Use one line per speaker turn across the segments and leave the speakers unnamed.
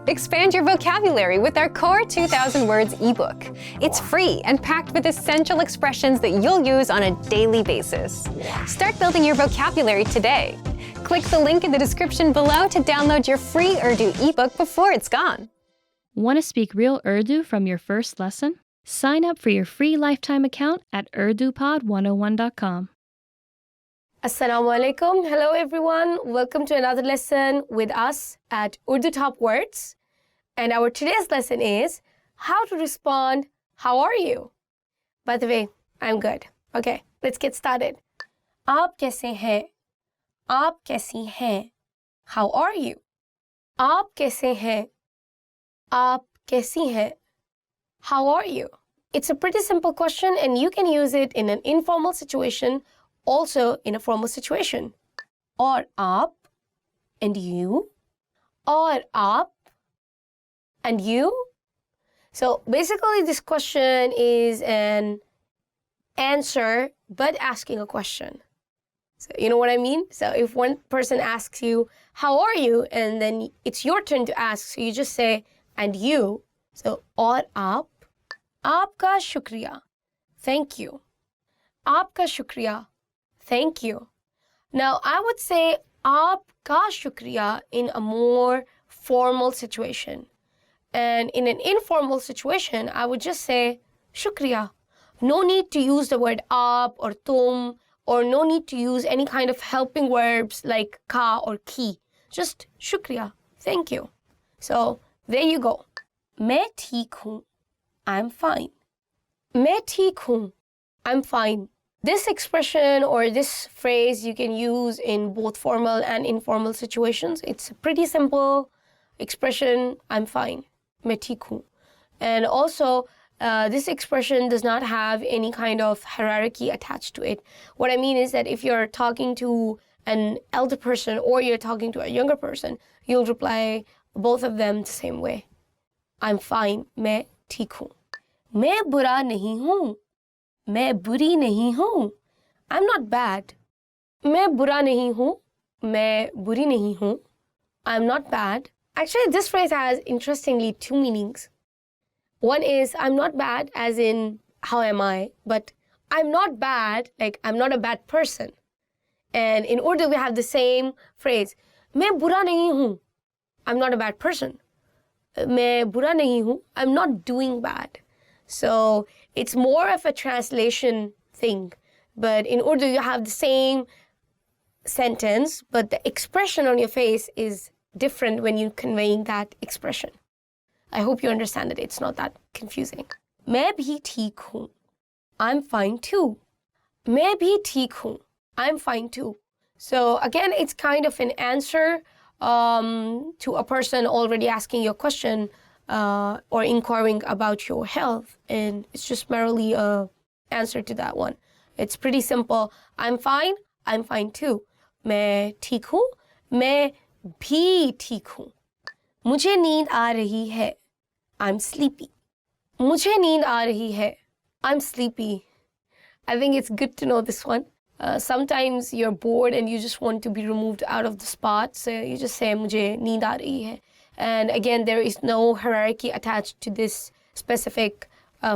Expand your vocabulary with our Core 2000 Words ebook. It's free and packed with essential expressions that you'll use on a daily basis. Start building your vocabulary today. Click the link in the description below to download your free Urdu ebook before it's gone.
Want to speak real Urdu from your first lesson? Sign up for your free lifetime account at urdupod101.com.
Assalamu alaikum. Hello everyone. Welcome to another lesson with us at Urdu Top Words. And our today's lesson is how to respond, how are you? By the way, I'm good. Okay, let's get started. आप कैसे हैं? आप कैसी हैं? How are you? आप कैसे हैं? आप कैसी हैं? How are you? It's a pretty simple question and you can use it in an informal situation, also in a formal situation. और आप and you. और आप and you. So basically this question is an answer but asking a question. So you know what I mean? So if one person asks you, how are you? And then it's your turn to ask. So you just say, and you. So और आप. आपका शुक्रिया. Thank you. आपका शुक्रिया. Thank you. Now I would say आपका शुक्रिया in a more formal situation. And in an informal situation, I would just say shukriya. No need to use the word aap or tum, or no need to use any kind of helping verbs like ka or ki. Just shukriya. Thank you. So there you go. मैं ठीक हूँ. I'm fine. मैं ठीक हूँ. I'm fine. This expression or this phrase you can use in both formal and informal situations. It's a pretty simple expression. I'm fine. मैं ठीक हूँ. And also, this expression does not have any kind of hierarchy attached to it. What I mean is that if you're talking to an elder person or you're talking to a younger person, you'll reply both of them the same way. I'm fine. मैं ठीक हूँ. मैं बुरा नहीं हूँ. मैं बुरी नहीं हूँ. I'm not bad. मैं बुरा नहीं हूँ. मैं बुरी नहीं हूँ. I'm not bad. Actually, this phrase has, interestingly, two meanings. One is, I'm not bad, as in, how am I? But I'm not bad, like, I'm not a bad person. And in Urdu, we have the same phrase, मैं बुरा नहीं हूँ. I'm not a bad person. मैं बुरा नहीं हूँ. I'm not doing bad. So it's more of a translation thing. But in Urdu, you have the same sentence, but the expression on your face is different when you're conveying that expression. I hope you understand it. It's not that confusing. मैं भी ठीक हूँ. I'm fine too. मैं भी ठीक हूँ. I'm fine too. So again, it's kind of an answer to a person already asking you a question or inquiring about your health. And it's just merely an answer to that one. It's pretty simple. I'm fine. I'm fine too. मैं ठीक हूँ. मैं भी ठीक हूँ. मुझे नींद आ रही है. I'm sleepy. मुझे नींद आ रही है. I'm sleepy. I think it's good to know this one. Sometimes you're bored and you just want to be removed out of the spot. So you just say मुझे नींद आ रही है. And again, there is no hierarchy attached to this specific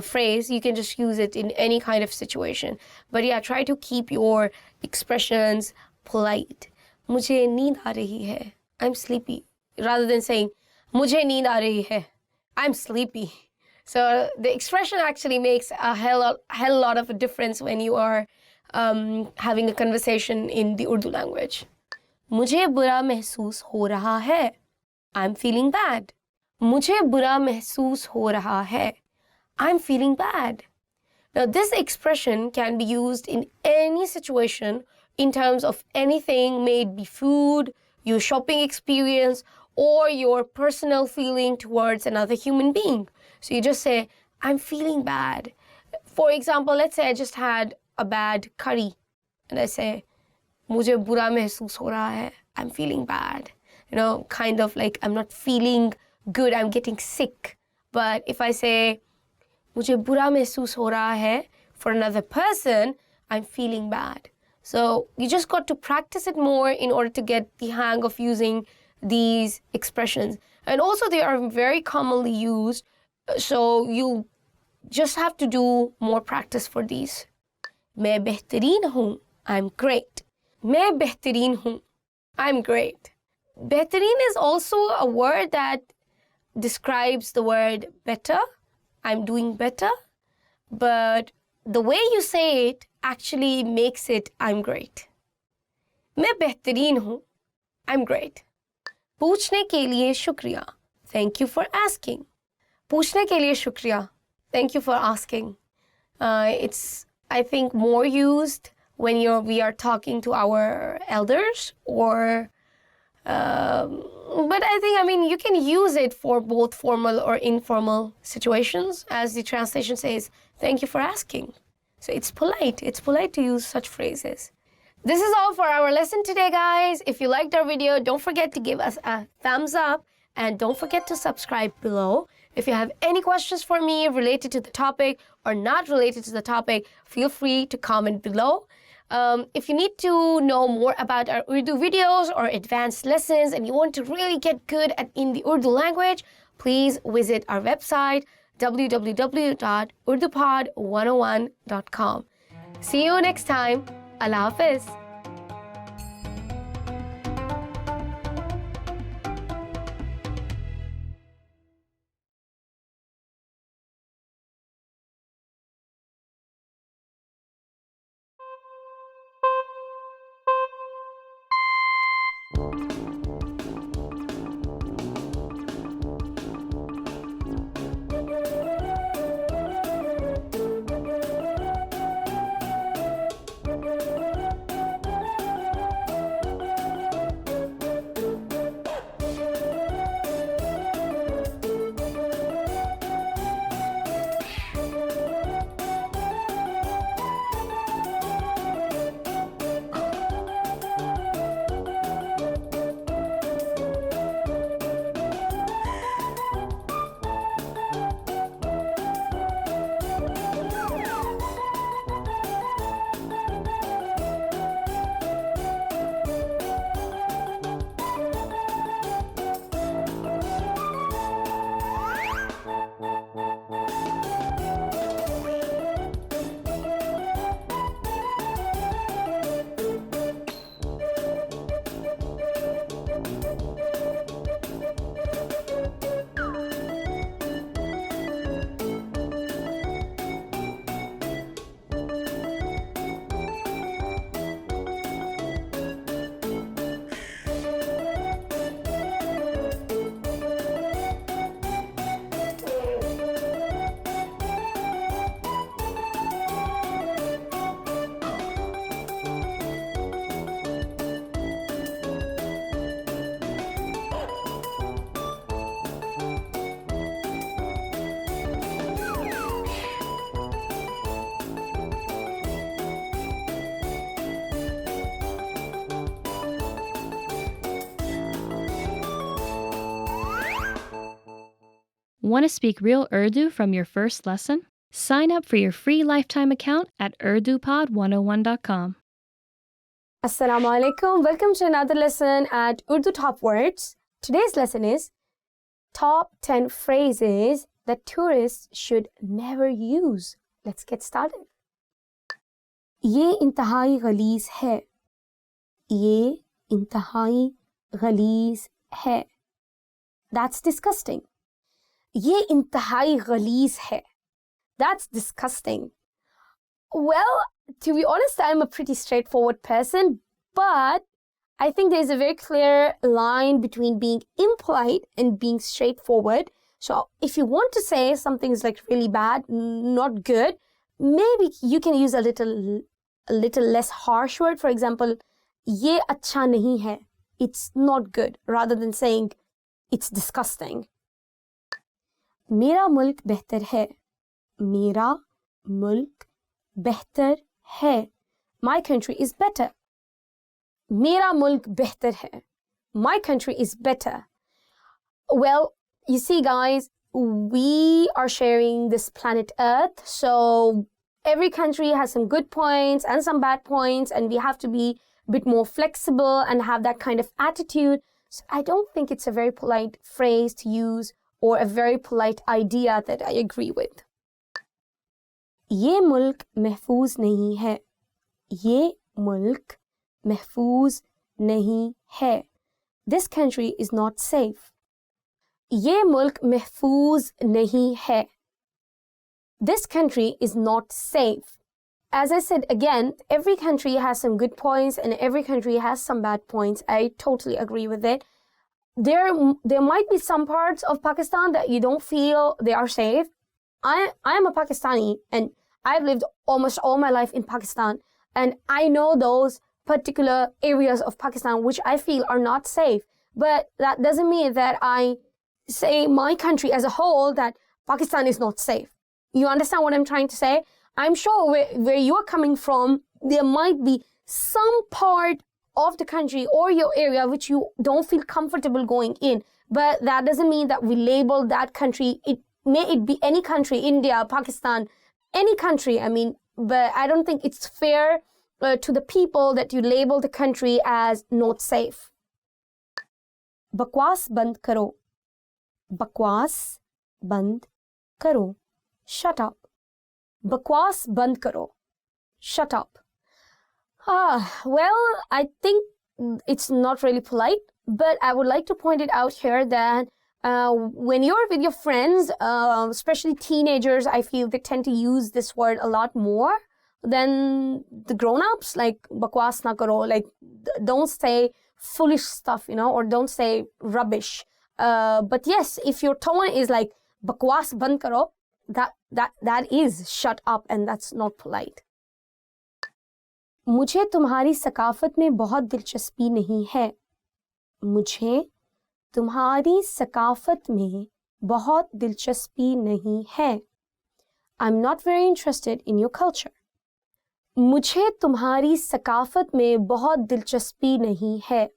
phrase. You can just use it in any kind of situation. But yeah, try to keep your expressions polite. मुझे नींद आ रही है. I'm sleepy. Rather than saying, मुझे नींद आ रही है. I'm sleepy. So the expression actually makes a hell lot of a difference when you are having a conversation in the Urdu language. मुझे बुरा महसूस हो रहा है. I'm feeling bad. मुझे बुरा महसूस हो रहा है. I'm feeling bad. Now this expression can be used in any situation in terms of anything, may it be food, your shopping experience, or your personal feeling towards another human being. So you just say, I'm feeling bad. For example, let's say I just had a bad curry and I say, मुझे बुरा महसूस हो रहा है. I'm feeling bad. You know, kind of like I'm not feeling good, I'm getting sick. But if I say, मुझे बुरा महसूस हो रहा है, for another person, I'm feeling bad. So you just got to practice it more in order to get the hang of using these expressions. And also they are very commonly used, so you just have to do more practice for these. मैं बेहतरीन हूँ. I'm great. मैं बेहतरीन हूँ. I'm great. बेहतरीन is also a word that describes the word better. I'm doing better. But the way you say it actually makes it I'm great. मैं बेहतरीन हूँ. I'm great. पूछने के लिए शुक्रिया. Thank you for asking. पूछने के लिए शुक्रिया. Thank you for asking. It's, I think, more used when we are talking to our elders or but I mean, you can use it for both formal or informal situations. As the translation says, thank you for asking. So it's polite. It's polite to use such phrases. This is all for our lesson today, guys. If you liked our video, don't forget to give us a thumbs up and don't forget to subscribe below. If you have any questions for me related to the topic or not related to the topic, feel free to comment below. If you need to know more about our Urdu videos or advanced lessons and you want to really get good in the Urdu language, please visit our website www.urdupod101.com. See you next time. Allah Hafiz.
Want to speak real Urdu from your first lesson? Sign up for your free lifetime account at urdupod101.com.
Assalamu alaikum. Welcome to another lesson at Urdu Top Words. Today's lesson is Top 10 Phrases that Tourists Should Never Use. Let's get started. ये इंतहाई गलीज़ है. ये इंतहाई गलीज़ है. That's disgusting. ये इंतहाई गलीज़ है. That's disgusting. Well, to be honest, I'm a pretty straightforward person, but I think there's a very clear line between being impolite and being straightforward. So if you want to say something's like really bad, not good, maybe you can use a little less harsh word. For example, ये अच्छा नहीं है. It's not good, rather than saying it's disgusting. मेरा मुल्क बेहतर है. मेरा मुल्क बेहतर है. My country is better. मेरा मुल्क बेहतर है. My country is better. Well, you see, guys, we are sharing this planet Earth, so every country has some good points and some bad points, and we have to be a bit more flexible and have that kind of attitude. So I don't think it's a very polite phrase to use or a very polite idea that I agree with. ये मुल्क महफूज नहीं है. ये मुल्क महफूज नहीं है. This country is not safe. ये मुल्क महफूज नहीं है. This country is not safe. As I said again, every country has some good points and every country has some bad points. I totally agree with it. There might be some parts of Pakistan that you don't feel they are safe. I am a Pakistani and I've lived almost all my life in Pakistan, and I know those particular areas of Pakistan which I feel are not safe. But that doesn't mean that I say my country as a whole that Pakistan is not safe. You understand what I'm trying to say? I'm sure where you're coming from, there might be some part of the country or your area which you don't feel comfortable going in. But that doesn't mean that we label that country. May it be any country, India, Pakistan, any country. But I don't think it's fair to the people that you label the country as not safe. बकवास बंद करो. बकवास बंद करो. Shut up. बकवास बंद करो. Shut up. Well, I think it's not really polite, but I would like to point it out here that when you're with your friends, especially teenagers, I feel they tend to use this word a lot more than the grown-ups, like bakwas na karo, like don't say foolish stuff, or don't say rubbish. But yes, if your tone is like bakwas band karo, that is shut up, and that's not polite. मुझे तुम्हारी सकाफत में बहुत दिलचस्पी नहीं है. मुझे तुम्हारी सकाफत में बहुत दिलचस्पी नहीं है. I'm not very interested in your culture. मुझे तुम्हारी सकाफत में बहुत दिलचस्पी नहीं है.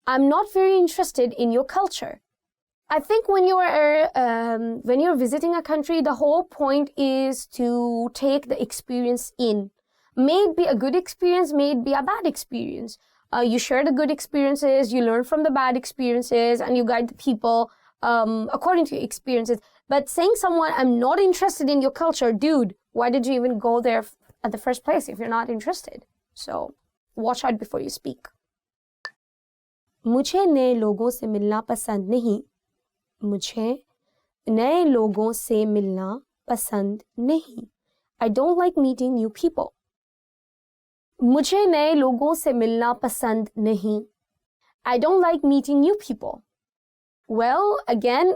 I'm not very interested in your culture. I think when you're visiting a country, the whole point is to take the experience in. May it be a good experience, may it be a bad experience. You share the good experiences, you learn from the bad experiences, and you guide the people according to your experiences. But saying someone, I'm not interested in your culture, dude, why did you even go there at the first place if you're not interested? So watch out before you speak. मुझे नए लोगों से मिलना पसंद नहीं. मुझे नए लोगों से मिलना पसंद नहीं. I don't like meeting new people. मुझे नए लोगों से मिलना पसंद नहीं. I don't like meeting new people. Well, again,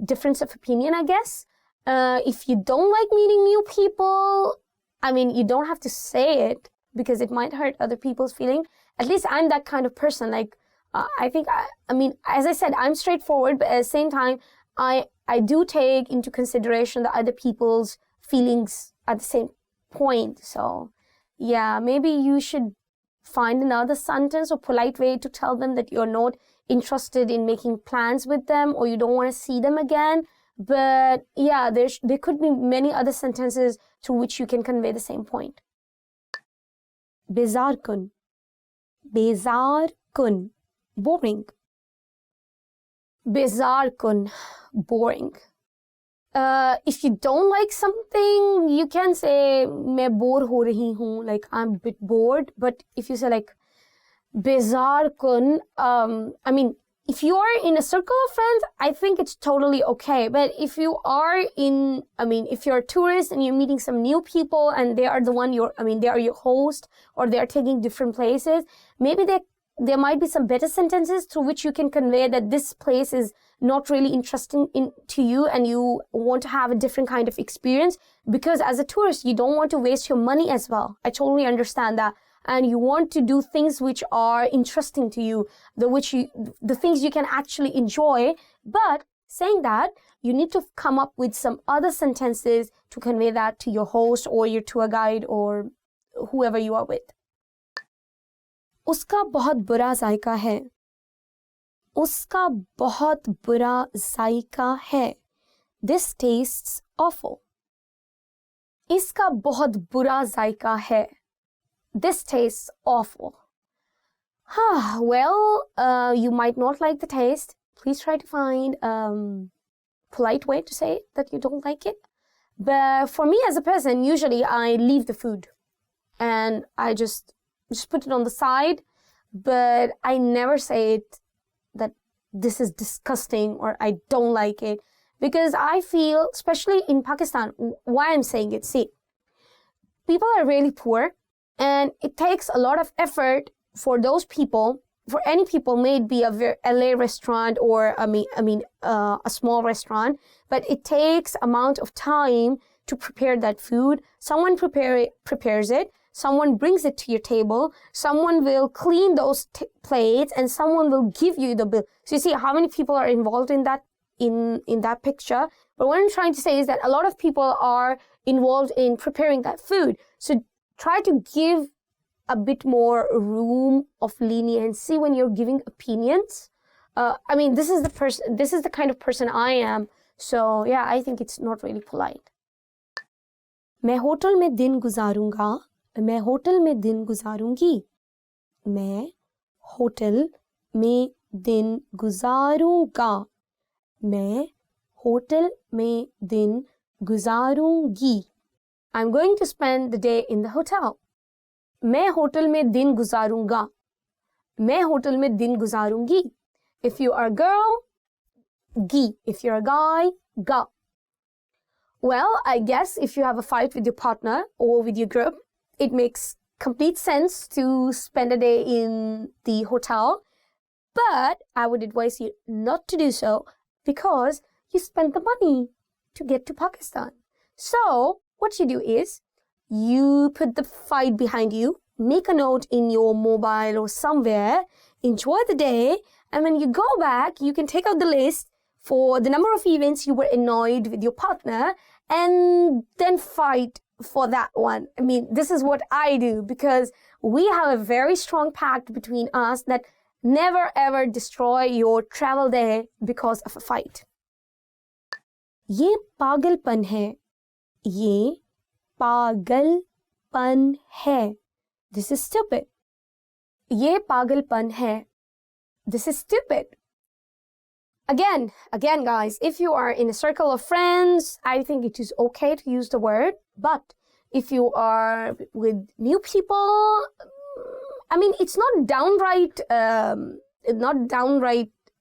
difference of opinion, I guess. If you don't like meeting new people, you don't have to say it because it might hurt other people's feelings. At least I'm that kind of person. Like, as I said, I'm straightforward, but at the same time, I do take into consideration the other people's feelings at the same point. So, yeah, maybe you should find another sentence or polite way to tell them that you're not interested in making plans with them or you don't want to see them again. But yeah, there could be many other sentences through which you can convey the same point. Bezar kun. Bezar kun. Boring. Bezar kun. Boring. If you don't like something, you can say मैं bore हो रही हूँ, like I'm a bit bored. But if you say like bezar kun, if you are in a circle of friends, I think it's totally okay. But if you are if you're a tourist and you're meeting some new people and they are they are your host or they are taking different places, maybe there might be some better sentences through which you can convey that this place is not really interesting to you and you want to have a different kind of experience, because as a tourist, you don't want to waste your money as well. I totally understand that. And you want to do things which are interesting to you, the things you can actually enjoy. But saying that, you need to come up with some other sentences to convey that to your host or your tour guide or whoever you are with. उसका बहुत बुरा जायका है. उसका बहुत बुरा जायका है. This tastes awful. इसका बहुत बुरा जायका है. This tastes awful. Well, you might not like the taste. Please try to find polite way to say it, that you don't like it. But for me as a person, usually I leave the food and I just put it on the side. But I never say it that this is disgusting or I don't like it, because I feel, especially in Pakistan, why I'm saying it, see, people are really poor and it takes a lot of effort for those people, for any people, may it be a LA restaurant or a small restaurant, but it takes amount of time to prepare that food. Someone prepares it, someone brings it to your table, someone will clean those plates, and someone will give you the bill. So you see how many people are involved in that picture. But what I'm trying to say is that a lot of people are involved in preparing that food. So try to give a bit more room of leniency when you're giving opinions. This is the kind of person I am. So yeah, I think it's not really polite. मैं hotel में दिन गुजारूंगा, मैं hotel में दिन गुजारूंगी, मैं hotel में दिन गुजारूंगा, मैं होटल में दिन गुजारूंगी. I'm going to spend the day in the hotel. मैं होटल में दिन गुजारूंगा, मैं होटल में दिन गुजारूंगी. If you are a girl, gi. If you're a guy, ga. Well, I guess if you have a fight with your partner or with your group, it makes complete sense to spend a day in the hotel. But I would advise you not to do so, because you spend the money to get to Pakistan. So what you do is you put the fight behind you, make a note in your mobile or somewhere, enjoy the day, and when you go back, you can take out the list for the number of events you were annoyed with your partner and then fight for that one. I mean, this is what I do, because we have a very strong pact between us that never ever destroy your travel day because of a fight. ये पागलपन है, ये पागलपन है. This is stupid. ये पागलपन है. This is stupid. Again, guys, if you are in a circle of friends, I think it is okay to use the word. But if you are with new people, it's not downright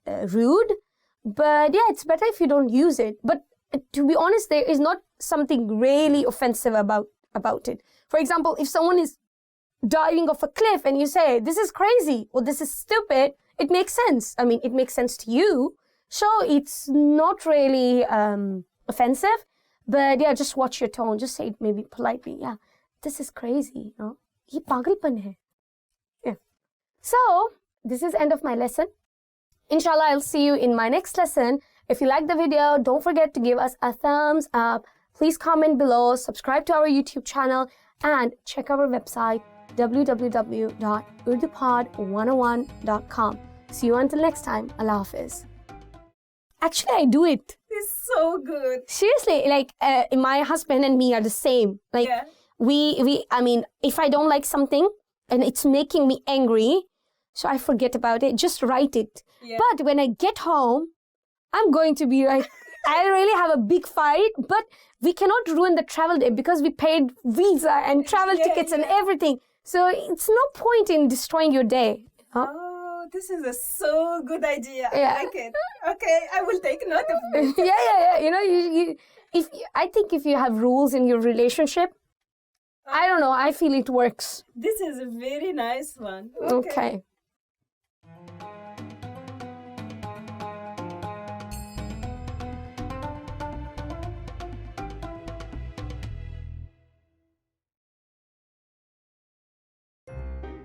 rude, but yeah, it's better if you don't use it. But to be honest, there is not something really offensive about it. For example, if someone is diving off a cliff and you say, this is crazy, or this is stupid, it makes sense. It makes sense to you. So it's not really offensive, but yeah, just watch your tone. Just say it maybe politely. Yeah, this is crazy. ये पागलपन है. Yeah. So this is end of my lesson. Inshallah, I'll see you in my next lesson. If you like the video, don't forget to give us a thumbs up. Please comment below, subscribe to our YouTube channel, and check our website www.urdupod101.com. See you until next time. Allah Hafiz. Actually, I do it.
It's so good.
Seriously, my husband and me are the same. If I don't like something and it's making me angry, so I forget about it, just write it.
Yeah.
But when I get home, I'm going to be like, I really have a big fight, but we cannot ruin the travel day because we paid visa and travel tickets and everything. So it's no point in destroying your day.
Oh, this is a so good idea.
Yeah.
I like it. Okay, I will take note of it.
Yeah. I think if you have rules in your relationship, I don't know, I feel it works.
This is a very nice one.
Okay.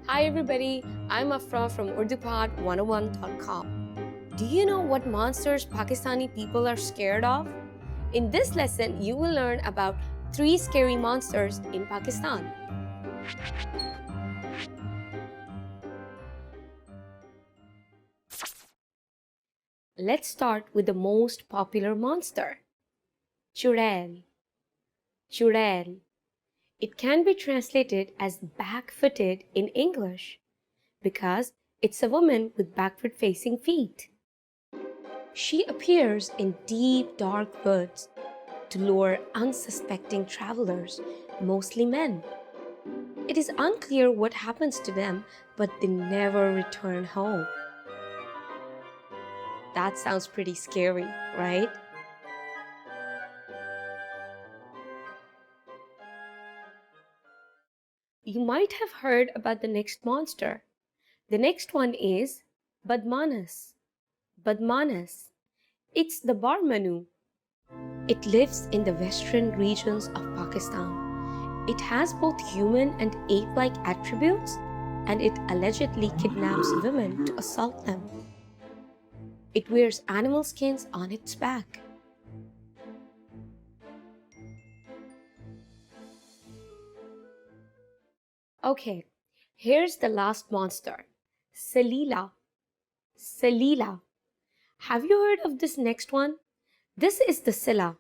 Hi everybody, I'm Afra from UrduPod101.com. Do you know what monsters Pakistani people are scared of? In this lesson, you will learn about 3 scary monsters in Pakistan. Let's start with the most popular monster, Churail. Churail. It can be translated as back-footed in English because It's a woman with backward-facing feet. She appears in deep, dark woods to lure unsuspecting travelers, mostly men. It is unclear what happens to them, but they never return home. That sounds pretty scary, right? You might have heard about the next monster. The next one is Badmanas. Badmanas. It's the Barmanu. It lives in the western regions of Pakistan. It has both human and ape-like attributes, and it allegedly kidnaps women to assault them. It wears animal skins on its back. Okay, here's the last monster, Salila. Salila. Have you heard of this next one? This is the Silla.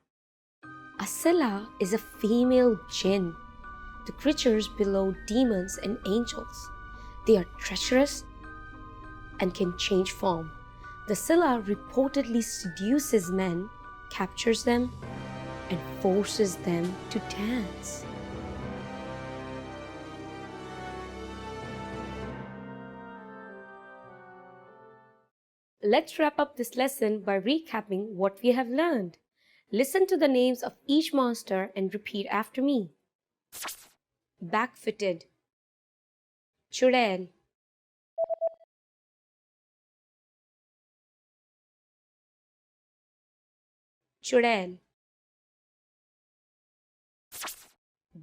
A Silla is a female jinn. The creatures below demons and angels. They are treacherous and can change form. The Silla reportedly seduces men, captures them, and forces them to dance. Let's wrap up this lesson by recapping what we have learned. Listen to the names of each monster and repeat after me. Back-footed, Churel, Churel,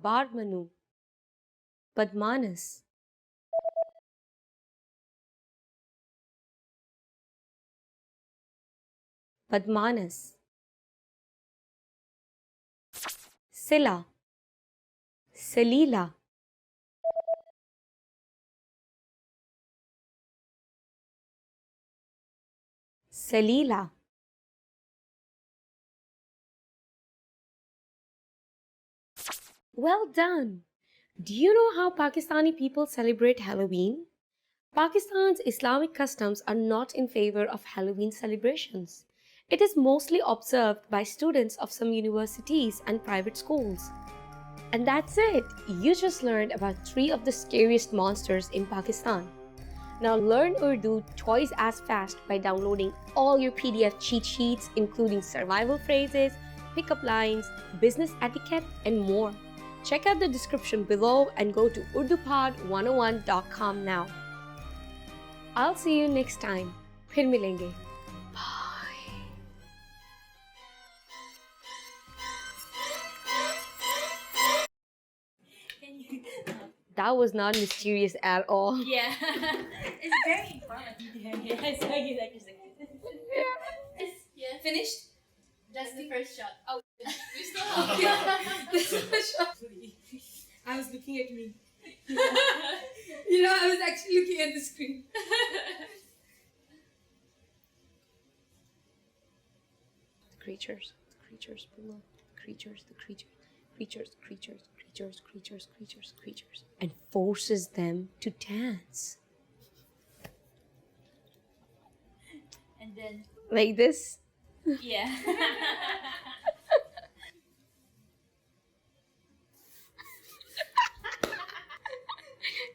Barmanu, Badmanas, Badmanas, Silla, Salila, Salila. Well done! Do you know how Pakistani people celebrate Halloween? Pakistan's Islamic customs are not in favor of Halloween celebrations. It is mostly observed by students of some universities and private schools. And that's it! You just learned about 3 of the scariest monsters in Pakistan. Now learn Urdu twice as fast by downloading all your PDF cheat sheets, including survival phrases, pickup lines, business etiquette, and more. Check out the description below and go to urdupod101.com now. I'll see you next time. फिर मिलेंगे. That was not mysterious at all.
Yeah, it's very informative. Yeah, I saw you like this. Yeah, finished. That's the first shot. Oh, we still have. Yeah, this is the shot. I was looking at me. You know, I was actually looking at the screen.
The creatures below, the creatures, and forces them to dance.
And then,
Like this?
yeah.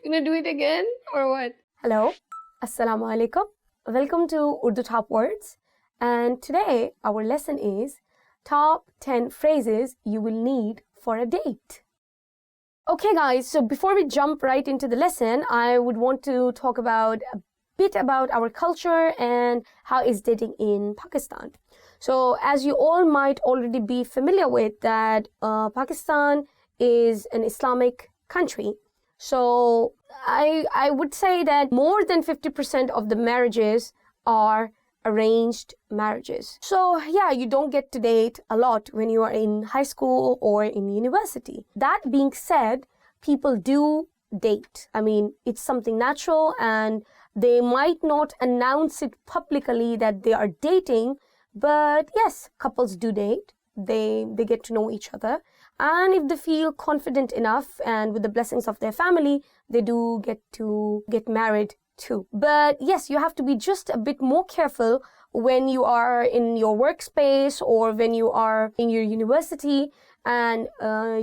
You gonna do it again or what? Hello, Assalamu alaikum. Welcome to Urdu Top Words. And today our lesson is top 10 phrases you will need for a date. Okay guys, so before we jump right into the lesson, I would want to talk about a bit about our culture and how is dating in Pakistan. So as you all might already be familiar with that Pakistan is an Islamic country. So I would say that more than 50% of the marriages are arranged marriages. So yeah, you don't get to date a lot when you are in high school or in university. That being said, people do date. I mean, it's something natural and they might not announce it publicly that they are dating, but yes, couples do date. They get to know each other. And if they feel confident enough and with the blessings of their family, they do get to get married too. But yes, you have to be just a bit more careful when you are in your workspace or when you are in your university, and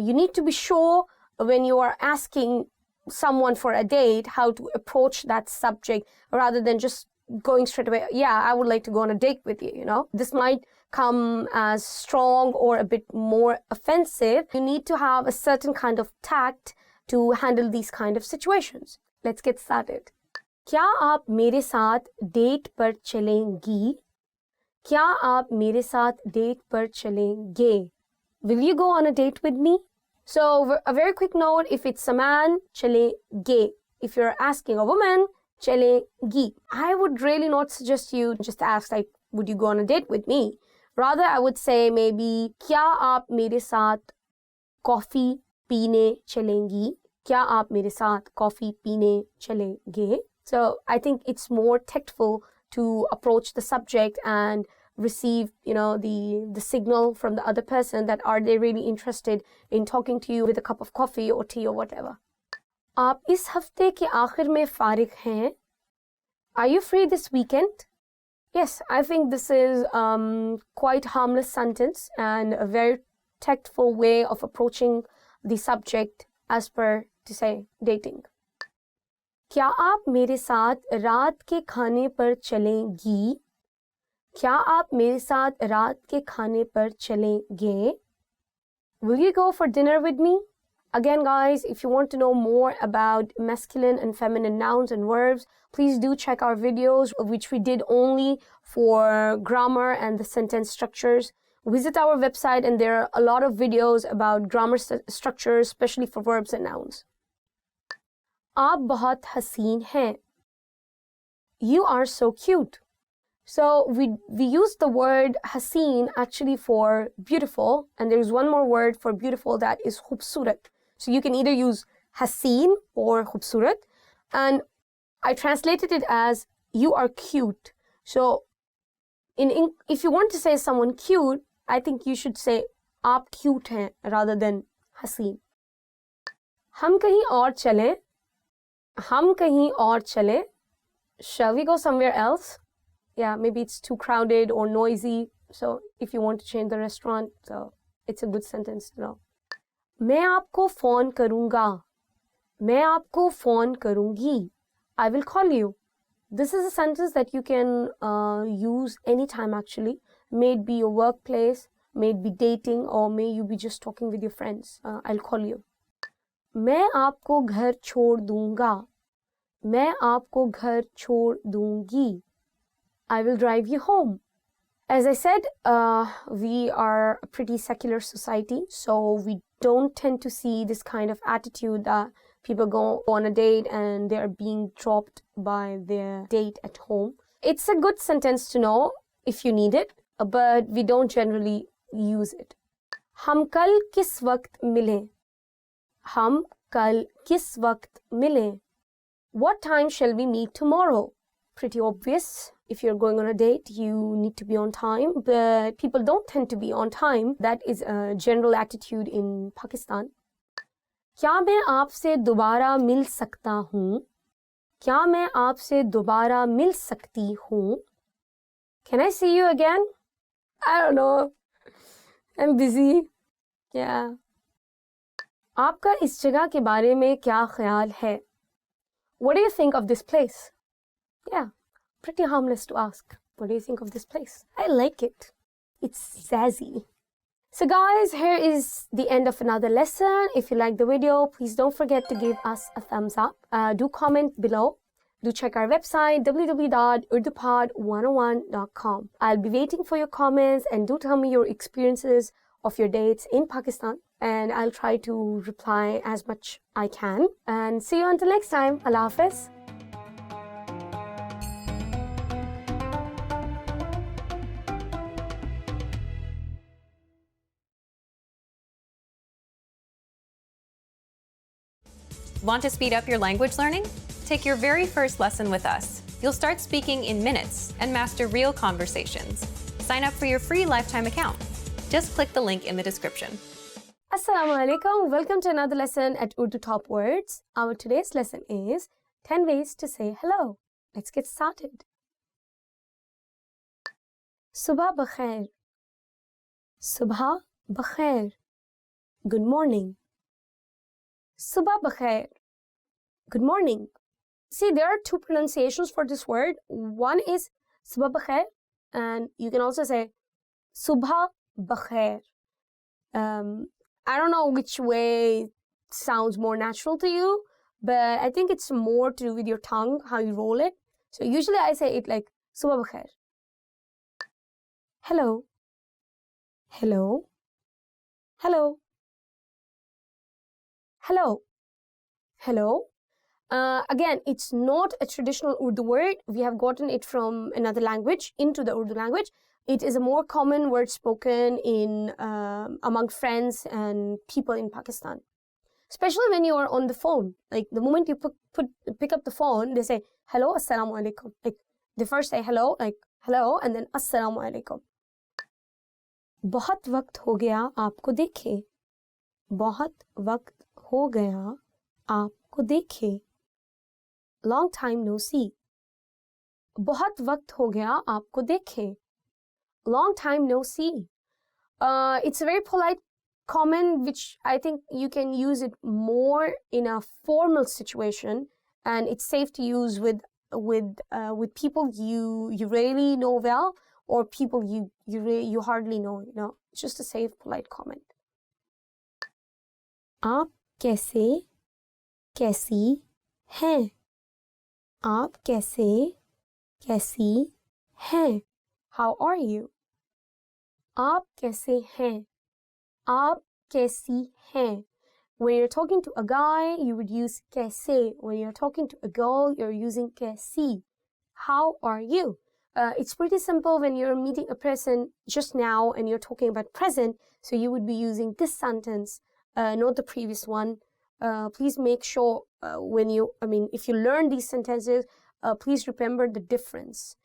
you need to be sure when you are asking someone for a date how to approach that subject rather than just going straight away, yeah, I would like to go on a date with you, you know. This might come as strong or a bit more offensive. You need to have a certain kind of tact to handle these kind of situations. Let's get started. क्या आप मेरे साथ date पर चलेंगी? क्या आप मेरे साथ डेट पर चलेंगे? Will you go on a date with me? So a very quick note, if it's a man, चलेंगे. If you're asking a woman, चलेंगी. I would really not suggest you just ask like, would you go on a date with me? Rather, I would say maybe, क्या आप मेरे साथ coffee पीने चलेंगी? क्या आप मेरे साथ कॉफी पीने चलेंगे? So I think it's more tactful to approach the subject and receive, you know, the signal from the other person that are they really interested in talking to you with a cup of coffee or tea or whatever. आप इस हफ्ते के आखिर में फारिग हैं? Are you free this weekend? Yes, I think this is quite harmless sentence and a very tactful way of approaching the subject as per to say dating. क्या आप मेरे साथ रात के खाने पर चलेंगी? क्या आप मेरे साथ रात के खाने पर चलेंगे? Will you go for dinner with me? Again, guys, if you want to know more about masculine and feminine nouns and verbs, please do check our videos, which we did only for grammar and the sentence structures. Visit our website and there are a lot of videos about grammar structures, especially for verbs and nouns. आप बहुत हसीन हैं. You are so cute. So we use the word haseen actually for beautiful, and there's one more word for beautiful that is khubsurat. So you can either use haseen or khubsurat, and I translated it as you are cute. So if you want to say someone cute, I think you should say आप cute हैं rather than haseen. हम कहीं और चलें. हम कहीं और चलें. Shall we go somewhere else? Yeah, maybe it's too crowded or noisy. So if you want to change the restaurant, so it's a good sentence to know. मैं आपको phone करूँगा. मैं आपको phone करूँगी. I will call you. This is a sentence that you can use anytime actually. May it be your workplace, may it be dating, or may you be just talking with your friends. I'll call you. मैं आपको घर छोड़ दूँगा. मैं आपको घर छोड़ दूँगी. I will drive you home. As I said, we are a pretty secular society, so we don't tend to see this kind of attitude that people go on a date and they are being dropped by their date at home. It's a good sentence to know if you need it, but we don't generally use it. हम कल किस वक्त मिलें? हम कल किस वक्त मिलें? What time shall we meet tomorrow? Pretty obvious. If you're going on a date, you need to be on time, but people don't tend to be on time. That is a general attitude in Pakistan. क्या मैं आपसे दोबारा मिल सकता हूँ? क्या मैं आपसे दोबारा मिल सकती हूँ? Can I see you again? I don't know. I'm busy. Yeah. आपका इस जगह के बारे में क्या ख्याल है? What do you think of this place? Yeah, pretty harmless to ask. What do you think of this place? I like it. It's zazzy. So guys, here is the end of another lesson. If you like the video, please don't forget to give us a thumbs up. Do comment below. Do check our website, www.urdupod101.com. I'll be waiting for your comments and do tell me your experiences of your dates in Pakistan. And I'll try to reply as much I can. And see you until next time. Allah Hafiz.
Want to speed up your language learning? Take your very first lesson with us. You'll start speaking in minutes and master real conversations. Sign up for your free lifetime account. Just click the link in the description.
Assalamu alaikum. Welcome to another lesson at Urdu Top Words. Our today's lesson is 10 ways to say hello. Let's get started. Subha bakhair. Subha bakhair. Good morning. Subha bakhair. Good morning. See, there are two pronunciations for this word. One is subha bakhair, and you can also say subha bakhair. I don't know which way sounds more natural to you, but I think it's more to do with your tongue, how you roll it. So usually I say it like subha bakhair. Hello. Hello. Hello. Hello. Hello. Again, it's not a traditional Urdu word. We have gotten it from another language into the Urdu language. It is a more common word spoken in among friends and people in Pakistan. Especially when you are on the phone. Like the moment you pick up the phone, they say, hello, assalamu alaikum. Like they first say hello, like hello, and then assalamu alaikum. बहुत वक्त हो गया आपको देखे. बहुत वक्त हो गया आपको देखे. Long time no see. बहुत वक्त हो गया आपको देखे. Long time no see. It's a very polite comment, which I think you can use it more in a formal situation, and it's safe to use with people you really know well, or people you hardly know. You know, it's just a safe, polite comment. आप कैसे कैसी हैं? आप कैसे कैसी हैं? How are you? आप कैसे हैं? आप कैसी हैं? When you're talking to a guy, you would use कैसे. When you're talking to a girl, you're using कैसी. How are you? It's pretty simple when you're meeting a person just now and you're talking about present, so you would be using this sentence, not the previous one. Please make sure if you learn these sentences, please remember the difference.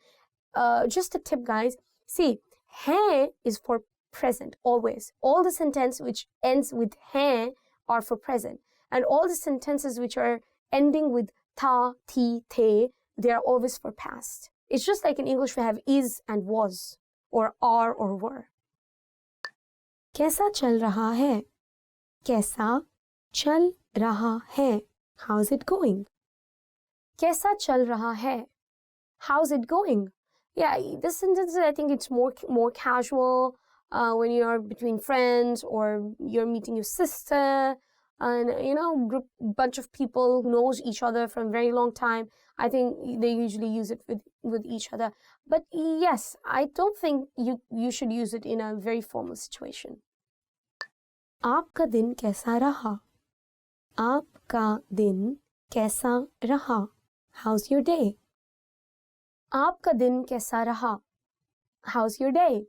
Just a tip, guys. See, hai is for present, always. All the sentences which ends with hai are for present. And all the sentences which are ending with ta, ti, te, they are always for past. It's just like in English we have is and was, or are or were. कैसा चल रहा है? कैसा चल रहा है? How's it going? कैसा चल रहा है? How's it going? Yeah, this sentence, I think it's more casual when you're between friends, or you're meeting your sister, and bunch of people who knows each other from a very long time. I think they usually use it with each other. But yes, I don't think you should use it in a very formal situation. आपका दिन कैसा रहा? आपका दिन कैसा रहा? How's your day? आपका दिन कैसा रहा? How's your day?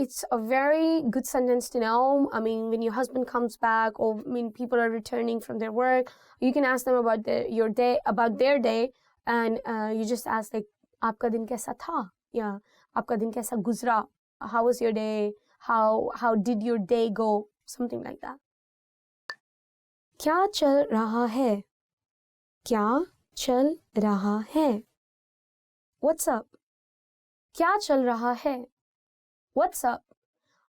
It's a very good sentence to know. I mean, when your husband comes back, or people are returning from their work, you can ask them about their day, and you just ask like, आपका दिन कैसा था? Yeah, आपका दिन कैसा गुजरा? How was your day? How did your day go? Something like that. क्या चल रहा है? क्या चल रहा है? What's up? क्या चल रहा है? What's up?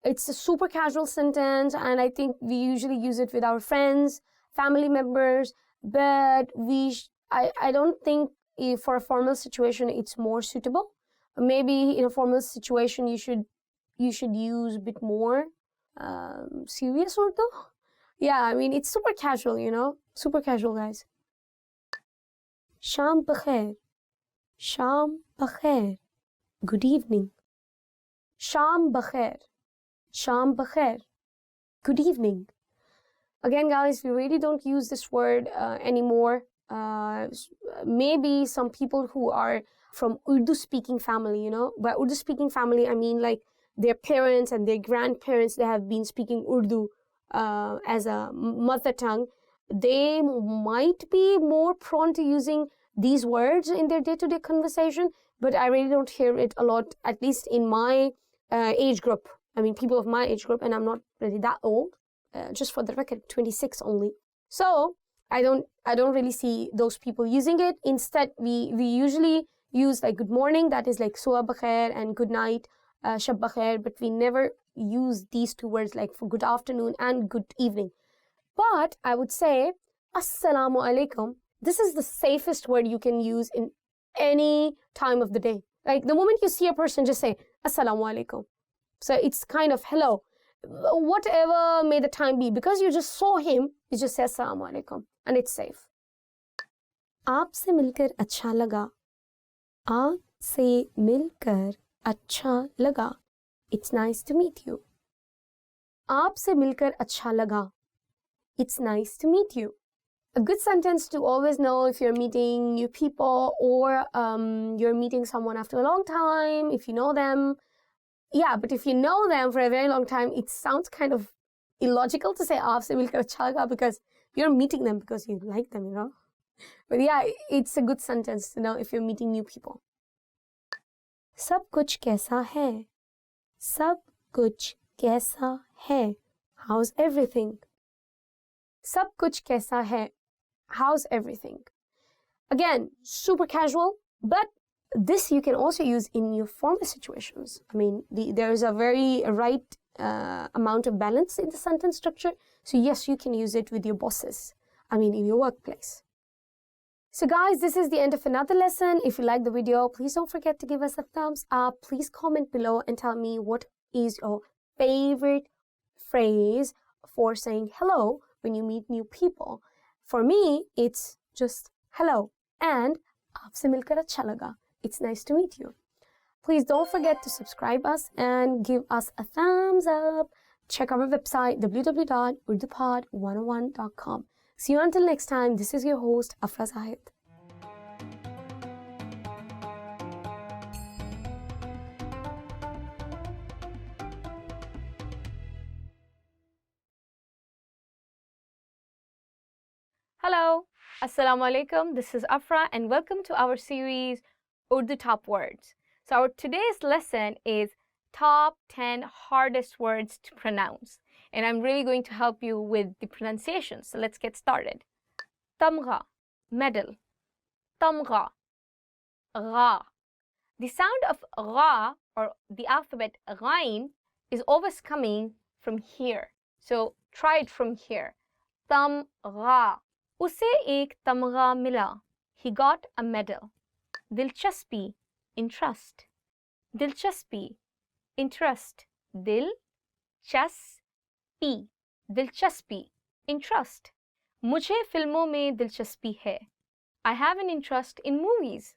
It's a super casual sentence, and I think we usually use it with our friends, family members, but I don't think for a formal situation it's more suitable. Maybe in a formal situation you should use a bit more serious Urdu. Yeah, I mean, it's super casual, super casual, guys. Sham bakhair. Sham bakhair. Good evening. Sham bakhair. Sham bakhair. Good evening. Again, guys, we really don't use this word anymore. Maybe some people who are from Urdu-speaking family, By Urdu-speaking family, I mean like their parents and their grandparents, they have been speaking Urdu as a mother tongue. They might be more prone to using these words in their day-to-day conversation, but I really don't hear it a lot, at least in my age group. I mean, people of my age group, and I'm not really that old. Just for the record, 26 only. So, I don't really see those people using it. Instead, we usually use like good morning, that is like suba bakhair, and good night, shab bakhair, but we never use these two words like for good afternoon and good evening. But I would say assalamu alaikum. This is the safest word you can use in any time of the day. Like the moment you see a person, just say assalamu alaikum. So it's kind of hello. Whatever may the time be, because you just saw him, you just say assalamu alaikum and it's safe. आपसे मिलकर अच्छा लगा. आपसे मिलकर अच्छा लगा. It's nice to meet you. आपसे मिलकर अच्छा लगा. It's nice to meet you. A good sentence to always know if you're meeting new people or you're meeting someone after a long time, if you know them. Yeah, but if you know them for a very long time, it sounds kind of illogical to say aapse milkar acha laga, because you're meeting them because you like them, you know. But yeah, it's a good sentence to know if you're meeting new people. Sab kuch kaisa hai? Sab kuch kaisa hai? How's everything? Sab kuch kaisa hai? How's everything? Again, super casual, but this you can also use in your formal situations. I mean, there is a very right amount of balance in the sentence structure. So yes, you can use it with your bosses. I mean, in your workplace. So guys, this is the end of another lesson. If you like the video, please don't forget to give us a thumbs up. Please comment below and tell me what is your favorite phrase for saying hello when you meet new people. For me, it's just hello and aapse milkar acha laga. It's nice to meet you. Please don't forget to subscribe us and give us a thumbs up. Check our website www.urdupod101.com. See you until next time. This is your host, Afra Zahid. Hello, Assalamu alaikum. This is Afra and welcome to our series Urdu Top Words. So our today's lesson is top 10 hardest words to pronounce. And I'm really going to help you with the pronunciation. So let's get started. Tamgha, medal. Tamgha, gha. The sound of gha, or the alphabet ghain, is always coming from here. So try it from here. Tamgha. Usse ek tamgha mila. He got a medal. Dilchaspi, interest. Dilchaspi, interest. Dilchaspi, dilchaspi, interest. Mujhe filmon mein dilchaspi hai. I have an interest in movies.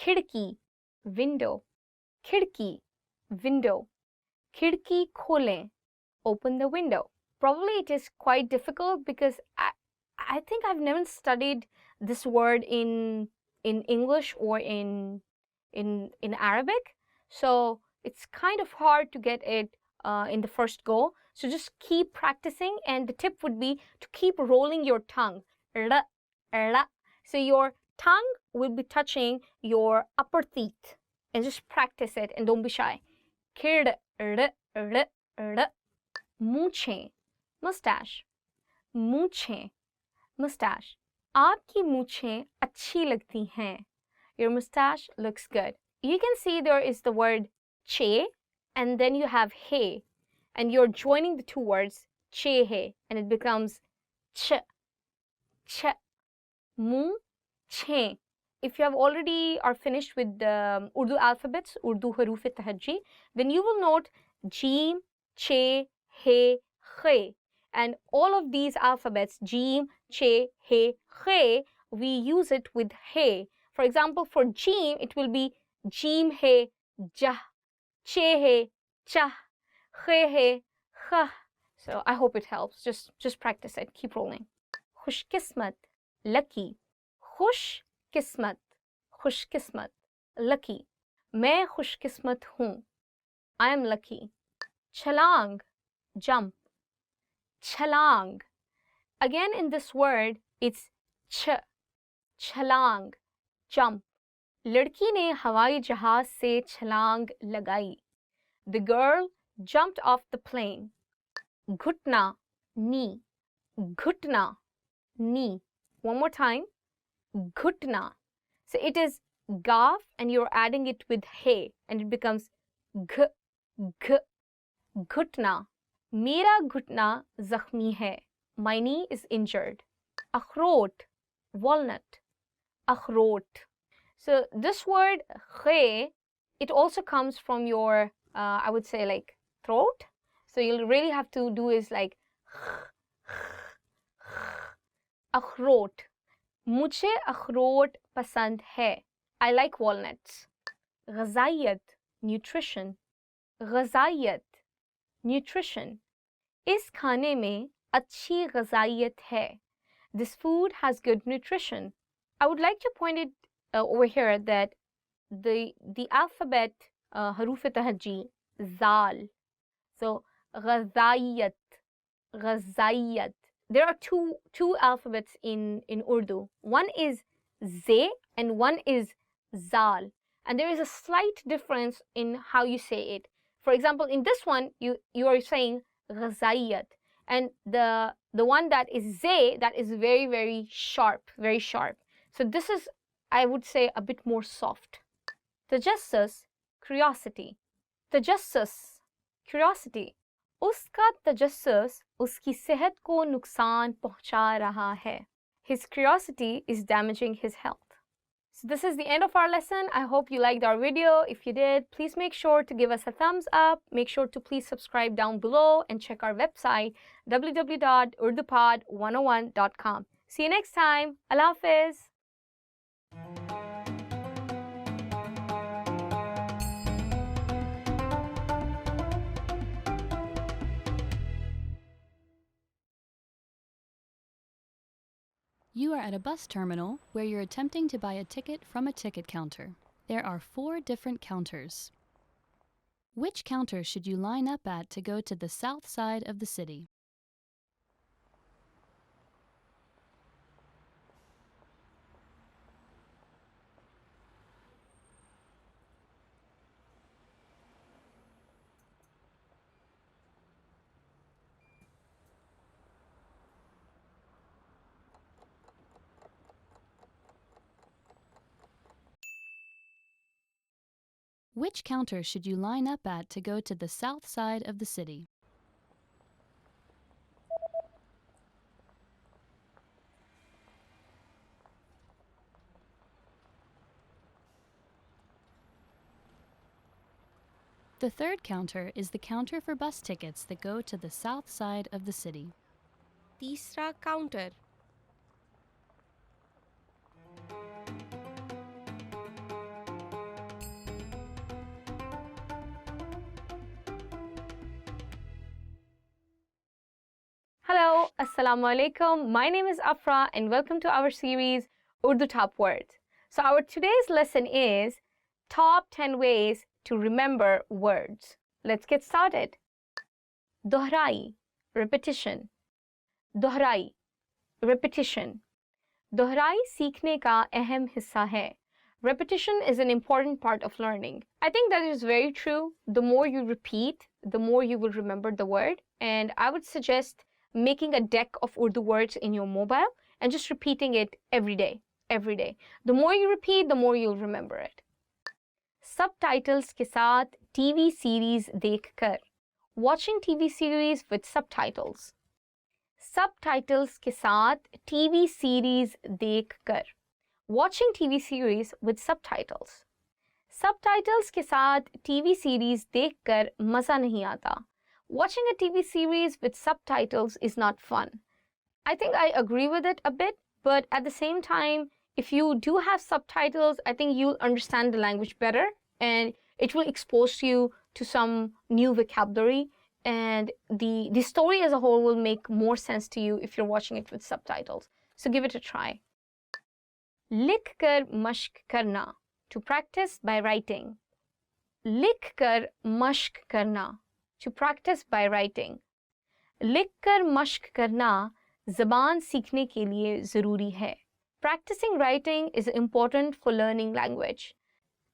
Khidki, window. Khidki, window. Khidki kholein, open the window. Probably it is quite difficult because I think I've never studied this word in English or in Arabic, so it's kind of hard to get it in the first go. So just keep practicing, and the tip would be to keep rolling your tongue. So your tongue will be touching your upper teeth, and just practice it and don't be shy. Munche, mustache. Munche, mustache. Aapki मूंछें अच्छी लगती हैं. Your mustache looks good. You can see there is the word che and then you have he, and you're joining the two words che he and it becomes ch. Ch. Munche. If you have already are finished with the Urdu alphabets, Urdu haruf tahajji, then you will note jeem, che, he, khe. And all of these alphabets, jeem, che, he, khe, we use it with he. For example, for jeem, it will be jeem he, jah, che he, chah, khe he, kha. So I hope it helps. Just practice it. Keep rolling. Khush kismat, lucky. Khush kismat, khush kismat, lucky. Main khush kismat hoon. I am lucky. Chalang, jump. Chalang. Again in this word, it's ch. Chalang, jump. Ladki ne hawai jahaz se chalang lagai. The girl jumped off the plane. Ghutna, knee. Ghutna, knee. One more time. Ghutna. So it is gaf and you're adding it with he and it becomes g, g, ghutna. Mera ghutna zakhmi hai. My knee is injured. Akhrot, walnut. Akhrot. So this word khe, it also comes from your, I would say like throat. So you'll really have to do is like akhrot. मुझे अखरोट पसंद है. I like walnuts. ग़ज़ाइयत, nutrition. ग़ज़ाइयत, nutrition. इस खाने में अच्छी ग़ज़ाइयत है. This food has good nutrition. I would like to point it over here that the alphabet haruf tahajji, zal. So ग़ज़ाइयत, ग़ज़ाइयत. There are two alphabets in Urdu. One is ze and one is zal. And there is a slight difference in how you say it. For example, in this one, you are saying ghazayat. And the one that is ze, that is very, very sharp, very sharp. So this is, I would say, a bit more soft. Tajassus, curiosity. Tajassus, curiosity. उसका तजस्सुस उसकी सेहत को नुकसान पहुंचा रहा है. His curiosity is damaging his health. So this is the end of our lesson. I hope you liked our video. If you did, please make sure to give us a thumbs up. Make sure to please subscribe down below and check our website www.urdupod101.com. See you next time. Allah Hafiz.
You are at a bus terminal where you're attempting to buy a ticket from a ticket counter. There are 4 different counters. Which counter should you line up at to go to the south side of the city? Which counter should you line up at to go to the south side of the city? The third counter is the counter for bus tickets that go to the south side of the city.
तीसरा counter. Hello, Assalamu alaikum. My name is Afra and welcome to our series Urdu Top Words. So our today's lesson is Top 10 Ways to Remember Words. Let's get started. Dohrai, repetition. Dohrai, repetition. Dohrai सीखने का अहम हिस्सा है. Repetition is an important part of learning. I think that is very true. The more you repeat, the more you will remember the word. And I would suggest making a deck of Urdu words in your mobile and just repeating it every day, every day. The more you repeat, the more you'll remember it. Subtitles के साथ TV series देखकर. Watching TV series with subtitles. Subtitles के साथ TV series देखकर. Watching TV series with subtitles. Subtitles के साथ TV series देखकर मज़ा नहीं आता. Watching a TV series with subtitles is not fun. I think I agree with it a bit, but at the same time, if you do have subtitles, I think you'll understand the language better and it will expose you to some new vocabulary and the story as a whole will make more sense to you if you're watching it with subtitles. So give it a try. लिख कर मश्क करना, to practice by writing. लिख कर मश्क करना, to practice by writing. लिख कर मश्क करना ज़बान सीखने के लिए ज़रूरी है. Practicing writing is important for learning language.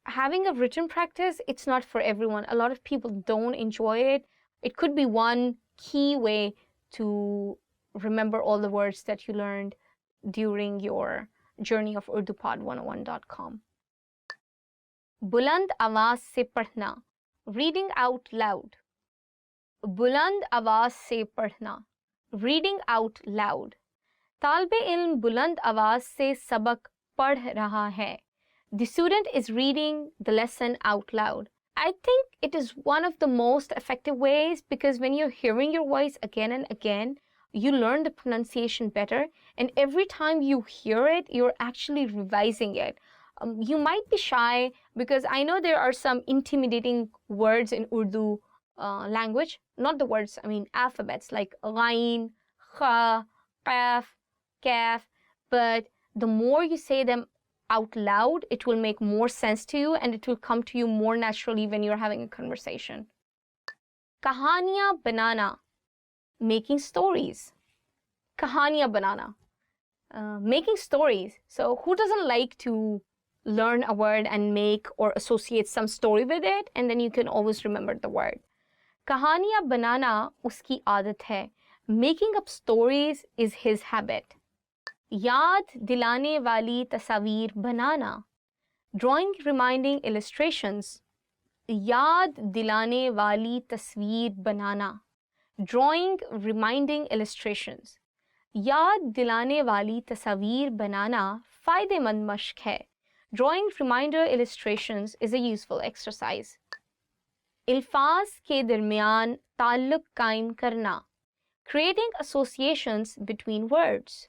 Having a written practice, it's not for everyone. A lot of people don't enjoy it. It could be one key way to remember all the words that you learned during your journey of urdupod101.com. बुलंद आवाज से पढ़ना, reading out loud. बुलंद आवाज से पढ़ना, reading out loud. तालिबे इल्म बुलंद आवाज से सबक पढ़ रहा है. The student is reading the lesson out loud. I think it is one of the most effective ways because when you're hearing your voice again and again, you learn the pronunciation better, and every time you hear it, you're actually revising it. You might be shy because I know there are some intimidating words in Urdu language, not the words, I mean alphabets like ghain, kha, qaf, kaf, but the more you say them out loud, it will make more sense to you and it will come to you more naturally when you're having a conversation. Kahaniyan banana, making stories. Kahaniyan banana, making stories. So who doesn't like to learn a word and make or associate some story with it, and then you can always remember the word. Kahaniyan banana uski aadat hai. Making up stories is his habit. याद दिलाने वाली तस्वीर बनाना, drawing reminding illustrations. याद दिलाने वाली तस्वीर बनाना, drawing reminding illustrations. याद दिलाने वाली तस्वीर बनाना फ़ायदेमंद मश्क है. Drawing reminder illustrations is a useful exercise. अल्फाज के दरमियान ताल्लुक कायम करना, creating associations between words.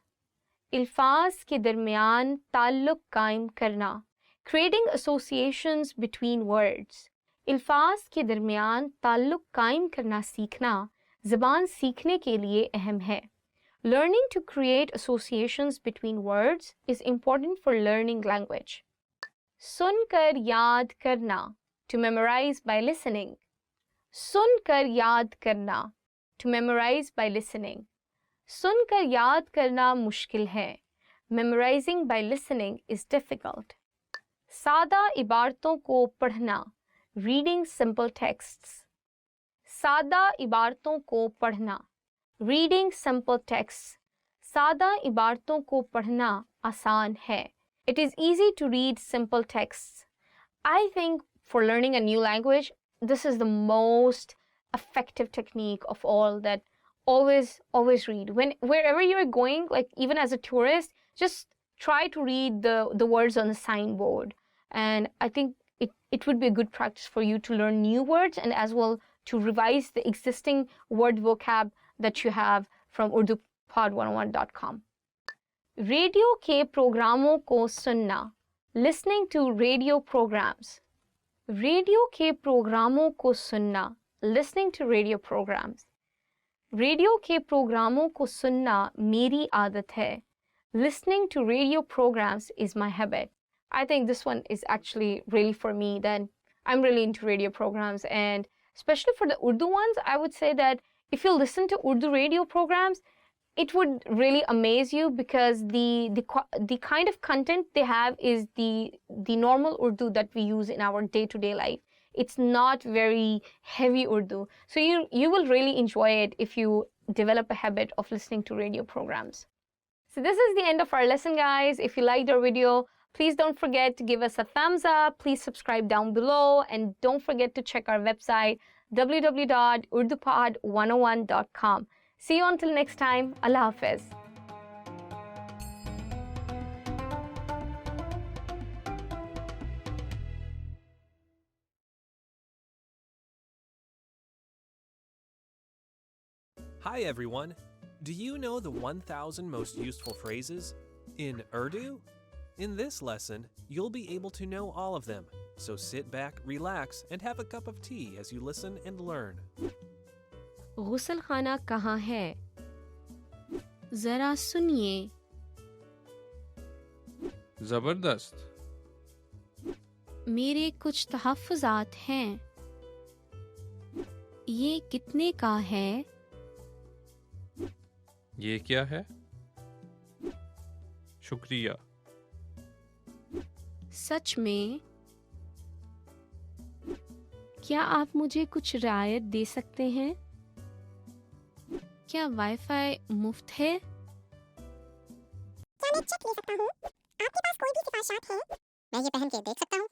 अल्फाज के दरमियान ताल्लुक कायम करना, creating associations between words. अल्फाज के दरमियान ताल्लुक कायम करना सीखना ज़बान सीखने के लिए अहम है. Learning to create associations between words is important for learning language. सुनकर याद करना, to memorize by listening. सुनकर याद करना, to memorize by listening. सुनकर याद करना मुश्किल है. Memorizing by listening is difficult. सादा इबारतों को पढ़ना, reading simple texts. सादा इबारतों को पढ़ना, reading simple texts. सादा इबारतों को पढ़ना आसान है. It is easy to read simple texts. I think for learning a new language, this is the most effective technique of all, that always read. Wherever you're going, like even as a tourist, just try to read the words on the signboard. And I think it would be a good practice for you to learn new words and as well to revise the existing word vocab that you have from urdupod101.com. Radio के प्रोग्रामों को सुनना, listening to radio programs. Radio के प्रोग्रामों को सुनना, listening to radio programs. Radio के प्रोग्रामों को सुनना मेरी आदत है. Listening to radio programs is my habit. I think this one is actually really for me. Then I'm really into radio programs, and especially for the Urdu ones, I would say that if you listen to Urdu radio programs, it would really amaze you because the kind of content they have is the normal Urdu that we use in our day-to-day life. It's not very heavy Urdu. So you will really enjoy it if you develop a habit of listening to radio programs. So this is the end of our lesson, guys. If you liked our video, please don't forget to give us a thumbs up. Please subscribe down below. And don't forget to check our website, www.urdupod101.com. See you until next time. Allah Hafiz.
Hi everyone! Do you know the 1,000 most useful phrases in Urdu? In this lesson, you'll be able to know all of them, so sit back, relax, and have a cup of tea as you listen and learn.
गुसल खाना कहाँ है? ज़रा सुनिए.
ज़बरदस्त.
मेरे कुछ तहफ़्फ़ुज़ात हैं. ये कितने का है?
ये क्या है? शुक्रिया.
सच में? क्या आप मुझे कुछ रियायत दे सकते हैं? क्या वाईफाई मुफ्त है?
क्या मैं चेक ले सकता हूँ? आपके पास कोई भी सिफारिशात है? मैं ये पहन के देख सकता हूँ?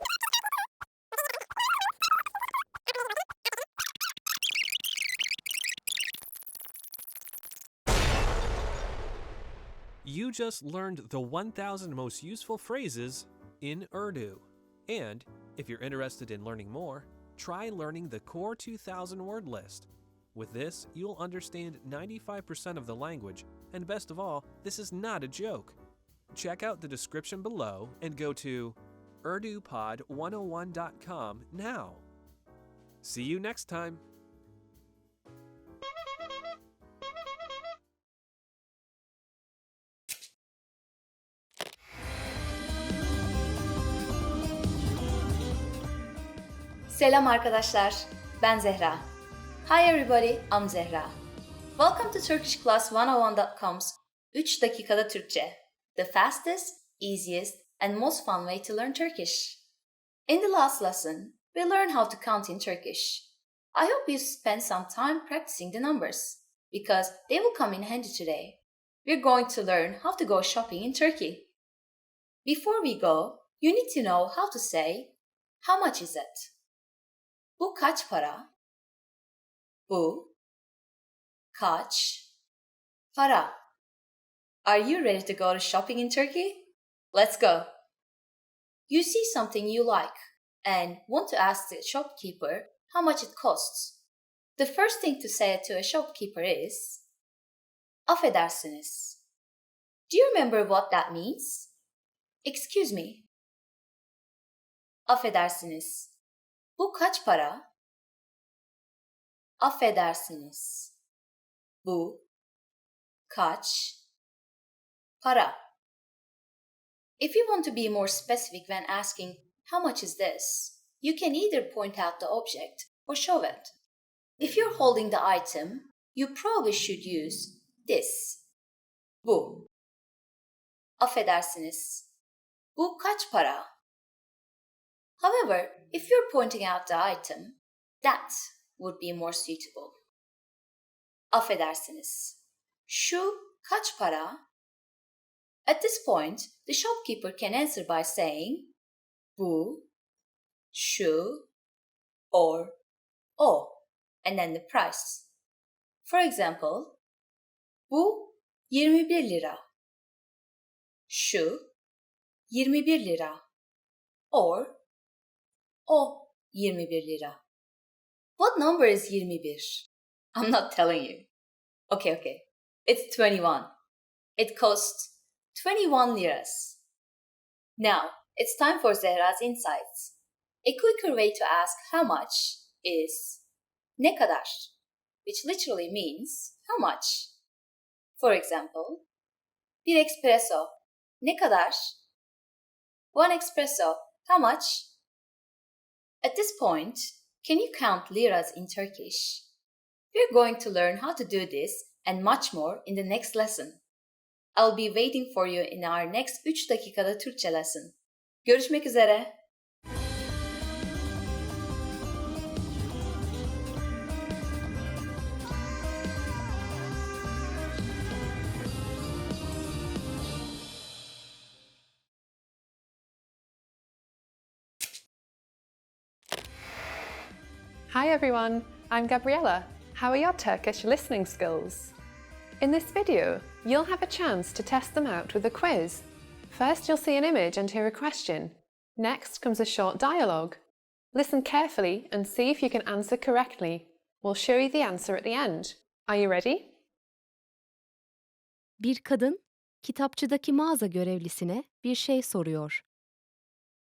You just learned the 1,000 most useful phrases in Urdu. And if you're interested in learning more, try learning the core 2,000 word list. With this, you'll understand 95% of the language, and best of all, this is not a joke. Check out the description below and go to urdupod101.com now. See you next time.
Selam arkadaşlar, ben Zehra. Hi everybody, I'm Zehra. Welcome to TurkishClass101.com's 3 dakikada Türkçe, the fastest, easiest, and most fun way to learn Turkish. In the last lesson, we learned how to count in Turkish. I hope you spent some time practicing the numbers, because they will come in handy today. We're going to learn how to go shopping in Turkey. Before we go, you need to know how to say, how much is it? Bu kaç para? Bu kaç para? Are you ready to go to shopping in Turkey? Let's go! You see something you like and want to ask the shopkeeper how much it costs. The first thing to say to a shopkeeper is affedersiniz. Do you remember what that means? Excuse me. Affedersiniz. Bu kaç para? Affedersiniz. Bu kaç para? If you want to be more specific when asking how much is this, you can either point out the object or show it. If you're holding the item, you probably should use this. Bu. Affedersiniz. Bu kaç para? However, if you're pointing out the item, that would be more suitable. Affedersiniz. Şu kaç para? At this point, the shopkeeper can answer by saying bu, şu, or o, and then the price. For example, bu 21 lira. Şu 21 lira. Or o 21 lira. What number is 21? I'm not telling you. Okay. It's 21. It costs 21 liras. Now, it's time for Zehra's insights. A quicker way to ask how much is ne kadar, which literally means how much. For example, bir espresso ne kadar? One espresso, how much? At this point, can you count liras in Turkish? We're going to learn how to do this and much more in the next lesson. I'll be waiting for you in our next 3 dakikada Türkçe lesson. Görüşmek üzere.
Hi everyone, I'm Gabriella. How are your Turkish listening skills? In this video, you'll have a chance to test them out with a quiz. First, you'll see an image and hear a question. Next comes a short dialogue. Listen carefully and see if you can answer correctly. We'll show you the answer at the end. Are you ready?
Bir kadın kitapçıdaki mağaza görevlisine bir şey soruyor.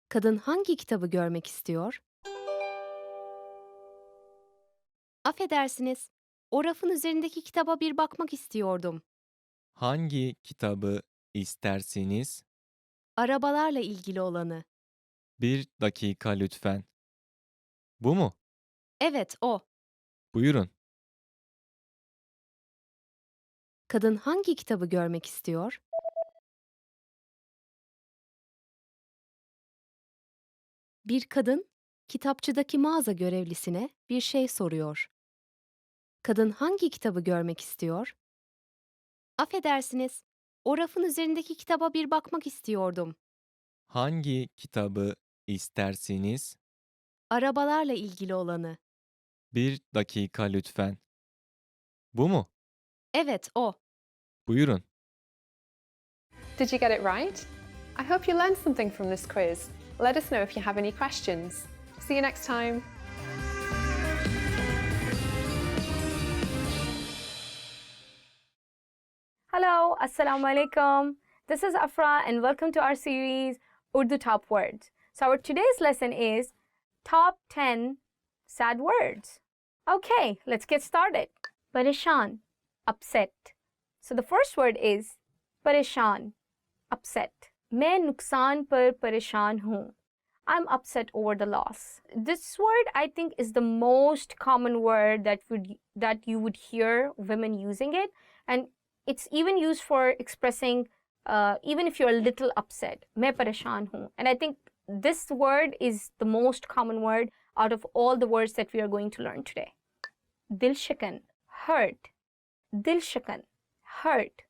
Kadın hangi kitabı görmek istiyor? Affedersiniz, o rafın üzerindeki kitaba bir bakmak istiyordum.
Hangi kitabı istersiniz?
Arabalarla ilgili olanı.
Bir dakika lütfen. Bu mu?
Evet, o.
Buyurun.
Kadın hangi kitabı görmek istiyor? Bir kadın kitapçıdaki mağaza görevlisine bir şey soruyor. Kadın hangi kitabı görmek istiyor? Affedersiniz,
O rafın üzerindeki kitaba bir bakmak istiyordum.
Hangi kitabı istersiniz?
Arabalarla ilgili olanı.
Bir dakika lütfen. Bu mu?
Evet, o.
Buyurun.
Did you get it right? I hope you learned something from this quiz. Let us know if you have any questions. See you next time.
Hello, Assalamu alaikum. This is Afra and welcome to our series Urdu Top Words. So our today's lesson is Top 10 Sad Words. Okay, let's get started. Pareshan, upset. So the first word is pareshan, upset. मैं नुकसान पर परेशान हूँ. I'm upset over the loss. This word, I think, is the most common word that you would hear women using it, and it's even used for expressing even if you're a little upset. मैं परेशान हूँ. And I think this word is the most common word out of all the words that we are going to learn today. दिल शिकन, hurt. दिल शिकन, hurt.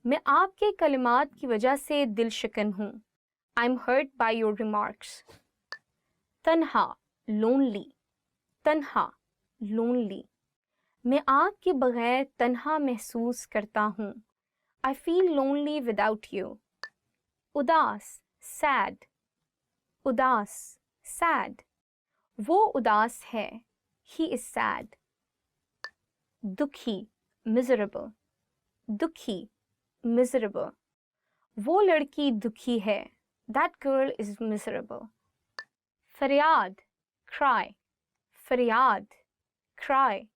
मैं आपके कलिमात की वजह से दिल शिकन हूँ. I'm hurt by your remarks. तन्हा, lonely. तन्हा, lonely. मैं आपके बगैर तन्हा महसूस करता हूँ. I feel lonely without you. उदास, sad. उदास, sad. वो उदास है. He is sad. दुखी, miserable. दुखी, miserable. वो लड़की दुखी है. That girl is miserable. फरियाद, cry. फरियाद, cry.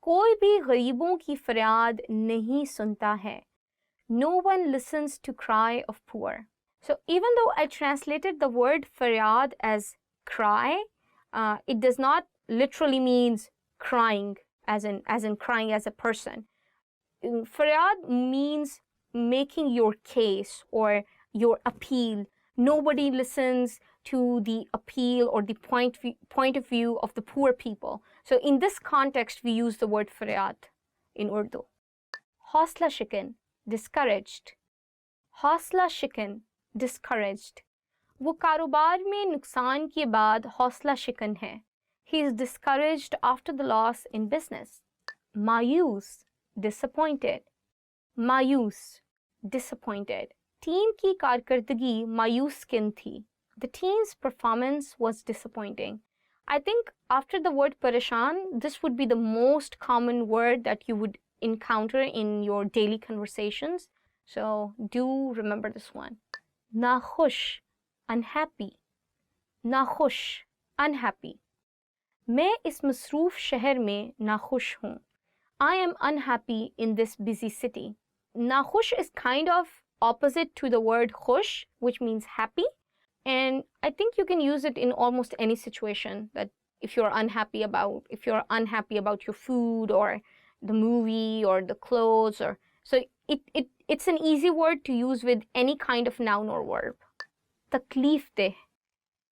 कोई भी गरीबों की फरियाद नहीं सुनता है. No one listens to cry of poor. So even though I translated the word faryad as cry, it does not literally means crying as in crying as a person. Faryad means making your case or your appeal. Nobody listens to the appeal or the point of view of the poor people. So in this context, we use the word faryad in Urdu. Hausla shikan, discouraged. Hausla shikan, discouraged. वो कारोबार में नुकसान के बाद हौसला शिकन है. He is discouraged after the loss in business. मायूस, disappointed. मायूस, disappointed. टीम की कारकर्दगी मायूस किन थी. The team's performance was disappointing. I think after the word pareshan, this would be the most common word that you would encounter in your daily conversations. So do remember this one. Nakhush, unhappy. Nakhush, unhappy. मैं इस मसरूफ शहर में नाखुश हूँ. I am unhappy in this busy city. Nakhush is kind of opposite to the word khush, which means happy. And I think you can use it in almost any situation, that if you're unhappy about your food or the movie or the clothes, or so it's an easy word to use with any kind of noun or verb. Takleef deh,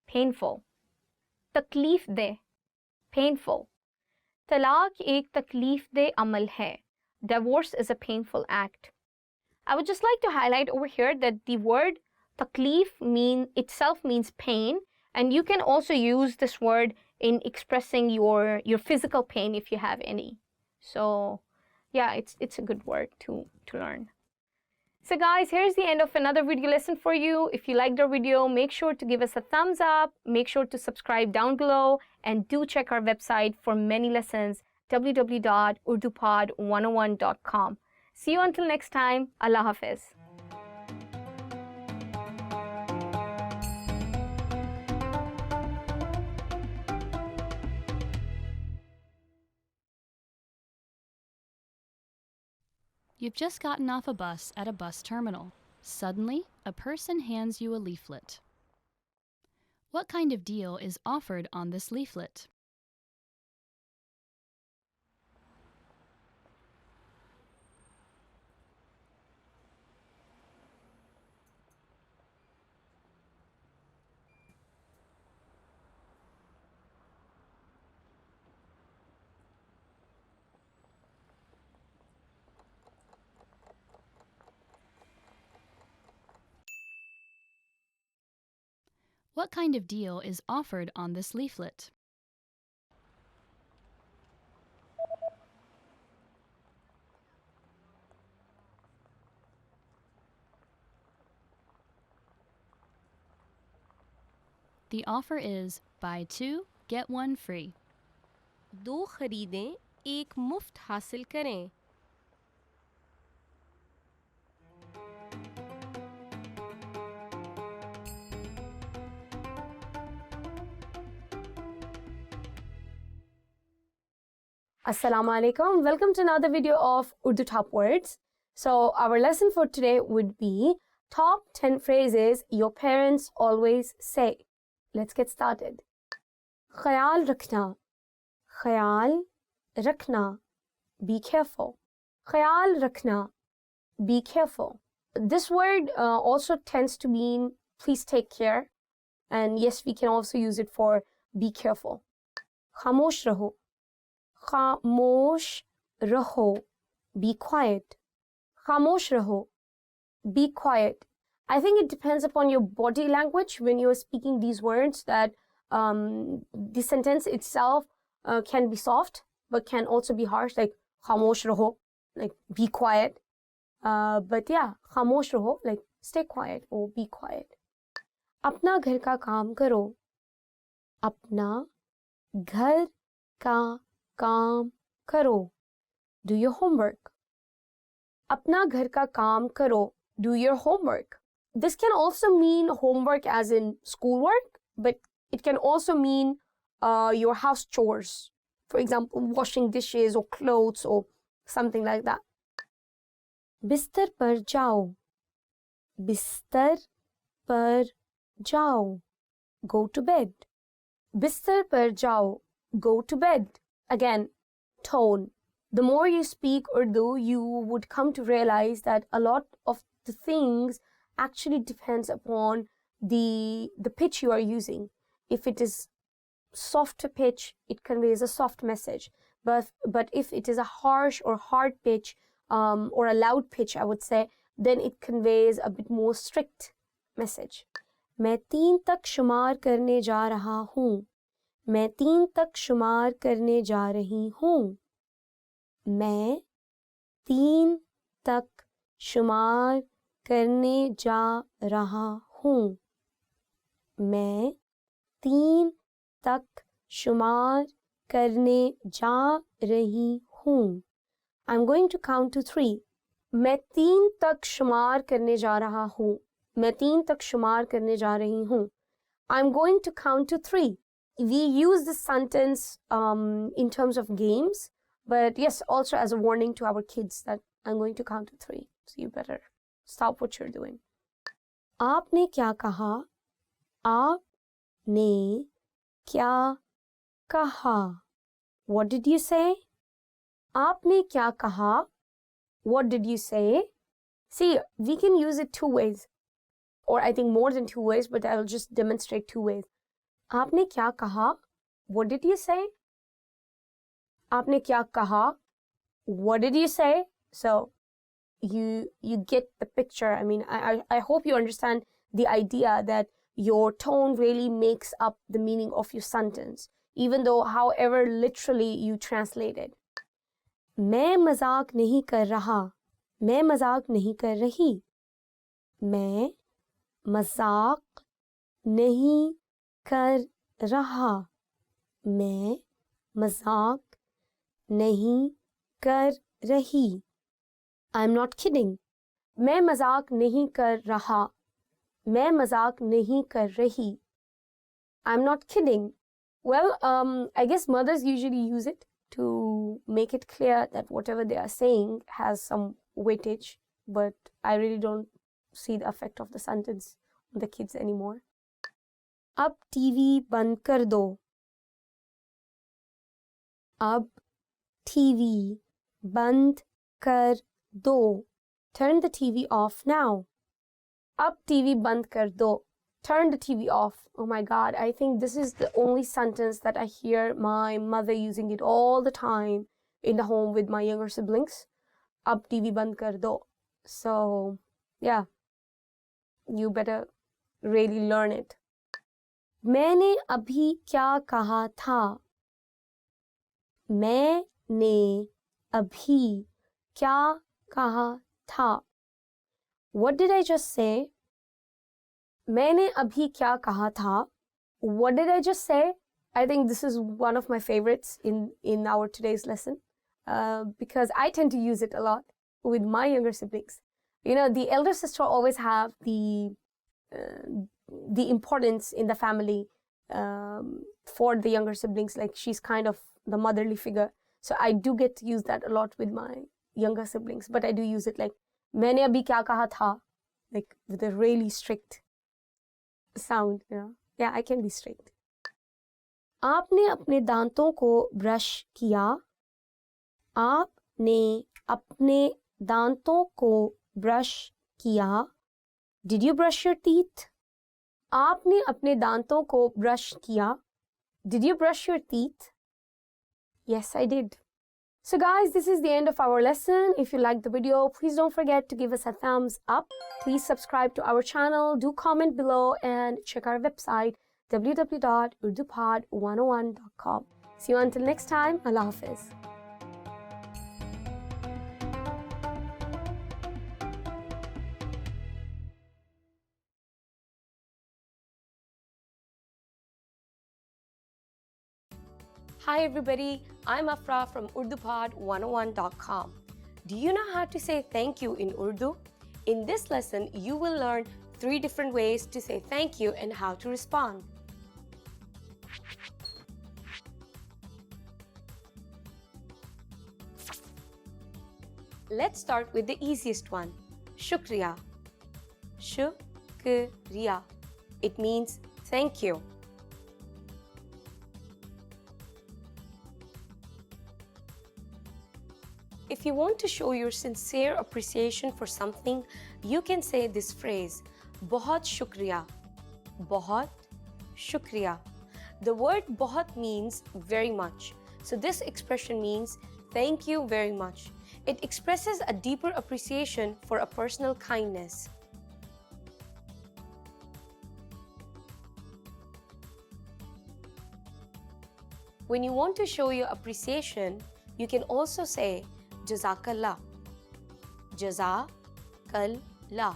painful. Takleef deh, painful. Talaq ek takleef deh amal hai. Divorce is a painful act. I would just like to highlight over here that the word takleef itself means pain, and you can also use this word in expressing your physical pain if you have any. So yeah, it's a good word to learn. So guys, here's the end of another video lesson for you. If you liked our video, make sure to give us a thumbs up, make sure to subscribe down below, and do check our website for many lessons, www.urdupod101.com. See you until next time. Allah Hafiz.
You've just gotten off a bus at a bus terminal. Suddenly, a person hands you a leaflet. What kind of deal is offered on this leaflet? What kind of deal is offered on this leaflet? The offer is buy 2, get 1 free.
2 खरीदें, 1 मुफ्त हासिल करें. Assalamu alaikum. Welcome to another video of Urdu Top Words. So our lesson for today would be top 10 phrases your parents always say. Let's get started. ख्याल रखना, ख्याल रखना, be careful. ख्याल रखना, be careful. This word also tends to mean please take care. And yes, we can also use it for be careful. खामोश रहो, खामोश रहो, be quiet. खामोश रहो, be quiet. I think it depends upon your body language when you are speaking these words that the sentence itself can be soft but can also be harsh, like खामोश रहो, like be quiet. But yeah, खामोश रहो, like stay quiet or be quiet. अपना घर का काम करो, अपना घर का काम करो, do your homework. अपना घर का काम करो, do your homework. This can also mean homework as in schoolwork, but it can also mean your house chores. For example, washing dishes or clothes or something like that. बिस्तर पर जाओ, बिस्तर पर जाओ, go to bed. बिस्तर पर जाओ, go to bed. Again, tone. The more you speak Urdu, you would come to realize that a lot of the things actually depends upon the pitch you are using. If it is soft pitch, it conveys a soft message. But if it is a harsh or hard pitch or a loud pitch, I would say, then it conveys a bit more strict message. मैं 3 तक शुमार करने जा रहा हूँ. मैं 3 तक शुमार करने जा रही हूँ. मैं 3 तक शुमार करने जा रहा हूँ. मैं 3 तक शुमार करने जा रही हूँ. I'm going to count to 3. मैं 3 तक शुमार करने जा रहा हूँ. मैं 3 तक शुमार करने जा रही हूँ. I'm going to count to 3. We use this sentence in terms of games, but yes, also as a warning to our kids that I'm going to count to 3. So you better stop what you're doing. आपने क्या कहा? आपने क्या कहा? What did you say? आपने क्या कहा? What did you say? See, we can use it 2 ways. Or I think more than 2 ways, but I'll just demonstrate 2 ways. आपने क्या कहा? What did you say? आपने क्या कहा? What did you say? So you get the picture. I mean, I hope you understand the idea that your tone really makes up the meaning of your sentence, even though however literally you translate it. मैं मजाक नहीं कर रहा. मैं मजाक नहीं कर रही. मैं मजाक नहीं कर रहा. मैं मजाक नहीं कर रही. I'm not kidding. मैं मजाक नहीं कर रहा. मैं मजाक नहीं कर रही. I'm not kidding. Well, I guess mothers usually use it to make it clear that whatever they are saying has some weightage, but I really don't see the effect of the sentence on the kids anymore. अब TV बंद कर दो. अब TV बंद कर दो. Turn the TV off now. अब TV बंद कर दो. Turn the TV off. Oh my God, I think this is the only sentence that I hear my mother using it all the time in the home with my younger siblings. Ab TV band kar do. So, yeah, you better really learn it. मैंने अभी क्या कहा था? मैंने अभी क्या कहा था? What did I just say? मैंने अभी क्या कहा था? What did I just say? I think this is one of my favorites in our today's lesson because I tend to use it a lot with my younger siblings. You know, the elder sister always have the importance in the family for the younger siblings. Like she's kind of the motherly figure. So I do get to use that a lot with my younger siblings. But I do use it like मैंने अभी क्या कहा था? Like with a really strict sound, you know. Yeah, I can be strict. आपने अपने दांतों को brush किया? आपने अपने दांतों को ब्रश किया? Did you brush your teeth? आपने अपने दांतों को ब्रश किया? Did you brush your teeth? Yes, I did. So guys, this is the end of our lesson. If you liked the video, please don't forget to give us a thumbs up. Please subscribe to our channel, do comment below, and check our website www.urdupod101.com. See you until next time. Allah Hafiz. Hi everybody, I'm Afra from UrduPod101.com. Do you know how to say thank you in Urdu? In this lesson, you will learn 3 different ways to say thank you and how to respond. Let's start with the easiest one, Shukriya. Shukriya. It means thank you. If you want to show your sincere appreciation for something, you can say this phrase, बहुत शुक्रिया. बहुत शुक्रिया. The word बहुत means very much. So this expression means thank you very much. It expresses a deeper appreciation for a personal kindness. When you want to show your appreciation, you can also say Jazakallah. Jazakallah.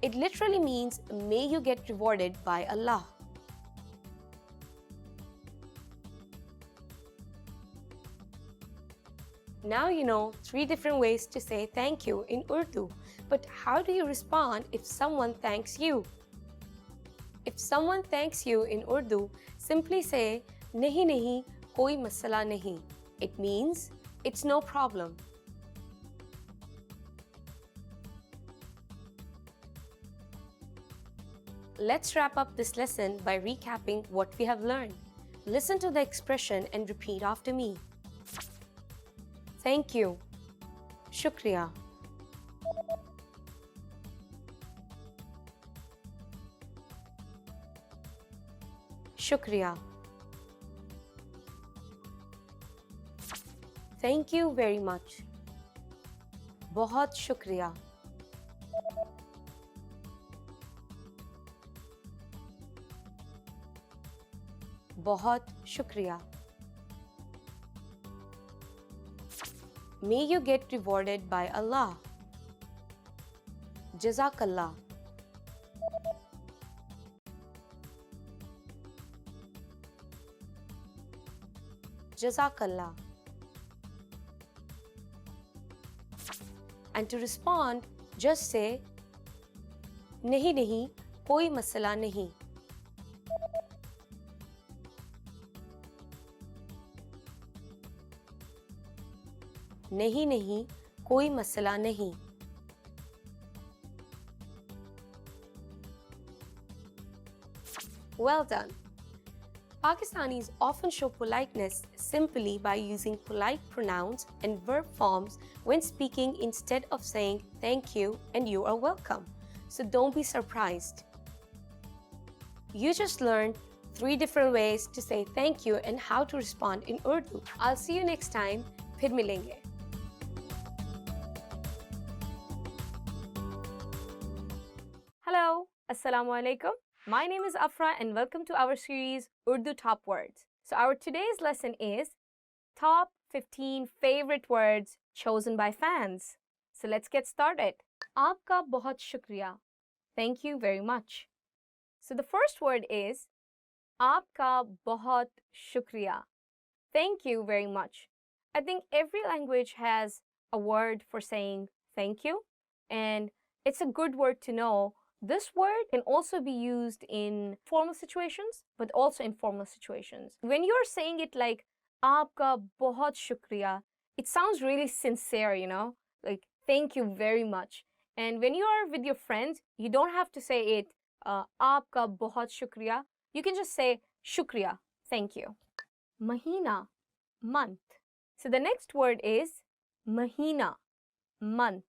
It literally means may you get rewarded by Allah. Now you know 3 different ways to say thank you in Urdu. But how do you respond if someone thanks you? If someone thanks you in Urdu, simply say nahi nahi, koi masala nahi. It means it's no problem. Let's wrap up this lesson by recapping what we have learned. Listen to the expression and repeat after me. Thank you. Shukriya. Shukriya. Thank you very much. बहुत शुक्रिया. बहुत शुक्रिया. May you get rewarded by Allah. Jazakallah. Jazakallah. And to respond, just say nahi nahi, koi masala nahi. नहीं नहीं कोई मसला नहीं. Well done. Pakistanis often show politeness simply by using polite pronouns and verb forms when speaking instead of saying thank you and you are welcome. So don't be surprised. You just learned 3 different ways to say thank you and how to respond in Urdu. I'll see you next time. फिर मिलेंगे. Hello, Assalamu alaikum. My name is Afra and welcome to our series Urdu Top Words. So our today's lesson is Top 15 Favorite Words Chosen by Fans. So let's get started. Aapka bahut shukriya. Thank you very much. So the first word is Aapka bahut shukriya. Thank you very much. I think every language has a word for saying thank you, and it's a good word to know. This word can also be used in formal situations, but also in informal situations. When you're saying it like Aapka bahut shukriya, it sounds really sincere, you know, like thank you very much. And when you are with your friends, you don't have to say it Aapka bahut shukriya. You can just say shukriya, thank you. Mahina, month. So the next word is mahina, month.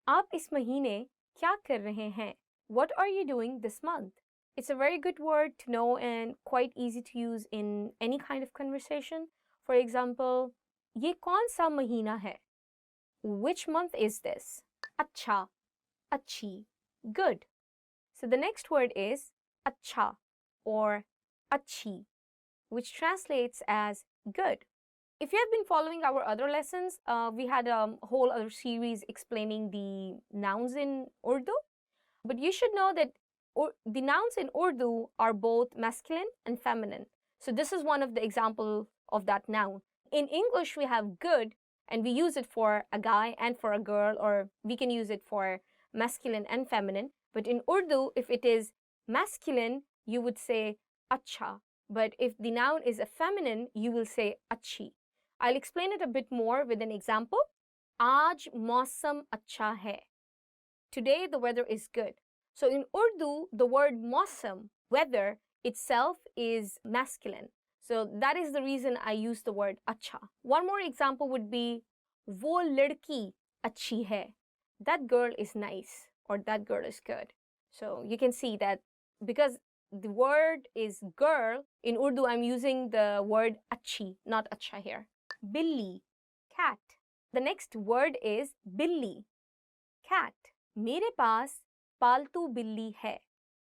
Aap is mahine kya kar rahe hain? What are you doing this month? It's a very good word to know and quite easy to use in any kind of conversation. For example, ye kaun sa mahina hai? Which month is this? Acha, achi, good. So the next word is acha or achi, which translates as good. If you have been following our other lessons, we had a whole other series explaining the nouns in Urdu. But you should know that the nouns in Urdu are both masculine and feminine. So this is one of the examples of that noun. In English, we have good, and we use it for a guy and for a girl, or we can use it for masculine and feminine. But in Urdu, if it is masculine, you would say acha. But if the noun is a feminine, you will say achi. I'll explain it a bit more with an example. Aaj mausam acha hai. Today the weather is good. So in Urdu, the word mausam, weather, itself is masculine. So that is the reason I use the word acha. One more example would be wo ladki achhi hai. That girl is nice, or that girl is good. So you can see that because the word is girl, in Urdu I'm using the word achi, not acha here. Billi, cat. The next word is billi, cat. Mere paas paltu billi hai.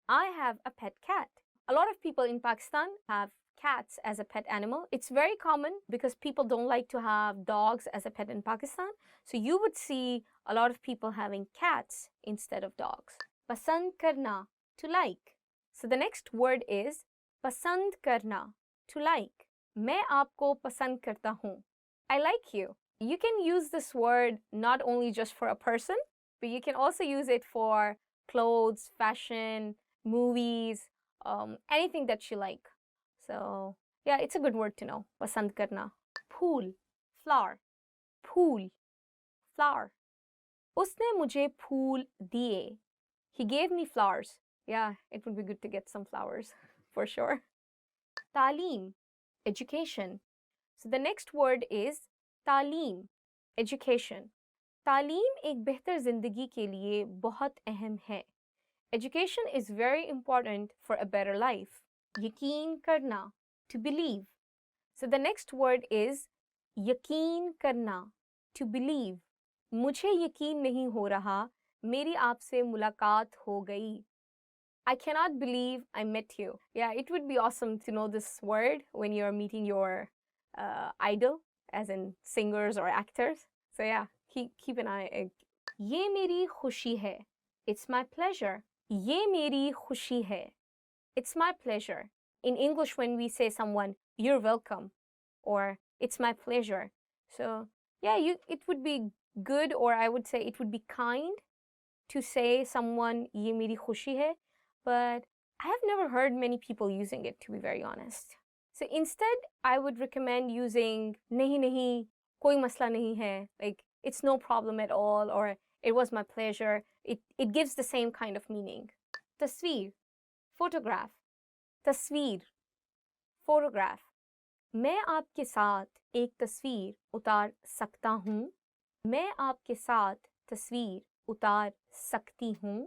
I have a pet cat. A lot of people in Pakistan have cats as a pet animal. It's very common because people don't like to have dogs as a pet in Pakistan. So you would see a lot of people having cats instead of dogs. Pasand karna, to like. So the next word is pasand karna, to like. Main aapko pasand karta hoon. I like you. You can use this word not only just for a person, but you can also use it for clothes, fashion, movies, anything that you like. So yeah, it's a good word to know. Pasand karna. Phool, flower. Phool, flower. Usne mujhe phool diye. He gave me flowers. Yeah, it would be good to get some flowers for sure. Taaleem, education. So the next word is तालीम, education. तालीम एक बेहतर ज़िंदगी के लिए बहुत अहम है. Education is very important for a better life. यकीन करना, to believe. So the next word is यकीन करना, to believe. मुझे यकीन नहीं हो रहा, मेरी आपसे मुलाकात हो गई. I cannot believe I met you. Yeah, it would be awesome to know this word when you're meeting your idol, as in singers or actors. So yeah, keep an eye. ये मेरी खुशी है. It's my pleasure. ये मेरी खुशी है. It's my pleasure. In English, when we say someone, you're welcome, or it's my pleasure. So yeah, it would be good, or I would say it would be kind to say someone ये मेरी खुशी है, but I have never heard many people using it, to be very honest. So instead, I would recommend using nahi nahi, koi masla nahi hai, like it's no problem at all, or it was my pleasure. It gives the same kind of meaning. Tasveer, photograph. Tasveer, photograph. मैं आपके साथ एक तस्वीर उतार सकता हूँ. मैं आपके साथ तस्वीर उतार सकती हूँ.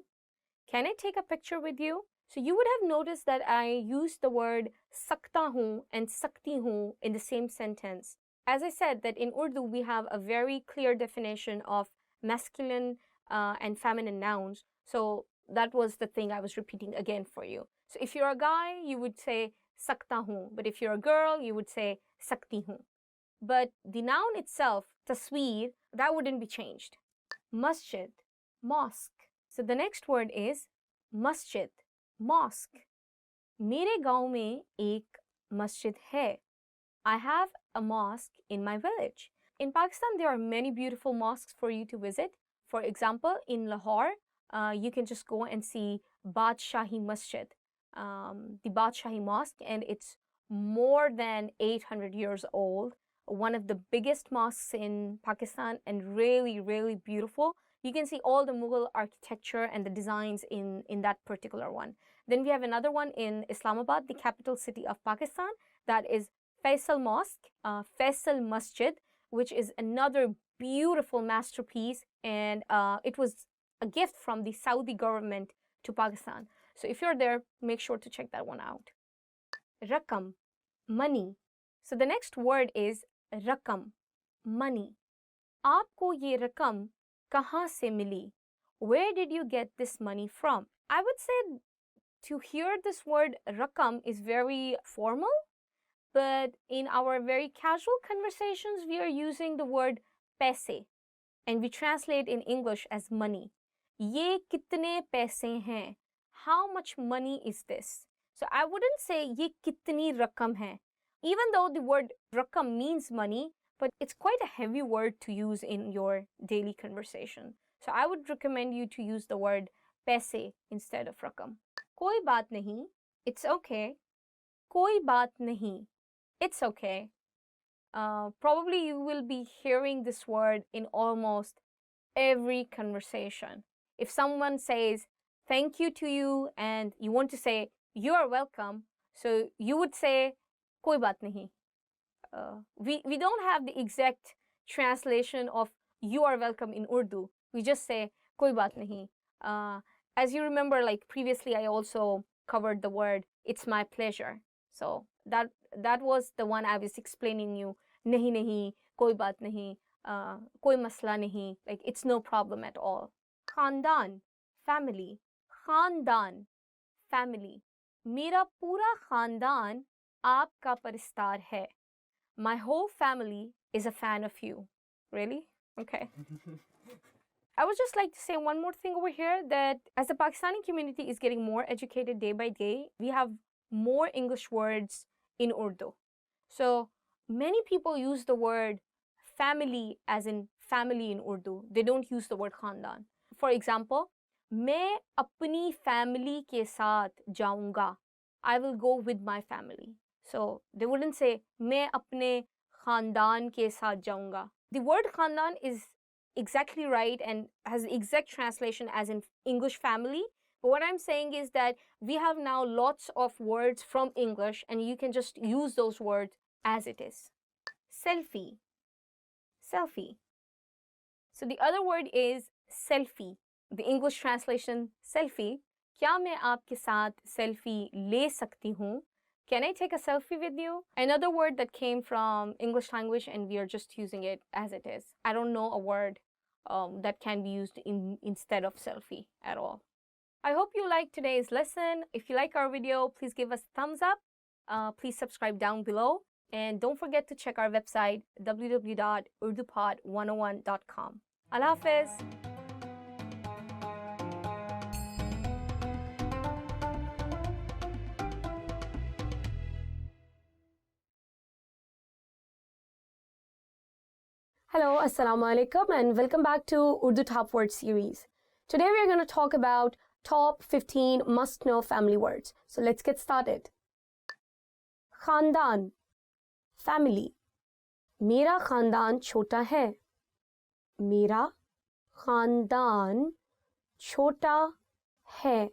Can I take a picture with you? So you would have noticed that I used the word sakta hoon and sakti hoon in the same sentence. As I said, that in Urdu we have a very clear definition of masculine and feminine nouns. So that was the thing I was repeating again for you. So if you're a guy, you would say sakta hoon. But if you're a girl, you would say sakti hoon. But the noun itself, tasweer, that wouldn't be changed. Masjid, mosque. So the next word is masjid, mosque. मेरे गांव में एक मस्जिद है. I have a mosque in my village. In Pakistan, there are many beautiful mosques for you to visit. For example, in Lahore, you can just go and see Badshahi Masjid, the Badshahi Mosque, and it's more than 800 years old. One of the biggest mosques in Pakistan and really, really beautiful. You can see all the Mughal architecture and the designs in that particular one. Then we have another one in Islamabad, the capital city of Pakistan, that is Faisal Mosque, Faisal Masjid, which is another beautiful masterpiece, and it was a gift from the Saudi government to Pakistan. So if you're there, make sure to check that one out. Rakam, money. So the next word is rakam, money. Aapko ye rakam kahan se mili? Where did you get this money from? I would say to hear this word rakam is very formal, but in our very casual conversations, we are using the word paise, and we translate in English as money. Ye kitne paise hain? How much money is this? So I wouldn't say ye kitni rakam hai. Even though the word rakam means money, but it's quite a heavy word to use in your daily conversation. So I would recommend you to use the word paise instead of rakam. Koi baat nahi, it's okay. Koi baat nahi, it's okay. Probably you will be hearing this word in almost every conversation. If someone says thank you to you and you want to say you are welcome, so you would say koi baat nahi. We don't have the exact translation of you are welcome in Urdu. We just say koi baat nahi. As you remember, like previously, I also covered the word it's my pleasure. So that was the one I was explaining you. Nahi nahi, koi baat nahi, koi masla nahi. Like it's no problem at all. Khandan, family. Khandan, family. Mera pura khandan aapka paristar hai. My whole family is a fan of you. Really? Okay. I would just like to say one more thing over here, that as the Pakistani community is getting more educated day by day, we have more English words in Urdu. So many people use the word family as in family in Urdu. They don't use the word khandan. For example, मैं अपनी family के साथ जाऊंगा. I will go with my family. So they wouldn't say मैं अपने खानदान के साथ जाऊंगा. The word khandan is exactly right and has the exact translation as in English family. But what I'm saying is that we have now lots of words from English and you can just use those words as it is. Selfie. Selfie. So the other word is selfie. The English translation, selfie. क्या मैं आपके साथ selfie ले सकती हूँ? Can I take a selfie with you? Another word that came from English language and we are just using it as it is. I don't know a word that can be used instead of selfie at all. I hope you liked today's lesson. If you like our video, please give us a thumbs up. Please subscribe down below. And don't forget to check our website, www.urdupod101.com. Allah Hafiz. Hello, Assalamu alaikum, and welcome back to Urdu Top Words series. Today we are going to talk about top 15 must-know family words. So let's get started. Khandan, family. Mera khandan chota hai. Mera khandan chota hai.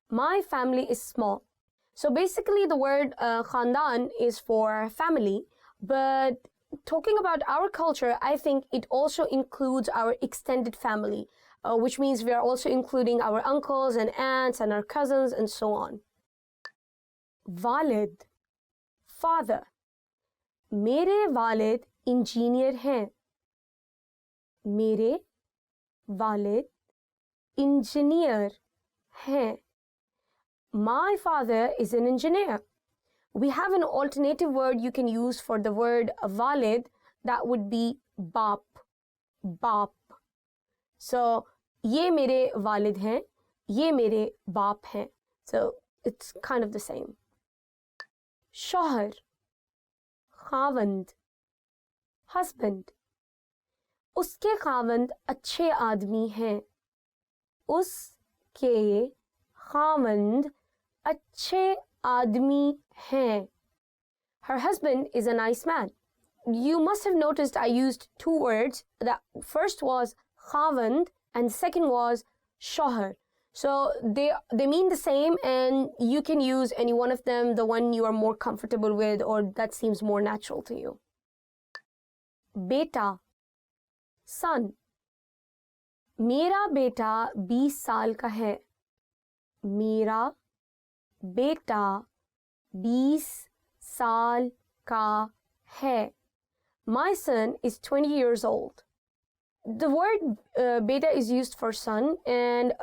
My family is small. So basically the word khandan is for family, but talking about our culture, I think it also includes our extended family, which means we are also including our uncles and aunts and our cousins and so on. Walid, father. Mere walid engineer hain. Mere walid engineer hain. My father is an engineer. We have an alternative word you can use for the word walid. That would be baap. Baap. So, ye mere walid hain, ye mere baap hain. So, it's kind of the same. Shohar, khawand, husband. Uske khawand अच्छे आदमी हैं. उसके khawand अच्छे आदमी हैं. Her husband is a nice man. You must have noticed I used two words. The first was khawand and the second was shohar. So they mean the same, and you can use any one of them, the one you are more comfortable with or that seems more natural to you. Beta, son. मेरा बेटा 20 साल का है. मेरा बेटा 20 साल का है. My son is 20 years old. The word beta is used for son, and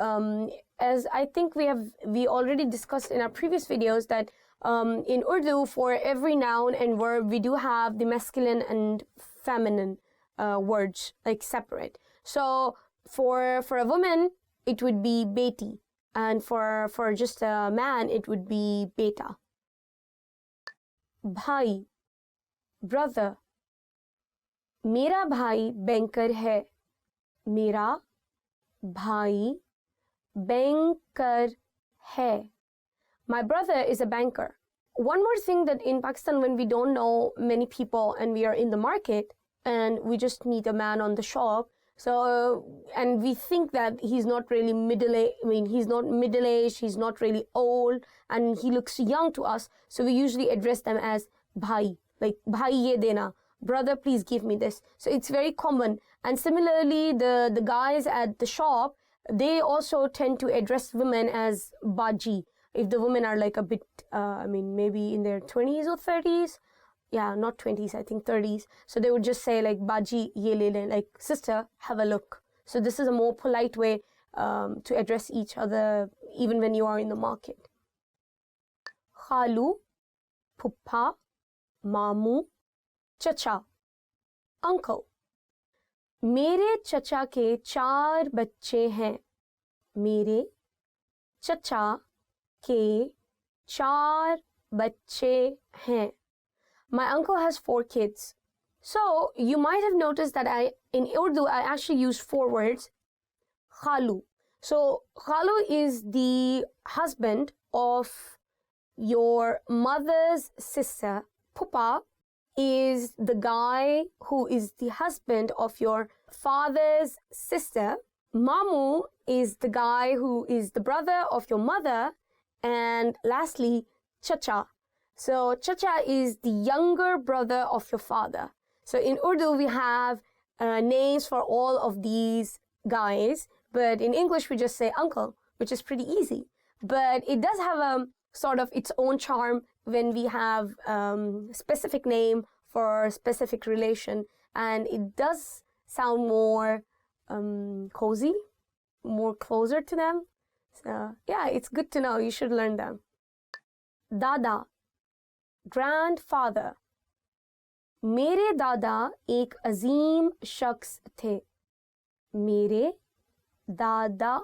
as I think we already discussed in our previous videos that in Urdu for every noun and verb we do have the masculine and feminine words like separate. So for a woman it would be beti, and for just a man it would be beta. Bhai, brother. मेरा भाई banker है. मेरा भाई banker है. My brother is a banker. One more thing that in Pakistan, when we don't know many people and we are in the market and we just meet a man on the shop, and we think that he's not really he's not middle-aged, he's not really old, and he looks young to us, so we usually address them as bhai, like bhai ye dena. Brother, please give me this. So it's very common. And similarly, the guys at the shop, they also tend to address women as baji. If the women are like a bit, maybe in their 20s or 30s. Yeah, not 20s, I think 30s. So they would just say like baji ye le le, like sister, have a look. So this is a more polite way to address each other even when you are in the market. Khalu, phupha, mamu, चचा, uncle. मेरे चचा के 4 बच्चे हैं. मेरे चचा के 4 बच्चे हैं. My uncle has 4 kids. So you might have noticed that in Urdu I actually use 4 words. Khalu. So khalu is the husband of your mother's sister. Pupa is the guy who is the husband of your father's sister. Mamu is the guy who is the brother of your mother. And lastly, chacha. So chacha is the younger brother of your father. So in Urdu we have names for all of these guys, but in English we just say uncle, which is pretty easy. But it does have a sort of its own charm when we have specific name for a specific relation, and it does sound more cozy, more closer to them. So yeah, it's good to know. You should learn them. Dada, grandfather. मेरे दादा एक अजीम शख्स थे. मेरे दादा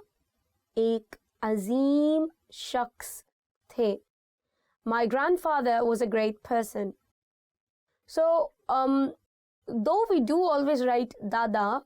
एक अजीम शख्स थे. My grandfather was a great person. So, though we do always write dada,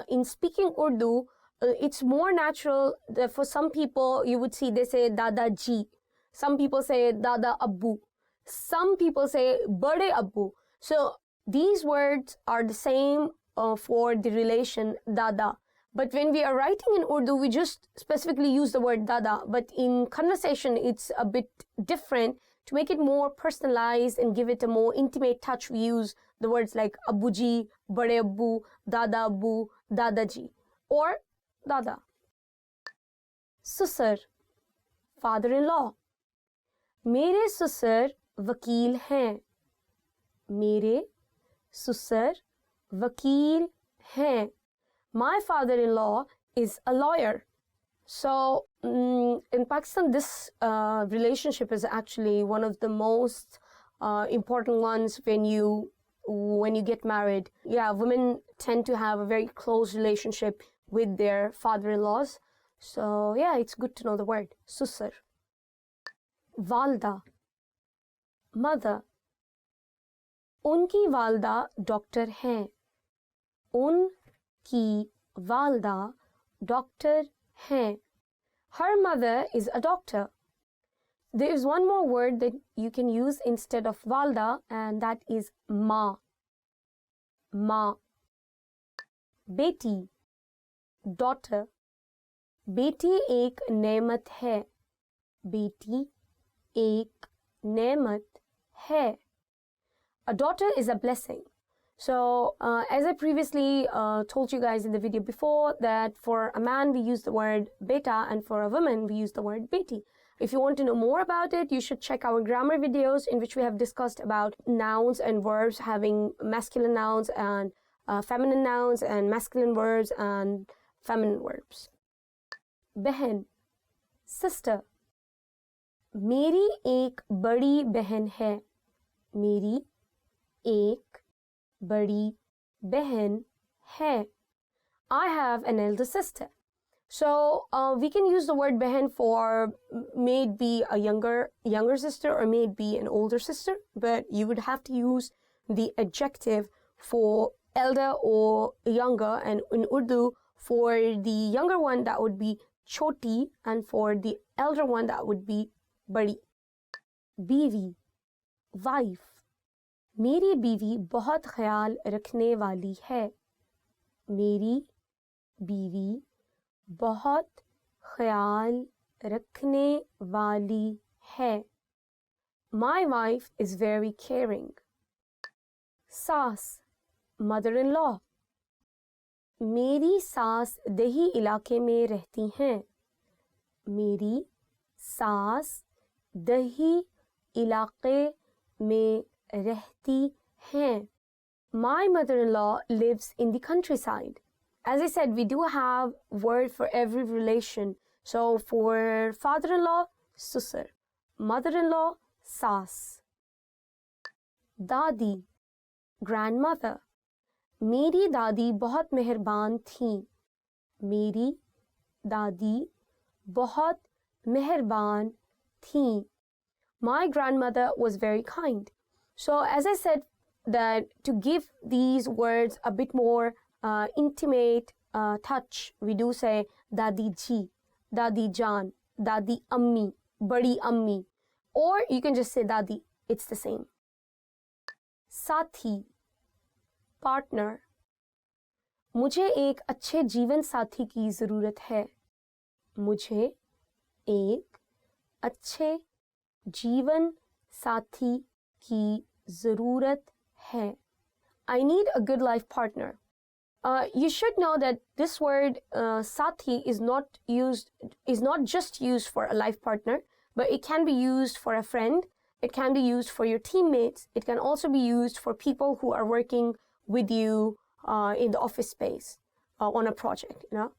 in speaking Urdu, it's more natural that for some people you would see they say dada ji. Some people say dada abbu. Some people say bade abbu. So these words are the same for the relation dada. But when we are writing in Urdu, we just specifically use the word dada. But in conversation, it's a bit different. To make it more personalized and give it a more intimate touch, we use the words like abuji, bade abbu, dada abbu, dadaji, or dada. Susar, father-in-law. मेरे ससुर वकील हैं. मेरे ससुर वकील हैं. My father-in-law is a lawyer. So In Pakistan, this relationship is actually one of the most important ones when you get married. Yeah, women tend to have a very close relationship with their father-in-laws. So yeah, it's good to know the word. Susar. Valda. Mother. उनकी वालदा doctor हैं. उनकी वालदा doctor हैं. Her mother is a doctor. There is one more word that you can use instead of valda, and that is ma. Ma. Beti. Daughter. बेटी एक नेमत है. बेटी एक नेमत है. A daughter is a blessing. So, as I previously told you guys in the video before, that for a man we use the word beta, and for a woman we use the word beti. If you want to know more about it, you should check our grammar videos in which we have discussed about nouns and verbs having masculine nouns and feminine nouns, and masculine verbs and feminine verbs. बहन, sister. मेरी एक बड़ी बहन है. मेरी एक बड़ी बहन है. I have an elder sister. So we can use the word बहन for may it be a younger sister or may it be an older sister, but you would have to use the adjective for elder or younger, and in Urdu for the younger one that would be choti, and for the elder one that would be badi. बीवी, wife. मेरी बीवी बहुत ख्याल रखने वाली है. मेरी बीवी बहुत ख्याल रखने वाली है. My wife is very caring. सास, mother-in-law. मेरी सास दही इलाके में रहती हैं. मेरी सास दही इलाके में रहती हैं. My mother-in-law lives in the countryside. As I said, we do have word for every relation. So for father-in-law, susar. Mother-in-law, saas. Dadi, grandmother. मेरी दादी बहुत मेहरबान थीं. मेरी दादी बहुत मेहरबान थीं. My grandmother was very kind. So as I said, that to give these words a bit more intimate touch, we do say dadi ji, dadi jan, dadi ammi, badi ammi, or you can just say dadi. It's the same. Sathi, partner. मुझे एक अच्छे जीवन साथी की ज़रूरत है. मुझे एक अच्छे जीवन साथी की ज़रूरत है. I need a good life partner. You should know that this word sathi is not just used for a life partner, but it can be used for a friend. It can be used for your teammates. It can also be used for people who are working with you in the office space on a project, you know.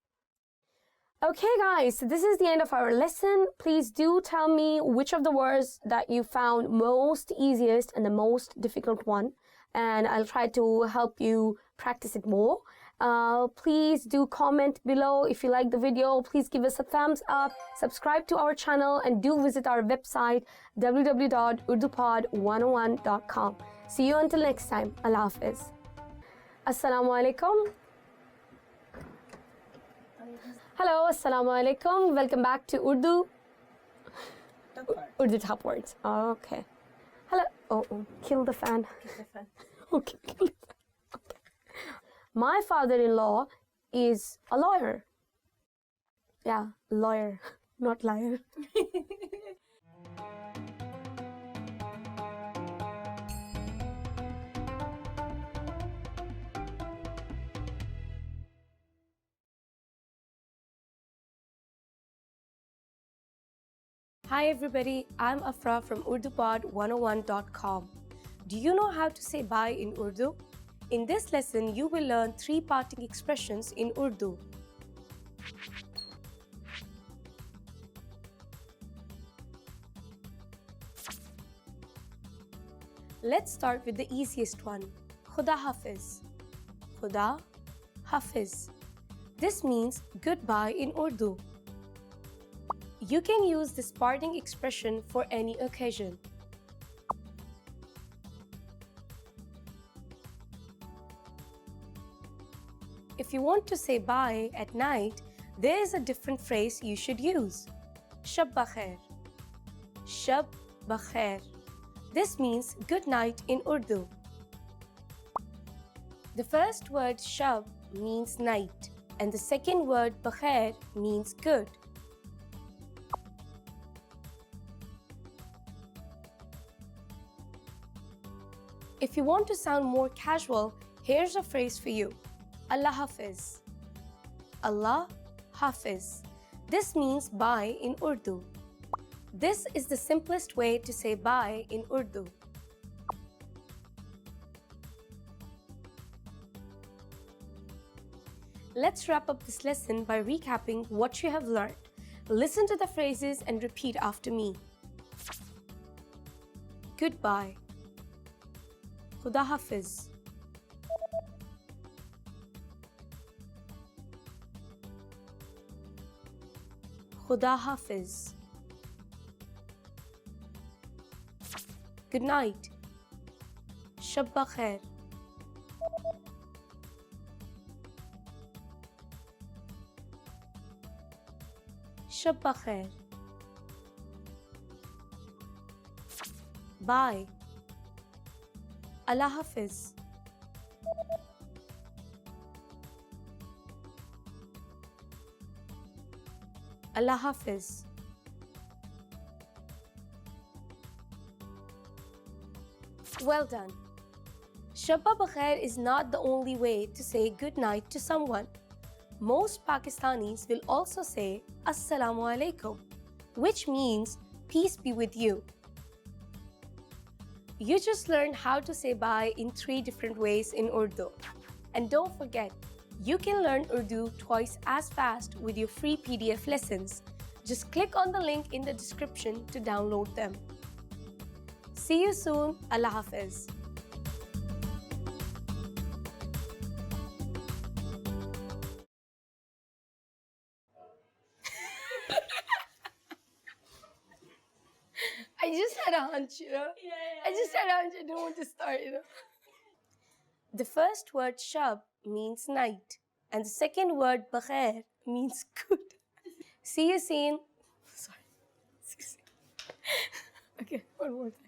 Okay guys, so this is the end of our lesson. Please do tell me which of the words that you found most easiest and the most difficult one, and I'll try to help you practice it more. Please do comment below if you like the video. Please give us a thumbs up, subscribe to our channel, and do visit our website www.urdupod101.com. See you until next time. Allah Hafiz. Assalamu alaikum. Hello, assalamu alaikum. Welcome back to Urdu. Urdu top words. Okay. Hello. Oh, kill the fan. Okay, kill the fan. Okay. My father-in-law is a lawyer. Yeah, lawyer, not liar. Hi everybody, I'm Afra from UrduPod101.com. Do you know how to say bye in Urdu? In this lesson, you will learn 3 parting expressions in Urdu. Let's start with the easiest one. Khuda Hafiz. Khuda Hafiz. This means goodbye in Urdu. You can use this parting expression for any occasion. If you want to say bye at night, there is a different phrase you should use. Shab bakhair. Shab bakhair. This means good night in Urdu. The first word shab means night, and the second word bakhair means good. If you want to sound more casual, here's a phrase for you. Allah Hafiz. Allah Hafiz. This means bye in Urdu. This is the simplest way to say bye in Urdu. Let's wrap up this lesson by recapping what you have learned. Listen to the phrases and repeat after me. Goodbye. Khuda Hafiz. Khuda Hafiz. Good night. Shab bakhair. Shab bakhair. Bye. Allah Hafiz. Allah Hafiz. Well done. Shabba Bakhair is not the only way to say good night to someone. Most Pakistanis will also say Assalamu alaikum, which means peace be with you. You just learned how to say bye in 3 different ways in Urdu. And don't forget, you can learn Urdu twice as fast with your free PDF lessons. Just click on the link in the description to download them. See you soon. Allah Hafiz. I just had a hunch, I just had a hunch. I didn't want to start, The first word shab means night, and the second word bakhair means good. See you soon. Sorry. See you soon. Okay, one more time.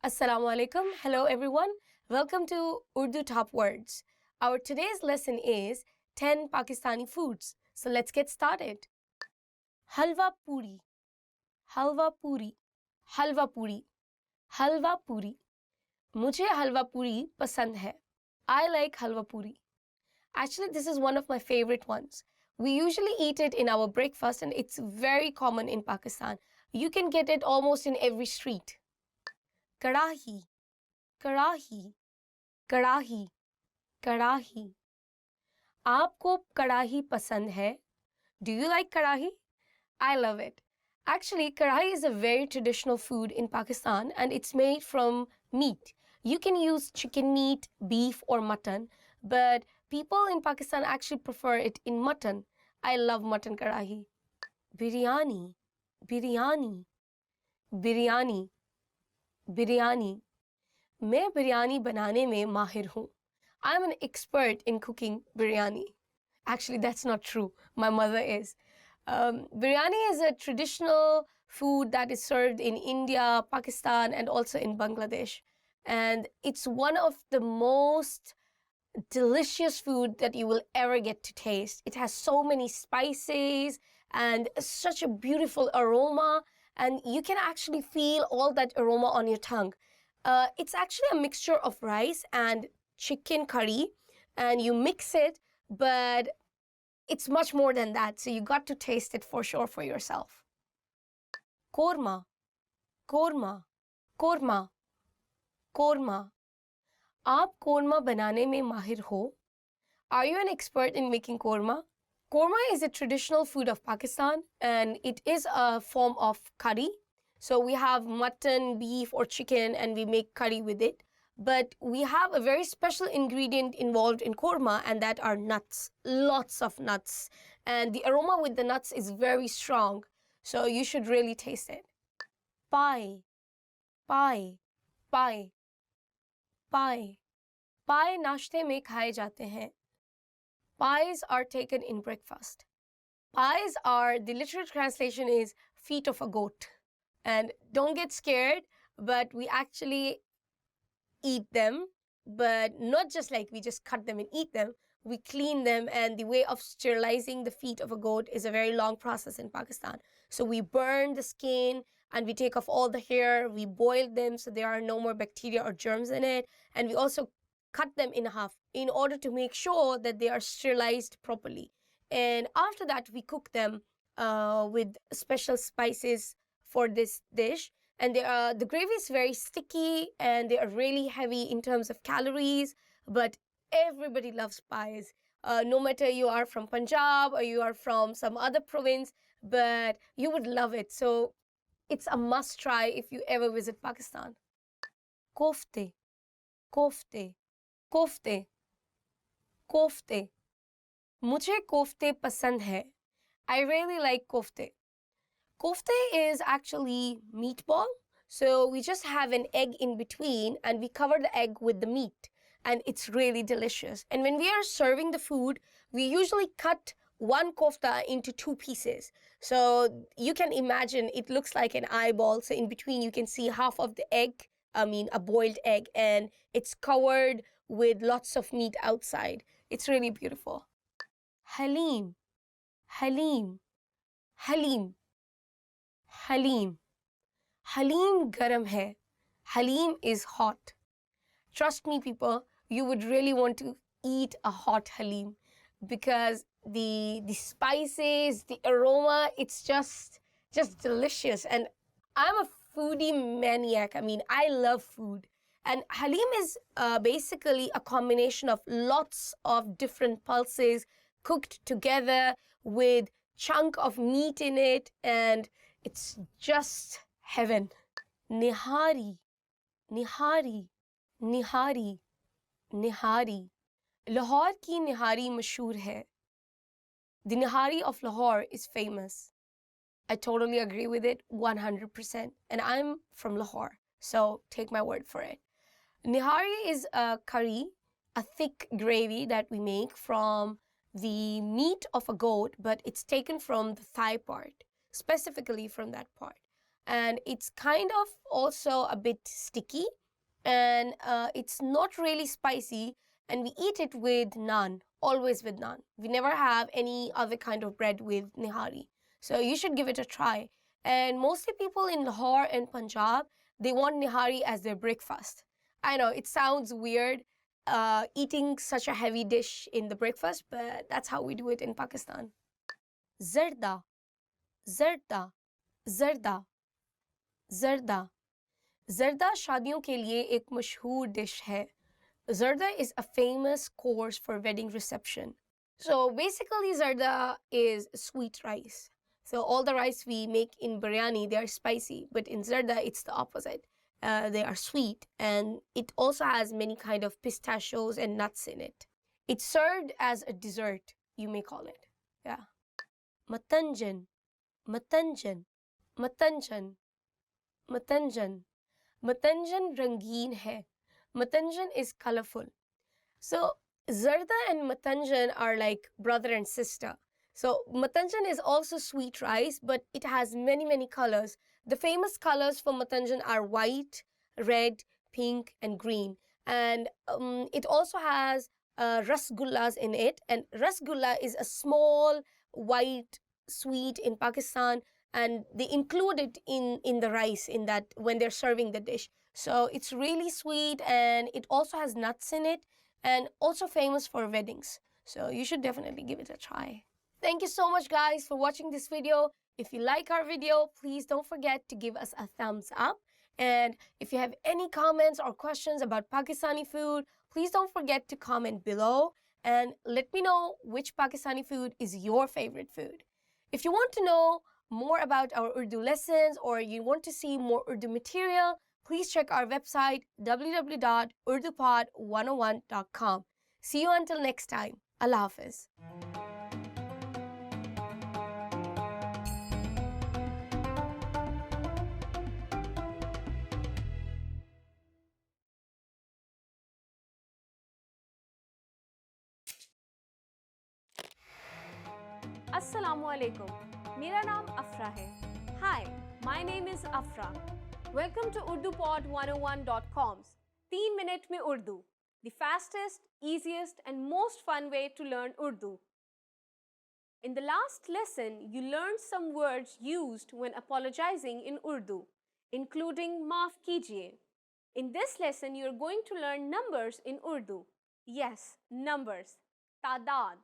Assalamu alaikum. Hello, everyone. Welcome to Urdu Top Words. Our today's lesson is 10 Pakistani foods. So let's get started. Halwa puri. Halwa puri. Halwa puri. Halwa puri. Mujhe halwa puri pasand hai. I like halwa puri. Actually, this is one of my favorite ones. We usually eat it in our breakfast and it's very common in Pakistan. You can get it almost in every street. Karahi. Karahi. Karahi. Karahi. Aapko karahi pasand hai? Do you like karahi? I love it. Actually, karahi is a very traditional food in Pakistan and it's made from meat. You can use chicken meat, beef or mutton, but people in Pakistan actually prefer it in mutton. I love mutton karahi. Biryani. Biryani. Biryani. Biryani. मैं biryani बनाने में माहिर हूँ. I'm an expert in cooking biryani. Actually, that's not true. My mother is. Biryani is a traditional food that is served in India, Pakistan, and also in Bangladesh. And it's one of the most delicious food that you will ever get to taste. It has so many spices and such a beautiful aroma, and you can actually feel all that aroma on your tongue. It's actually a mixture of rice and chicken curry, and you mix it, but it's much more than that, so you got to taste it for sure for yourself. Korma. Korma. Korma. Korma. आप कोरमा बनाने में माहिर हो? Are you an expert in making korma? Korma is a traditional food of Pakistan and it is a form of curry. So we have mutton, beef, or chicken, and we make curry with it. But we have a very special ingredient involved in korma, and that are nuts. Lots of nuts. And the aroma with the nuts is very strong. So you should really taste it. Pie, pie, pie, pie. Pie नाश्ते में खाए जाते हैं. Pies are taken in breakfast. Pies are, the literal translation is feet of a goat. And don't get scared, but we actually eat them, but not just like we just cut them and eat them. We clean them, and the way of sterilizing the feet of a goat is a very long process in Pakistan. So we burn the skin and we take off all the hair, we boil them so there are no more bacteria or germs in it, and we also cut them in half in order to make sure that they are sterilized properly. And after that, we cook them with special spices for this dish. And the gravy is very sticky and they are really heavy in terms of calories, but everybody loves pies. No matter you are from Punjab or you are from some other province, but you would love it. So it's a must try if you ever visit Pakistan. Kofte, kofte, kofte, kofte. मुझे कोफ्ते पसंद है. I really like kofte. Kofte is actually meatball. So we just have an egg in between and we cover the egg with the meat. And it's really delicious. And when we are serving the food, we usually cut one kofta into two pieces. So you can imagine it looks like an eyeball. So in between you can see half of the egg, a boiled egg, and it's covered with lots of meat outside. It's really beautiful. Halim, Halim, Halim, Halim. Halim garam hai. Halim is hot. Trust me, people, you would really want to eat a hot halim because the spices, the aroma, it's just delicious. And I'm a foodie maniac. I love food. And halim is basically a combination of lots of different pulses cooked together with chunk of meat in it, and it's just heaven. Nihari, nihari, nihari, nihari. Lahore ki nihari mashhoor hai. The nihari of Lahore is famous. I totally agree with it 100%. And I'm from Lahore, so take my word for it. Nihari is a curry, a thick gravy that we make from the meat of a goat, but it's taken from the thigh part, specifically from that part. And it's kind of also a bit sticky, and it's not really spicy, and we eat it with naan, always with naan. We never have any other kind of bread with nihari. So you should give it a try. And mostly people in Lahore and Punjab, they want nihari as their breakfast. I know, it sounds weird, eating such a heavy dish in the breakfast, but that's how we do it in Pakistan. Zarda, zarda, zarda, zarda. Zarda शादियों के लिए एक मशहूर dish है. Zarda is a famous course for wedding reception. So basically zarda is sweet rice. So all the rice we make in biryani, they are spicy, but in zarda it's the opposite. They are sweet, and it also has many kind of pistachios and nuts in it. It's served as a dessert, you may call it. Yeah. Matanjan, matanjan, matanjan, matanjan. Matanjan rangeen hai. Matanjan is colorful. So zarda and matanjan are like brother and sister. So matanjan is also sweet rice, but it has many, many colors. The famous colors for matanjan are white, red, pink, and green. And it also has rasgullas in it. And rasgulla is a small white sweet in Pakistan, and they include it in the rice in that when they're serving the dish. So it's really sweet, and it also has nuts in it, and also famous for weddings. So you should definitely give it a try. Thank you so much, guys, for watching this video. If you like our video, please don't forget to give us a thumbs up. And if you have any comments or questions about Pakistani food, please don't forget to comment below and let me know which Pakistani food is your favorite food. If you want to know more about our Urdu lessons or you want to see more Urdu material, please check our website www.urdupod101.com. See you until next time. Allah Hafiz.
Assalamu alaikum. मेरा नाम अफरा है. Hi, my name is Afra. Welcome to UrduPod101.com's 3 minute में Urdu, the fastest, easiest and most fun way to learn Urdu. In the last lesson, you learned some words used when apologizing in Urdu, including maaf kijiye. In this lesson, you are going to learn numbers in Urdu. Yes, numbers. Tadad.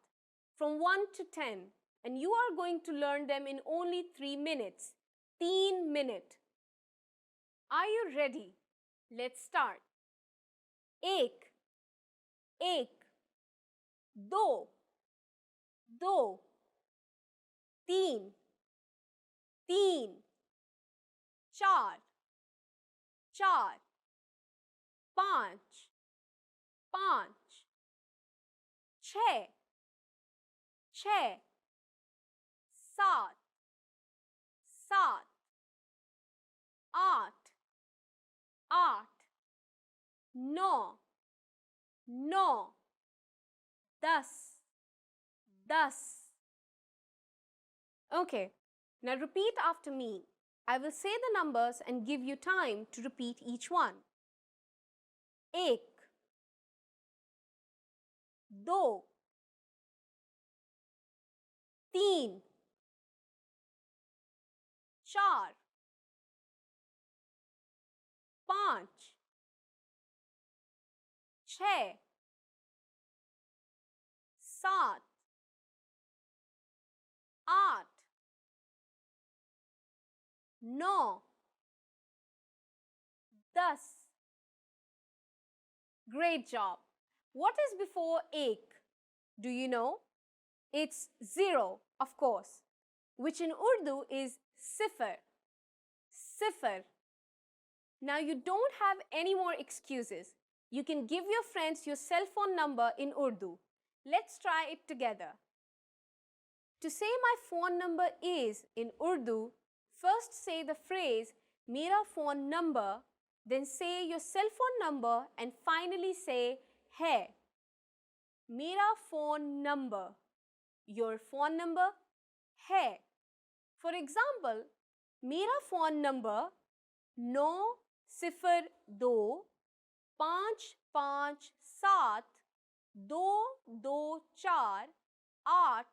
From 1 to 10. And you are going to learn them in only 3 minutes. 3 minute. Are you ready? Let's start. Ek, ek. Do, do. Teen, teen. Char, char. Panch, panch. Chhe, chhe. Saat, saat. Aat, aat. No, no. Das, das. Okay, now repeat after me. I will say the numbers and give you time to repeat each one. Ek, do, teen, char, panch, छः, सात, आठ, नौ, 10. Great job. What is before ek? Do you know? It's 0, of course, which in Urdu is sifar. Sifar. Now you don't have any more excuses. You can give your friends your cell phone number in Urdu. Let's try it together. To say my phone number is in Urdu, first say the phrase Mera phone number, then say your cell phone number and finally say hai. Mera phone number. Your phone number hai. For example, Mera phone number 902 557 224 8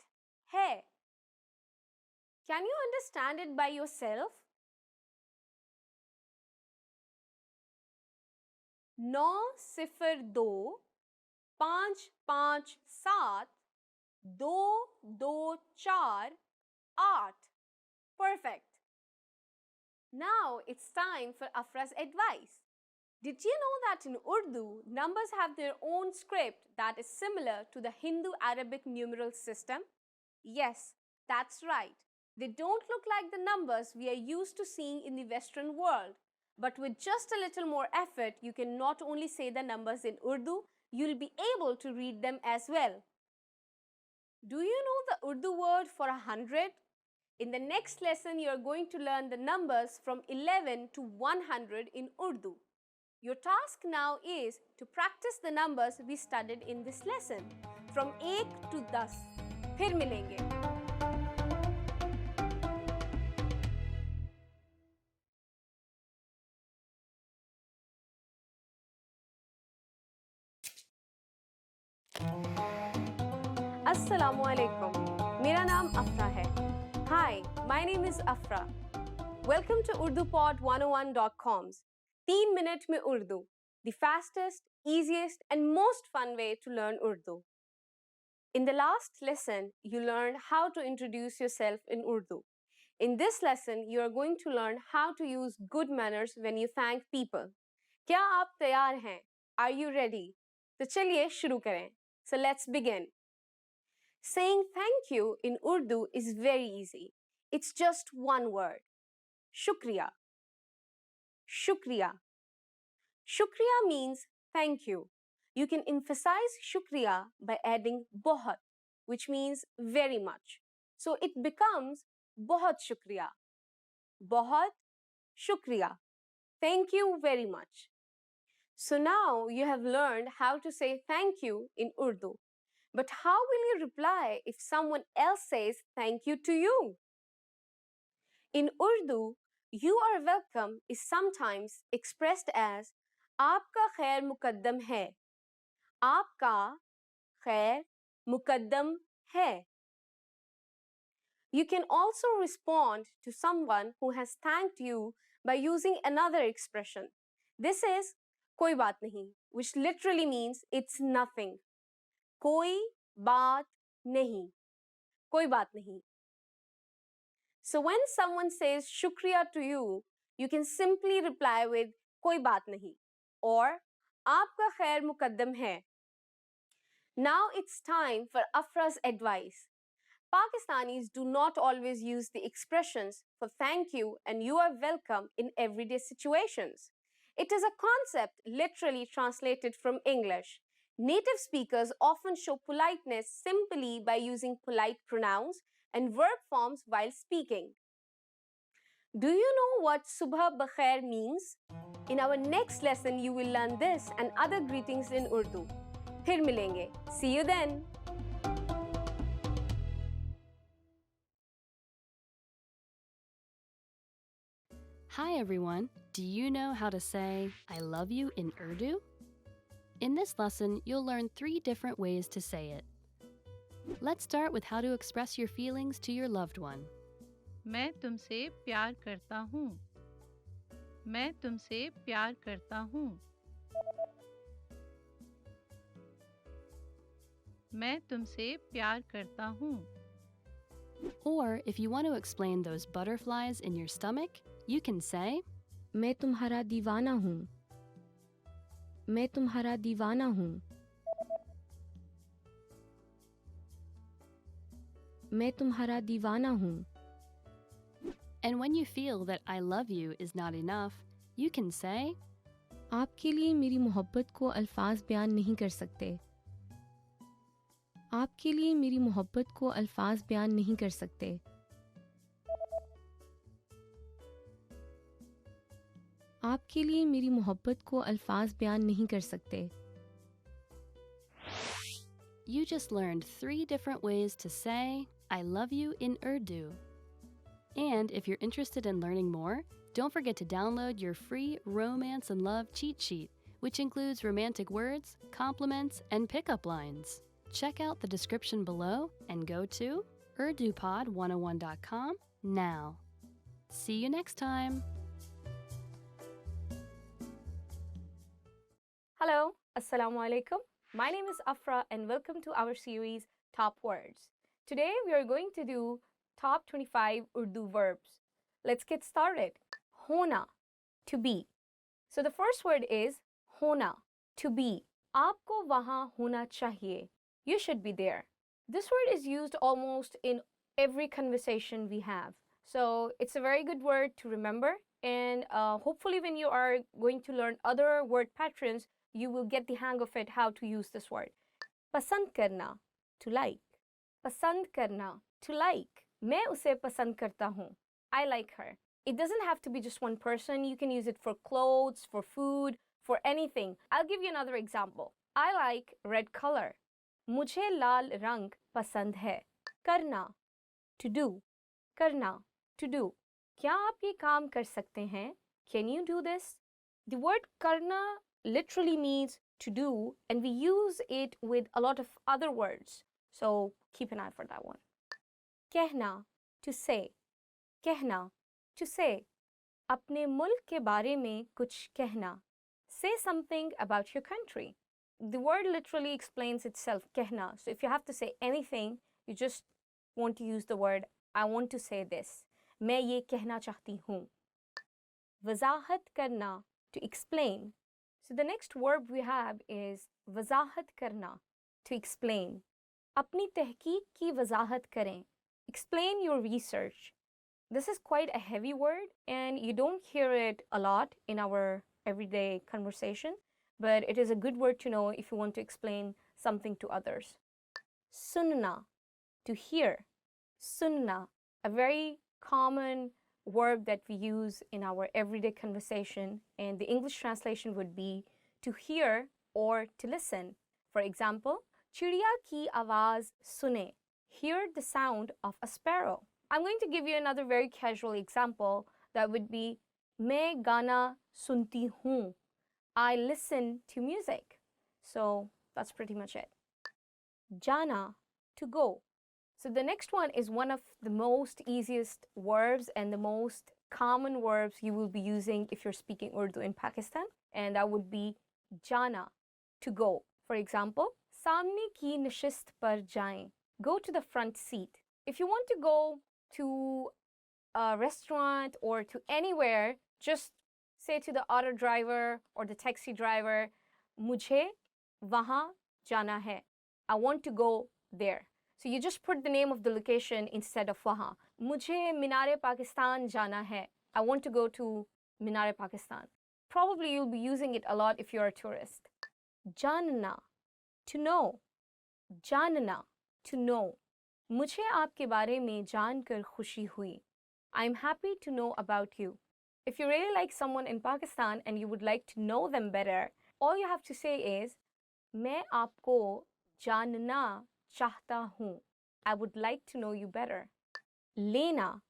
hai. Can you understand it by yourself? 902 557 224 8. Perfect. Now it's time for Afra's advice. Did you know that in Urdu, numbers have their own script that is similar to the Hindu-Arabic numeral system? Yes, that's right. They don't look like the numbers we are used to seeing in the Western world. But with just a little more effort, you can not only say the numbers in Urdu, you'll be able to read them as well. Do you know the Urdu word for 100? In the next lesson, you are going to learn the numbers from 11 to 100 in Urdu. Your task now is to practice the numbers we studied in this lesson from 1 to 10. फिर मिलेंगे. Assalamu alaikum. मेरा नाम अफरा है. Hi, my name is Afra. Welcome to UrduPod101.com's 3 minute में Urdu, the fastest, easiest and most fun way to learn Urdu. In the last lesson, you learned how to introduce yourself in Urdu. In this lesson, you are going to learn how to use good manners when you thank people. क्या आप तैयार हैं? Are you ready? तो चलिए शुरू करें. So let's begin. Saying thank you in Urdu is very easy. It's just one word. Shukriya. Shukriya. Shukriya means thank you. You can emphasize shukriya by adding बहुत, which means very much. So it becomes बहुत shukriya. बहुत shukriya. Thank you very much. So now you have learned how to say thank you in Urdu. But how will you reply if someone else says thank you to you? In Urdu, you are welcome is sometimes expressed as आपका खैर मुकद्दम है. आपका खैर मुकद्दम है. You can also respond to someone who has thanked you by using another expression. This is कोई बात नहीं, which literally means it's nothing. कोई बात नहीं. कोई बात नहीं. So when someone says shukriya to you, you can simply reply with कोई बात नहीं or आपका खैर मुकद्दम है. Now it's time for Afra's advice. Pakistanis do not always use the expressions for thank you and you are welcome in everyday situations. It is a concept literally translated from English. Native speakers often show politeness simply by using polite pronouns and verb forms while speaking. Do you know what Subha Bakhair means? In our next lesson, you will learn this and other greetings in Urdu. फिर मिलेंगे. See you then.
Hi everyone! Do you know how to say I love you in Urdu? In this lesson, you'll learn 3 different ways to say it. Let's start with how to express your feelings to your loved one.
मैं तुमसे प्यार करता हूँ. मैं तुमसे प्यार करता हूँ. मैं तुमसे प्यार करता हूँ.
Or if you want to explain those butterflies in your stomach, you can say
मैं तुम्हारा दीवाना हूँ. मैं तुम्हारा दीवाना हूँ. मैं तुम्हारा दीवाना हूँ.
And when you feel that I love you is not enough, you can say
आपके लिए मेरी मोहब्बत को अल्फाज बयान नहीं कर सकते. आपके लिए मेरी मोहब्बत को अल्फाज बयान नहीं कर सकते. आपके लिए मेरी मोहब्बत को अल्फाज बयान नहीं कर सकते.
You just learned 3 different ways to say I love you in Urdu. And if you're interested in learning more, don't forget to download your free Romance and Love cheat sheet, which includes romantic words, compliments, and pickup lines. Check out the description below and go to urdupod101.com now. See you next time.
Hello, Assalamu alaikum. My name is Afra and welcome to our series Top Words. Today we are going to do top 25 Urdu verbs. Let's get started. Hona, to be. So the first word is hona, to be. Aapko wahan hona chahiye. You should be there. This word is used almost in every conversation we have. So it's a very good word to remember, and hopefully when you are going to learn other word patterns, you will get the hang of it, how to use this word. Pasand karna, to like. Pasand karna, to like. मैं उसे पसंद करता हूँ. I like her. It doesn't have to be just one person. You can use it for clothes, for food, for anything. I'll give you another example. I like red color. मुझे लाल रंग पसंद है. करना, to do. करना, to do. क्या आप ये काम कर सकते हैं? Can you do this? The word karna literally means to do, and we use it with a lot of other words. So keep an eye for that one. कहना, to say. कहना, to say. अपने मुल्क के बारे में कुछ कहना. Say something about your country. The word literally explains itself, कहना. So if you have to say anything, you just want to use the word, I want to say this. मैं ये कहना चाहती हूँ. वज़ाहत करना, to explain. So the next verb we have is वज़ाहत करना, to explain. अपनी तहकीक की वज़ाहत करें. Explain your research. This is quite a heavy word and you don't hear it a lot in our everyday conversation, but it is a good word to know if you want to explain something to others. Sunna, to hear. Sunna, a very common verb that we use in our everyday conversation, and the English translation would be to hear or to listen. For example, चिड़िया की आवाज़ सुने, hear the sound of a sparrow. I'm going to give you another very casual example that would be मैं गाना सुनती हूँ, I listen to music. So that's pretty much it. Jana, to go. So the next one is one of the most easiest verbs and the most common verbs you will be using if you're speaking Urdu in Pakistan, and that would be jana, to go. For example, सामने की नशिस्त पर जाएं, go to the front seat. If you want to go to a restaurant or to anywhere, just say to the auto driver or the taxi driver, मुझे वहाँ जाना है, I want to go there. So you just put the name of the location instead of वहाँ. मुझे मीनार पाकिस्तान जाना है, I want to go to Minar Pakistan. Probably you'll be using it a lot if you're a tourist. जानना, to know. जानना, to know. मुझे आपके बारे में जानकर खुशी हुई. I'm happy to know about you. If you really like someone in Pakistan and you would like to know them better, all you have to say is, मैं आपको जानना चाहता हूँ. I would like to know you better. लेना,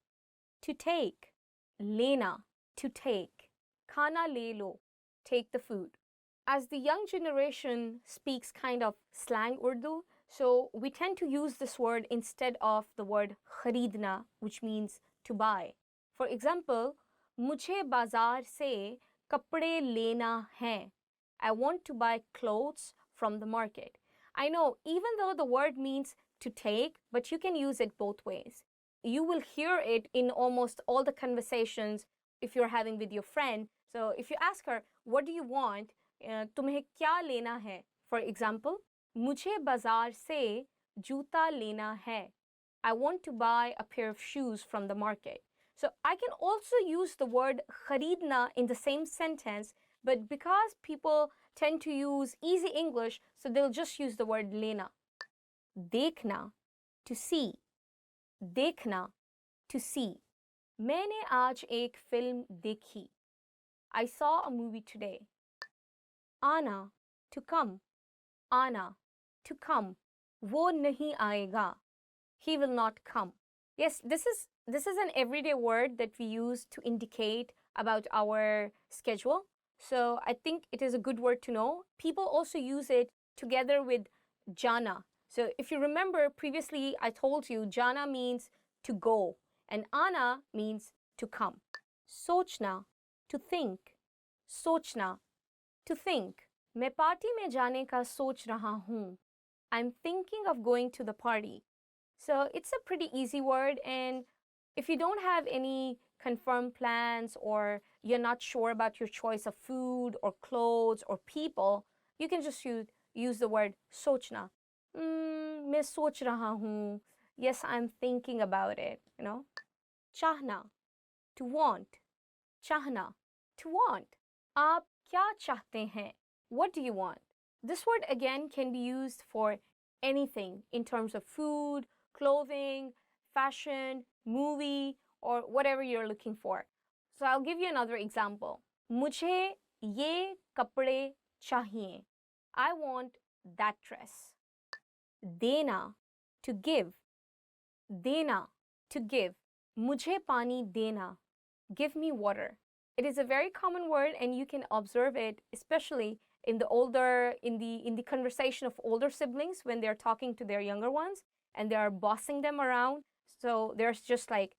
to take. लेना, to take. खाना ले लो, take the food. As the young generation speaks kind of slang Urdu, so we tend to use this word instead of the word खरीदना, which means to buy. For example, मुझे बाजार से कपड़े लेना है. I want to buy clothes from the market. I know, even though the word means to take, but you can use it both ways. You will hear it in almost all the conversations if you're having with your friend. So if you ask her, what do you want? तुम्हें क्या लेना है? For example, मुझे बाजार से जूता लेना है. I want to buy a pair of shoes from the market. So I can also use the word खरीदना in the same sentence, but because people tend to use easy English, so they'll just use the word लेना. देखना, to see. देखना, to see. मैंने आज एक film देखी. I saw a movie today. आना, to come. आना, to come. वो नहीं आएगा. He will not come. Yes, this is an everyday word that we use to indicate about our schedule. So I think it is a good word to know. People also use it together with jana. So if you remember previously, I told you jana means to go and ana means to come. सोचना, to think. सोचना, to think. मैं party में जाने का सोच रहा हूँ. I'm thinking of going to the party. So it's a pretty easy word, and if you don't have any confirmed plans or you're not sure about your choice of food or clothes or people, you can just use the word सोचना. मैं सोच रहा हूँ. Yes, I'm thinking about it, you know. चाहना, to want. चाहना, to want. आप क्या चाहते हैं? What do you want? This word again can be used for anything in terms of food, clothing, fashion, movie, or whatever you're looking for. So I'll give you another example. मुझे ये कपड़े चाहिए. I want that dress. देना, to give. देना, to give. मुझे पानी देना. Give me water. It is a very common word, and you can observe it, especially in the conversation of older siblings when they're talking to their younger ones and they are bossing them around. So there's just like,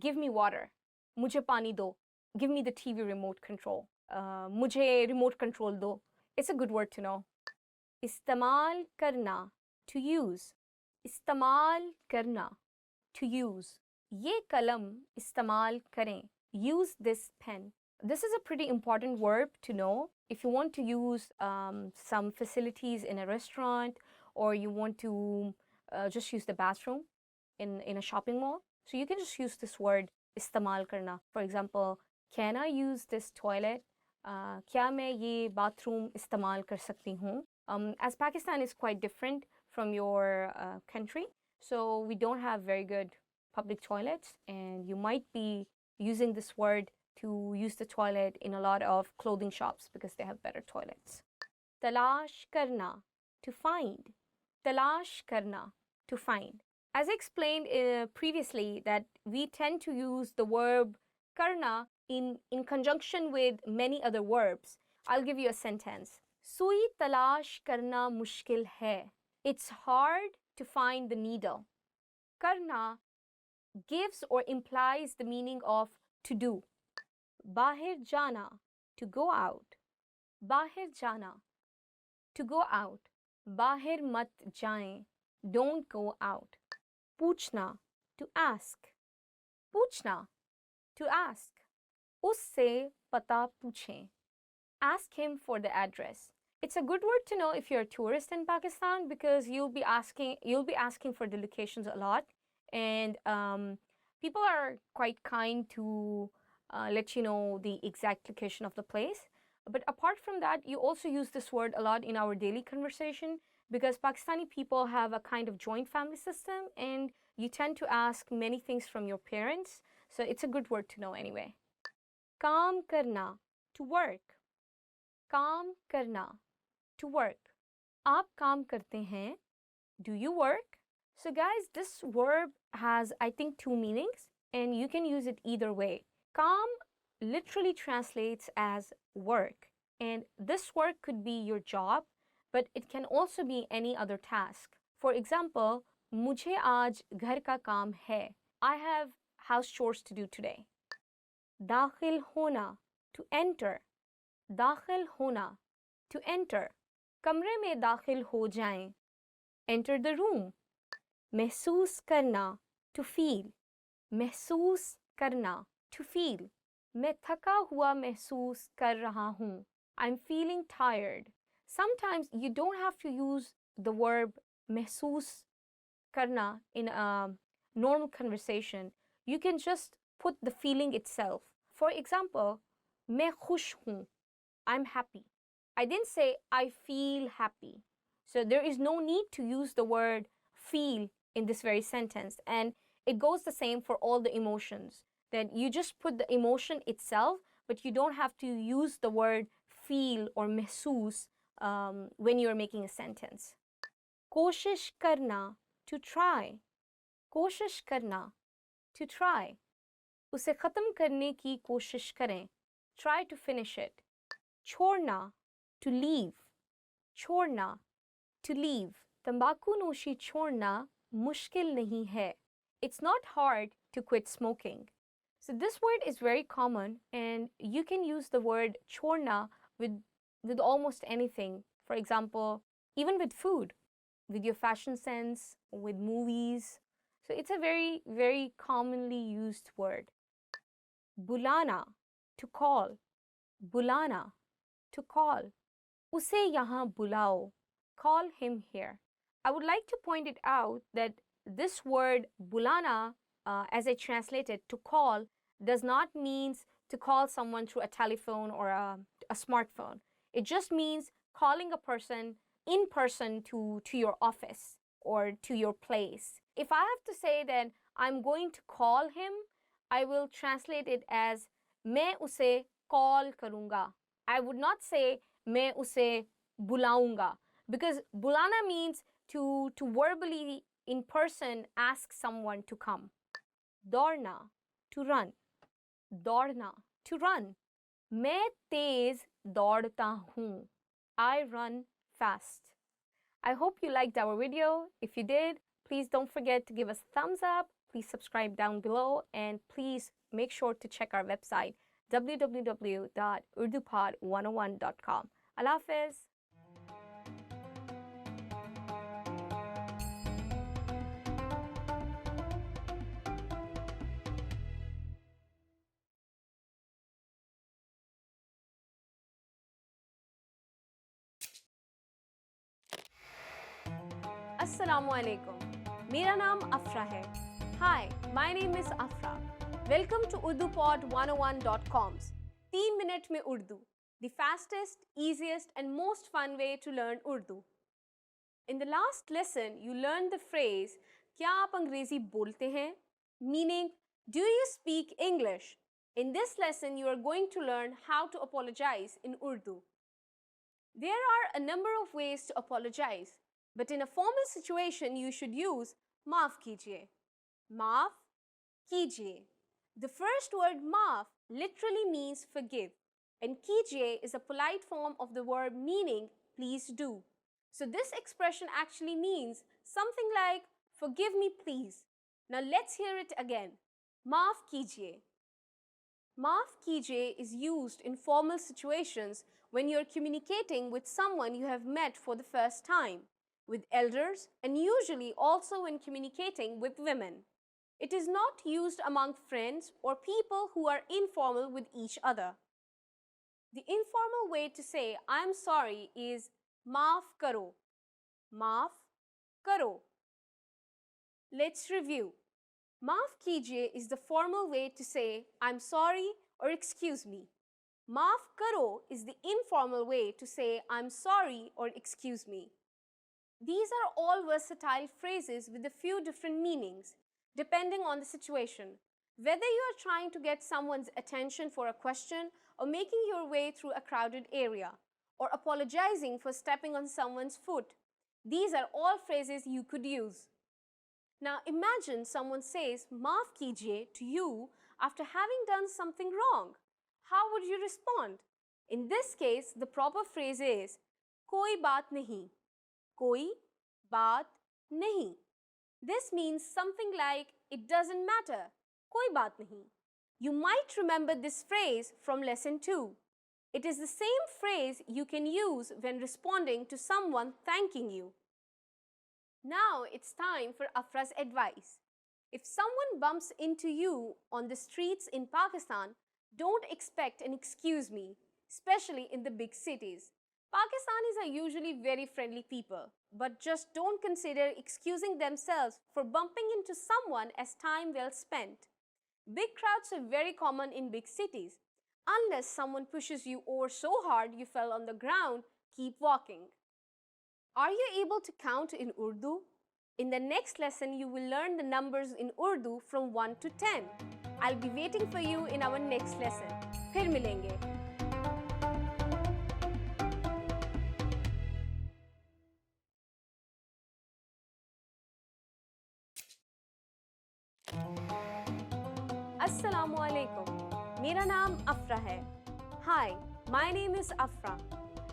give me water. मुझे पानी दो. Give me the TV remote control. मुझे remote control दो. It's a good word to know. इस्तेमाल करना, to use. इस्तेमाल करना, to use. ये कलम इस्तेमाल करें. Use this pen. This is a pretty important verb to know if you want to use some facilities in a restaurant, or you want to just use the bathroom in a shopping mall. So you can just use this word इस्तेमाल करना. For example, can I use this toilet? क्या मैं ये bathroom इस्तेमाल कर सकती हूँ? As Pakistan is quite different from your country, so we don't have very good public toilets, and you might be using this word to use the toilet in a lot of clothing shops because they have better toilets. Talash karna, to find. Talash karna, to find. As I explained previously, that we tend to use the verb karna in conjunction with many other verbs. I'll give you a sentence. Sui talash karna mushkil hai. It's hard to find the needle. Karna gives or implies the meaning of to do. Bahir jana, to go out. Bahir jana, to go out. Bahir mat jaएं, don't go out. Puchna, to ask. Puchna, to ask. Usse pata pucheं. Ask him for the address. It's a good word to know if you're a tourist in Pakistan because you'll be asking for the locations a lot, and people are quite kind to let you know the exact location of the place. But apart from that, you also use this word a lot in our daily conversation because Pakistani people have a kind of joint family system, and you tend to ask many things from your parents. So it's a good word to know anyway. Kaam karna, to work. Kaam karna, to work. Aap kaam karte hain? Do you work? So guys, this verb has, I think, two meanings, and you can use it either way. Kaam literally translates as work, and this work could be your job, but it can also be any other task. For example, मुझे आज घर का काम है. I have house chores to do today. दाखिल होना, to enter. दाखिल होना, to enter. कमरे में दाखिल हो जाएं. Enter the room. महसूस करना, to feel. महसूस करना, to feel. मैं थका हुआ महसूस कर रहा हूँ. I'm feeling tired. Sometimes you don't have to use the verb महसूस करना in a normal conversation. You can just put the feeling itself. For example, मैं खुश हूँ. I'm happy. I didn't say I feel happy. So there is no need to use the word feel in this very sentence. And it goes the same for all the emotions. That you just put the emotion itself, but you don't have to use the word feel or महसूस when you're making a sentence. कोशिश करना, to try. कोशिश करना, to try. उसे ख़त्म करने की कोशिश करें. Try to finish it. छोड़ना, to leave. छोड़ना, to leave. तंबाकू नोशी छोड़ना मुश्किल नहीं है. It's not hard to quit smoking. So this word is very common, and you can use the word छोड़ना with almost anything. For example, even with food, with your fashion sense, with movies. So it's a very, very commonly used word. बुलाना, to call. बुलाना, to call. उसे यहाँ बुलाओ. Call him here. I would like to point it out that this word bulana, as I translate it, to call, does not mean to call someone through a telephone or a smartphone. It just means calling a person in person to your office or to your place. If I have to say that I'm going to call him, I will translate it as मैं उसे call करूँगा. I would not say मैं उसे बुलाऊँगा, because bulana means to verbally in person ask someone to come. दौड़ना, to run. दौड़ना, to run. मैं तेज दौड़ता हूँ. I run fast. I hope you liked our video. If you did, please don't forget to give us a thumbs up. Please subscribe down below, and please make sure to check our website www.urdupod101.com. Allah Hafiz. Assalamu alaikum. मेरा नाम अफरा है. Hi, my name is Afra. Welcome to UrduPod101.com's 3 minute mein Urdu, the fastest, easiest and most fun way to learn Urdu. In the last lesson, you learned the phrase क्या आप अंग्रेजी बोलते हैं? Meaning, do you speak English? In this lesson, you are going to learn how to apologize in Urdu. There are a number of ways to apologize, but in a formal situation, you should use maaf kijiye. Maaf kijiye. The first word maaf literally means forgive, and kijiye is a polite form of the verb meaning please do. So this expression actually means something like forgive me please. Now let's hear it again. Maaf kijiye. Maaf kijiye is used in formal situations when you're communicating with someone you have met for the first time, with elders, and usually also when communicating with women. It is not used among friends or people who are informal with each other. The informal way to say I'm sorry is maaf karo. Maaf karo. Let's review. Maaf kijiye is the formal way to say I'm sorry or excuse me. Maaf karo is the informal way to say I'm sorry or excuse me. These are all versatile phrases with a few different meanings, depending on the situation. Whether you are trying to get someone's attention for a question or making your way through a crowded area, or apologizing for stepping on someone's foot, these are all phrases you could use. Now imagine someone says maaf kijiye to you after having done something wrong. How would you respond? In this case, the proper phrase is koi baat nahi. Koi baat nahi. This means something like it doesn't matter. Koi baat nahi. You might remember this phrase from lesson 2. It is the same phrase you can use when responding to someone thanking you. Now it's time for Afra's advice. If someone bumps into you on the streets in Pakistan, don't expect an excuse me, especially in the big cities. Pakistanis are usually very friendly people, but just don't consider excusing themselves for bumping into someone as time well spent. Big crowds are very common in big cities. Unless someone pushes you over so hard you fell on the ground, keep walking. Are you able to count in Urdu? In the next lesson, you will learn the numbers in Urdu from 1 to 10. I'll be waiting for you in our next lesson. फिर मिलेंगे. Assalamu alaikum. मेरा नाम अफरा है. Hi, my name is Afra.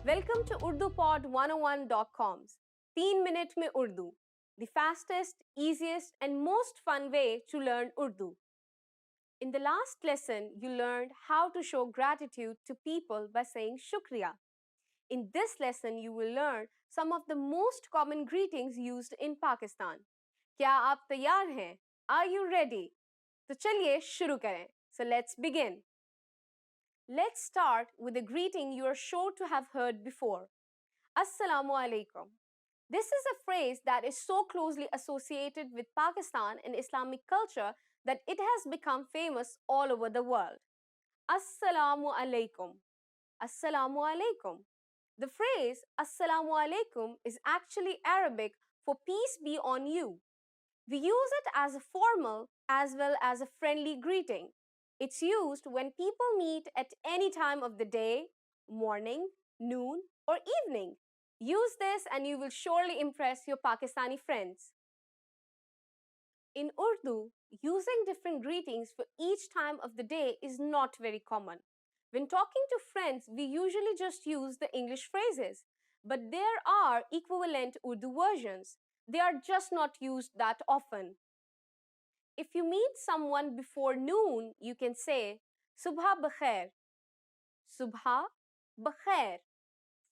Welcome to UrduPod101.com's 3 minute mein Urdu, the fastest, easiest and most fun way to learn Urdu. In the last lesson, you learned how to show gratitude to people by saying shukriya. In this lesson, you will learn some of the most common greetings used in Pakistan. क्या आप तैयार हैं? Are you ready? तो चलिए शुरू करें. So let's begin. Let's start with a greeting you are sure to have heard before. Assalamu alaikum. This is a phrase that is so closely associated with Pakistan and Islamic culture that it has become famous all over the world. Assalamu alaikum. Assalamu alaikum. The phrase Assalamu alaikum is actually Arabic for peace be on you. We use it as a formal as well as a friendly greeting. It's used when people meet at any time of the day, morning, noon, or evening. Use this and you will surely impress your Pakistani friends. In Urdu, using different greetings for each time of the day is not very common. When talking to friends, we usually just use the English phrases, but there are equivalent Urdu versions. They are just not used that often. If you meet someone before noon, you can say Subha bakhair. Subha bakhair.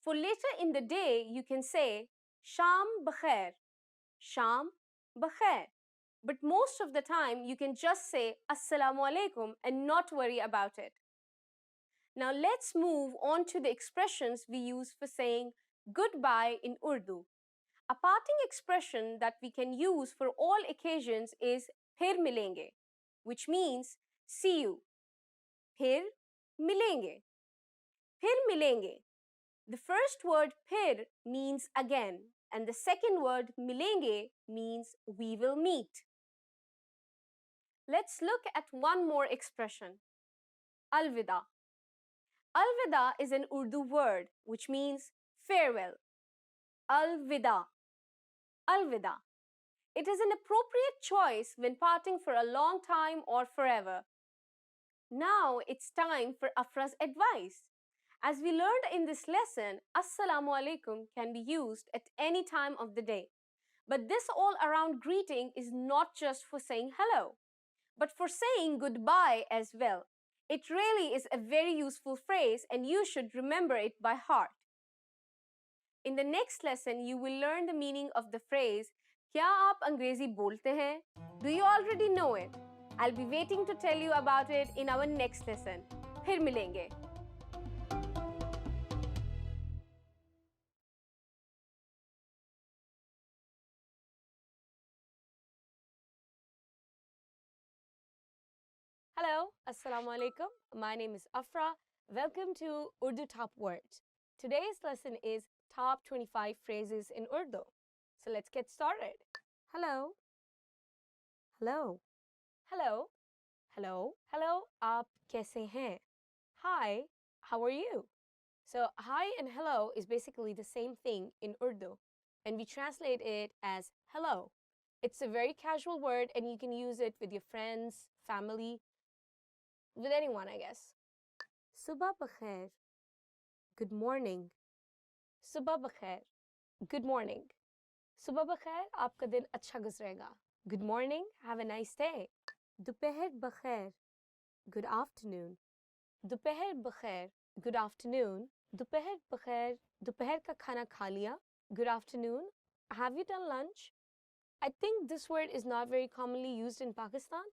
For later in the day, you can say Sham bakhair. Sham bakhair. But most of the time, you can just say Assalamu alaikum and not worry about it. Now let's move on to the expressions we use for saying goodbye in Urdu. A parting expression that we can use for all occasions is phir milenge, which means see you. फिर मिलेंगे. फिर मिलेंगे. The first word फिर means again, and the second word मिलेंगे means we will meet. Let's look at one more expression. Alvida. Alvida is an Urdu word which means farewell. Alvida. Alvida. It is an appropriate choice when parting for a long time or forever. Now it's time for Afra's advice. As we learned in this lesson, Assalamu alaikum can be used at any time of the day. But this all-around greeting is not just for saying hello, but for saying goodbye as well. It really is a very useful phrase and you should remember it by heart. In the next lesson, you will learn the meaning of the phrase, क्या आप अंग्रेजी बोलते हैं? Do you already know it? I'll be waiting to tell you about it in our next lesson. फिर मिलेंगे. Hello, Assalamu alaikum. My name is Afra. Welcome to Urdu Top Words. Today's lesson is Top 25 Phrases in Urdu. So let's get started. Hello. Hello. Hello. Hello. Hello. आप कैसे हैं? Hi. How are you? So hi and hello is basically the same thing in Urdu, and we translate it as hello. It's a very casual word and you can use it with your friends, family, with anyone, I guess. Subah bakhair. Good morning. Subah bakhair. Good morning. Subah bakhair, aapka din acha guzrega. Good morning. Have a nice day. Dopahar bakhair. Good afternoon. Dopahar bakhair. Good afternoon. Dopahar bakhair. Dopahar ka khana kha liya. Good afternoon. Have you done lunch? I think this word is not very commonly used in Pakistan.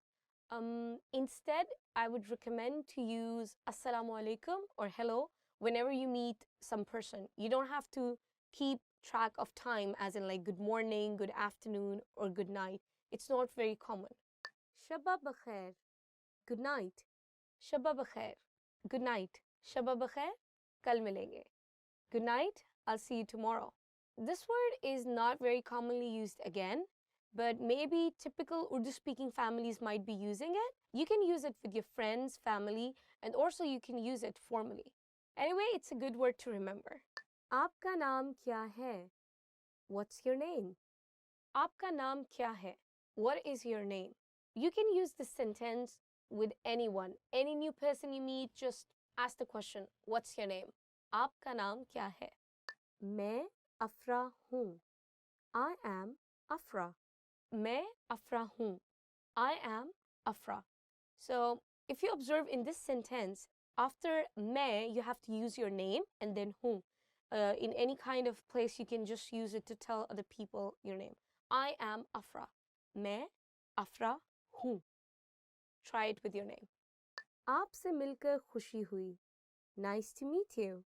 Instead, I would recommend to use Assalamu alaikum or hello whenever you meet some person. You don't have to keep track of time as in like good morning, good afternoon, or good night. It's not very common. Shabba bakhair. Good night. Shabba bakhair. Good night. Shabba bakhair. Kal milenge. Good night. I'll see you tomorrow. This word is not very commonly used again, but maybe typical Urdu-speaking families might be using it. You can use it with your friends, family, and also you can use it formally. Anyway, it's a good word to remember. Aapka naam kya hai? What's your name? Aapka naam kya hai? What is your name? You can use this sentence with anyone. Any new person you meet, just ask the question, what's your name? Aapka naam kya hai? Main Afra hoon. I am Afra. Main Afra hoon. I am Afra. So, if you observe in this sentence, after main, you have to use your name and then hoon. In any kind of place, you can just use it to tell other people your name. I am Afra. Main Afra hoon. Try it with your name. Aapse milkar khushi hui. Nice to meet you.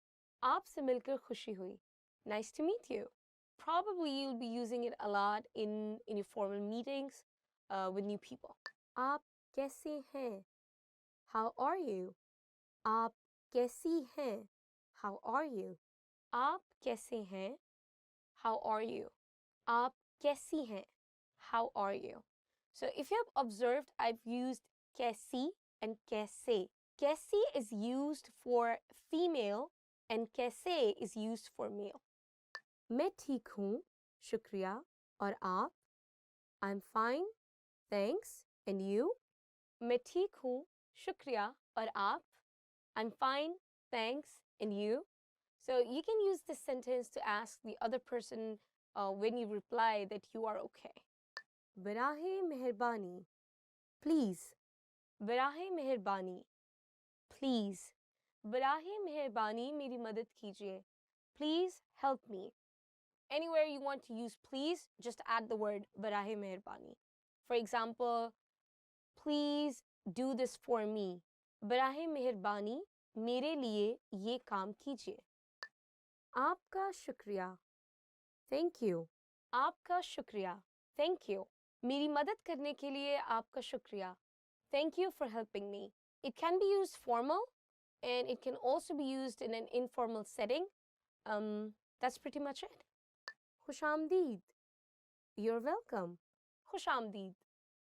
Aapse milkar khushi hui. Nice to meet you. Probably you'll be using it a lot in your formal meetings with new people. Aap kaise hain? How are you? Aap kaisi hain? How are you? Aap kaise hain? How are you? Aap kaisi hain? How are you? So if you have observed, I've used kaisi and kaise. Kaisi is used for female and kaise is used for male. मैं ठीक हूँ, शुक्रिया, और आप? I'm fine, thanks, and you? मैं ठीक हूँ, शुक्रिया, और आप? I'm fine, thanks, and you? So you can use this sentence to ask the other person when you reply that you are okay. बराहे मेहरबानी, please. बराहे मेहरबानी, please. बराहे मेहरबानी मेरी मदद कीजिए. Please help me. Anywhere you want to use please, just add the word barahe meherbani. For example, please do this for me. Barahe meherbani, mere liye ye kaam kijiye. Aapka shukriya. Thank you. Aapka shukriya. Thank you. Meri madad karne ke liye aapka shukriya.
thank you for helping me. It can be used formal and it can also be used in an informal setting. That's pretty much it. Khush Amdeed. You're welcome. Khush Amdeed.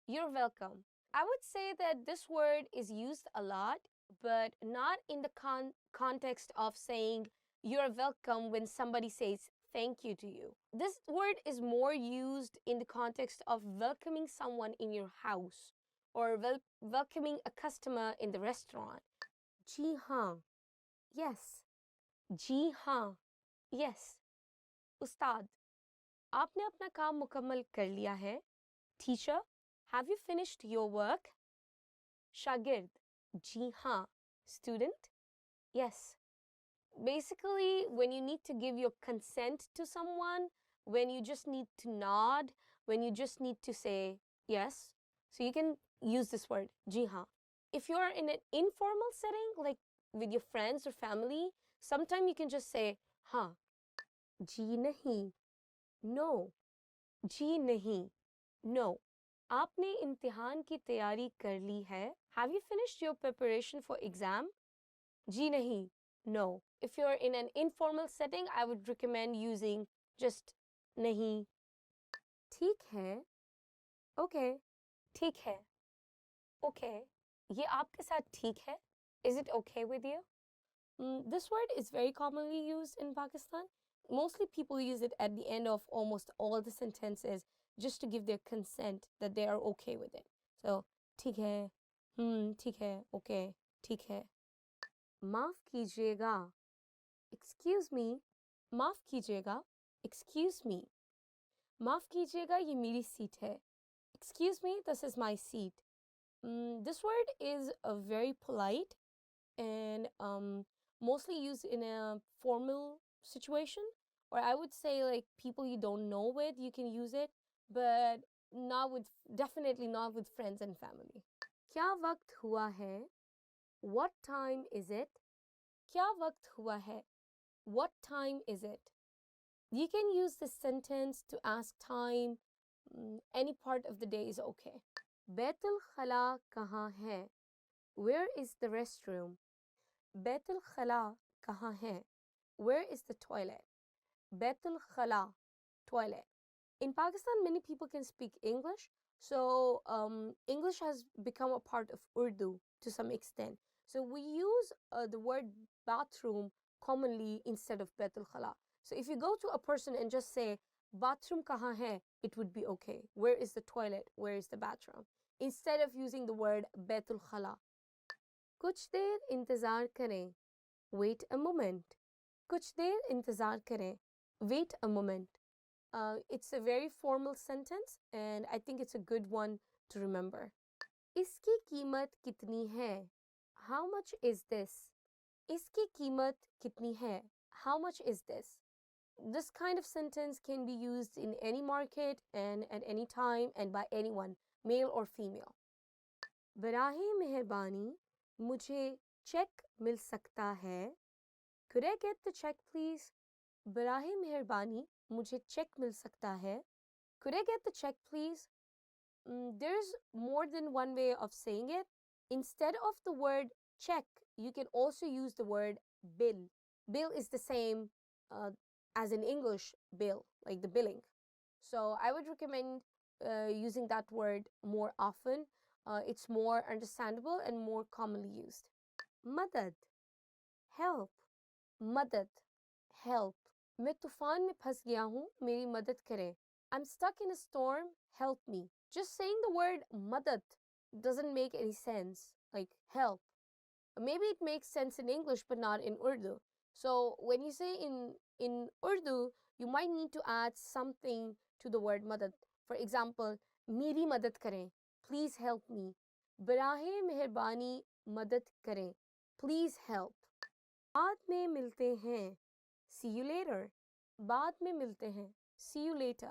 You're welcome. I would say that this word is used a lot, but not in the context of saying you're welcome when somebody says thank you to you. This word is more used in the context of welcoming someone in your house or welcoming a customer in the restaurant. Ji haan. Yes. Ji haan. Yes. Ustad, आपने अपना काम मुकम्मल कर लिया है? Teacher, have you finished your work? Shagird, जी हाँ. Student, yes. Basically, when you need to give your consent to someone, when you just need to nod, when you just need to say yes, so you can use this word, ji haan. If you're in an informal setting, like with your friends or family, sometimes you can just say हाँ. जी नहीं. No. जी नहीं. No. आपने इम्तिहान की तैयारी कर ली है? Have you finished your preparation for exam? जी नहीं. No. If you're in an informal setting, I would recommend using just नहीं. ठीक है. Okay. ठीक है. Okay. ये आपके साथ ठीक है? Is it okay with you? This word is very commonly used in Pakistan. Mostly people use it at the end of almost all the sentences just to give their consent that they are okay with it. So, ठीक है, ठीक है, okay, ठीक है. माफ कीजिएगा. Excuse me. माफ कीजिएगा. Excuse me. माफ कीजिएगा, ये मेरी सीट है. Excuse me, this is my seat. This word is very polite and mostly used in a formal situation, or I would say like people you don't know with, you can use it, but definitely not with friends and family. क्या वक्त हुआ है? What time is it? क्या वक्त हुआ है? What time is it? You can use this sentence to ask time. Any part of the day is okay. Baitul Khala kahan hai? Where is the restroom? Baitul Khala kahan hai? Where is the toilet? Baitul Khala, toilet. In Pakistan, many people can speak English, so English has become a part of Urdu to some extent. So we use the word bathroom commonly instead of Baitul Khala. So if you go to a person and just say, bathroom kahan hai, it would be okay. Where is the toilet? Where is the bathroom? Instead of using the word Baitul Khala. Kuch der intezar kare. Wait a moment. Kuch der intezar kare. Wait a moment. It's a very formal sentence and I think it's a good one to remember. Iski कीमत कितनी है? How much is this? Iski कीमत कितनी है? How much is this? This kind of sentence can be used in any market and at any time and by anyone, male or female. बराहे मेहरबानी मुझे check मिल सकता है? Could I get the check please? बराहे मेहरबानी मुझे check मिल सकता है? Could I get the check please? There's more than one way of saying it. Instead of the word check, you can also use the word bill. Bill is the same as in English bill, like the billing. So I would recommend using that word more often. It's more understandable and more commonly used. Madad, help. Madad, help. मैं तूफान में फंस गया हूँ, मेरी मदद करें. I'm stuck in a storm, help me. Just saying the word madad doesn't make any sense, like help. Maybe it makes sense in English, but not in Urdu. So when you say in Urdu, you might need to add something to the word madad. For example, मेरी मदद करें, please help me. बराहे मेहरबानी मदद करें, please help. बाद में मिलते हैं, see you later. बाद में मिलते हैं, see you later.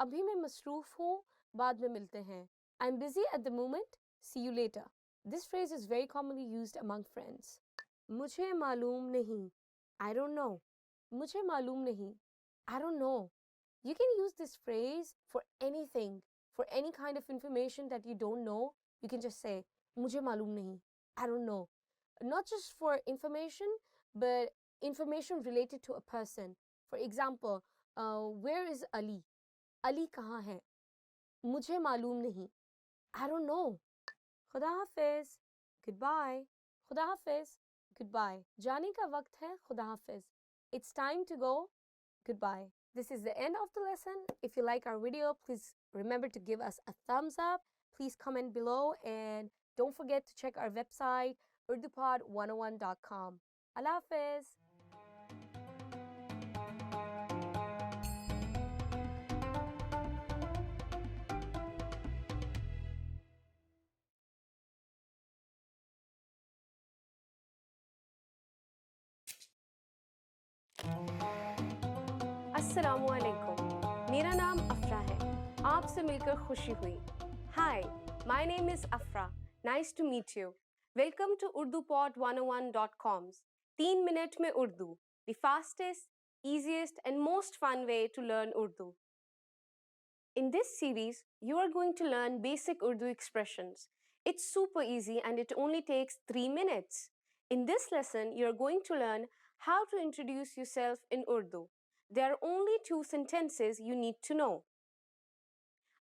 अभी मैं मसरूफ हूँ, बाद में मिलते हैं. I'm busy at the moment, see you later. This phrase is very commonly used among friends. मुझे मालूम नहीं, I don't know. मुझे मालूम नहीं, I don't know. You can use this phrase for anything, for any kind of information that you don't know. You can just say, मुझे मालूम नहीं. I don't know. Not just for information, but information related to a person. For example, where is Ali? Ali कहाँ है? मुझे मालूम नहीं. I don't know. खुदा हाफिज. Goodbye. खुदा हाफिज. Goodbye. जाने का वक्त है. खुदा हाफिज. It's time to go. Goodbye. This is the end of the lesson. If you like our video, please remember to give us a thumbs up. Please comment below and don't forget to check our website urdupod101.com. Allah Hafiz. अस्सलामुअलैकुम. मेरा नाम अफरा है. आपसे मिलकर खुशी हुई. Hi, my name is Afra. Nice to meet you. Welcome to UrduPod101.com's 3 minute में Urdu, the fastest, easiest and most fun way to learn Urdu. In this series, you are going to learn basic Urdu expressions. It's super easy and it only takes 3 minutes. In this lesson, you are going to learn how to introduce yourself in Urdu. There are only 2 sentences you need to know.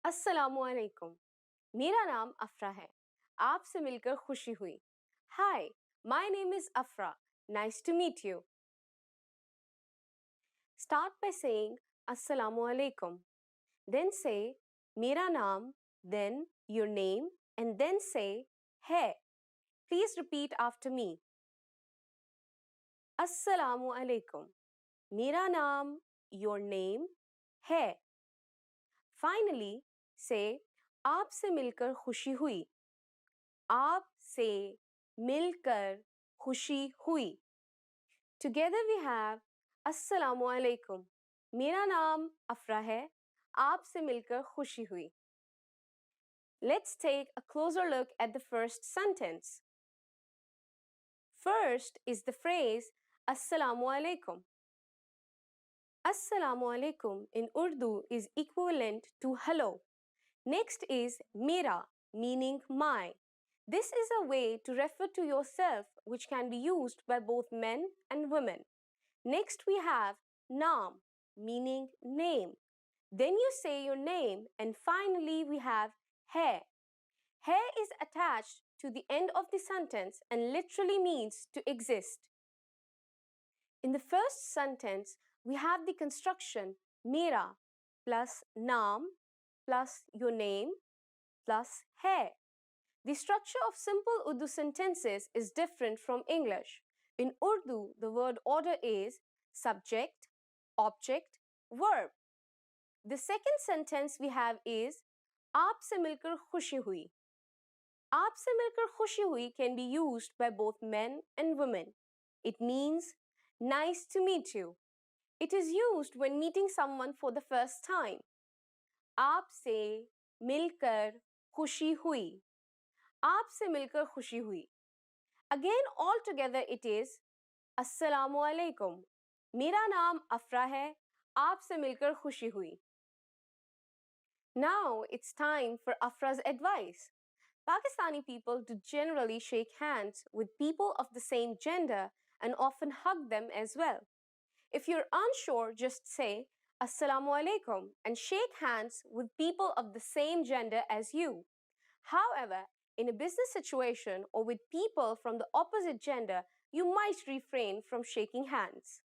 Assalamu alaikum. मेरा नाम अफरा है. आपसे मिलकर खुशी हुई. Hi, my name is Afra. Nice to meet you. Start by saying Assalamu alaikum. Then say मेरा नाम, then your name, and then say है. Please repeat after me. Assalamu alaikum. मेरा नाम, your name, है. Finally, say आपसे मिलकर खुशी हुई. आपसे मिलकर खुशी हुई. Together we have Assalamu alaikum. मेरा नाम अफरा है. आपसे मिलकर खुशी हुई. Let's take a closer look at the first sentence. First is the phrase Assalamu alaikum. Assalamu alaikum in Urdu is equivalent to hello. Next is mera, meaning my. This is a way to refer to yourself which can be used by both men and women. Next we have naam, meaning name. Then you say your name and finally we have hai. Hai is attached to the end of the sentence and literally means to exist. In the first sentence, we have the construction mera plus naam plus your name plus hai. The structure of simple Urdu sentences is different from English. In Urdu, the word order is subject, object, verb. The second sentence we have is आपसे मिलकर खुशी हुई. आपसे मिलकर खुशी हुई can be used by both men and women. It means nice to meet you. It is used when meeting someone for the first time. आपसे मिलकर खुशी हुई. आपसे मिलकर खुशी हुई. Again, all together it is Assalamu alaikum. मेरा नाम अफरा है. आपसे मिलकर खुशी हुई. Now it's time for Afra's advice. Pakistani people do generally shake hands with people of the same gender and often hug them as well. If you're unsure, just say Assalamu alaikum and shake hands with people of the same gender as you. However, in a business situation or with people from the opposite gender, you might refrain from shaking hands.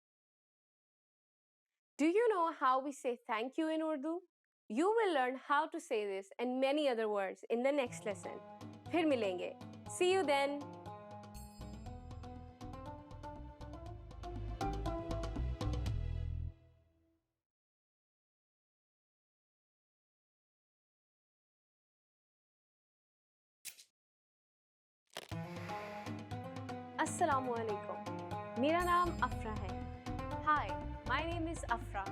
Do you know how we say thank you in Urdu? You will learn how to say this and many other words in the next lesson. फिर मिलेंगे. See you then. Assalamu alaikum. मेरा नाम अफरा है. Hi, my name is Afra.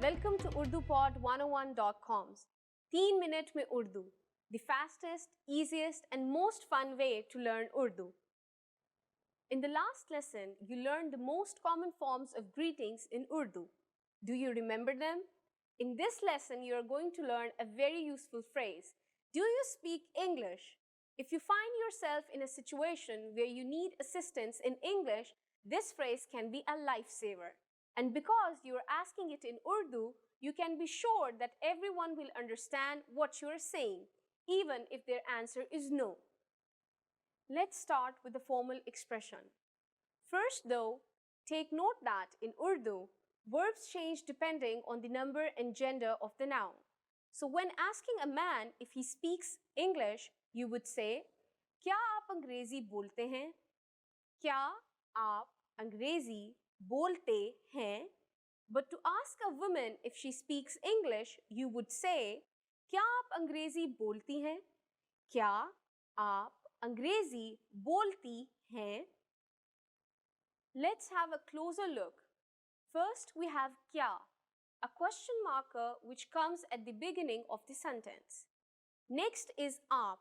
Welcome to UrduPod101.com's 3 minute में Urdu, the fastest, easiest and most fun way to learn Urdu. In the last lesson, you learned the most common forms of greetings in Urdu. Do you remember them? In this lesson, you are going to learn a very useful phrase. Do you speak English?
If you find yourself in a situation where you need assistance in English, this phrase can be a lifesaver. And because you are asking it in Urdu, you can be sure that everyone will understand what you are saying, even if their answer is no. Let's start with the formal expression. First, though, take note that in Urdu, verbs change depending on the number and gender of the noun. So when asking a man if he speaks English, you would say, क्या आप अंग्रेजी बोलते हैं? क्या आप अंग्रेजी बोलते हैं? But to ask a woman if she speaks English, you would say, क्या आप अंग्रेजी बोलती हैं? क्या आप अंग्रेजी बोलती हैं? Let's have a closer look. First, we have kya, a question marker which comes at the beginning of the sentence. Next is aap.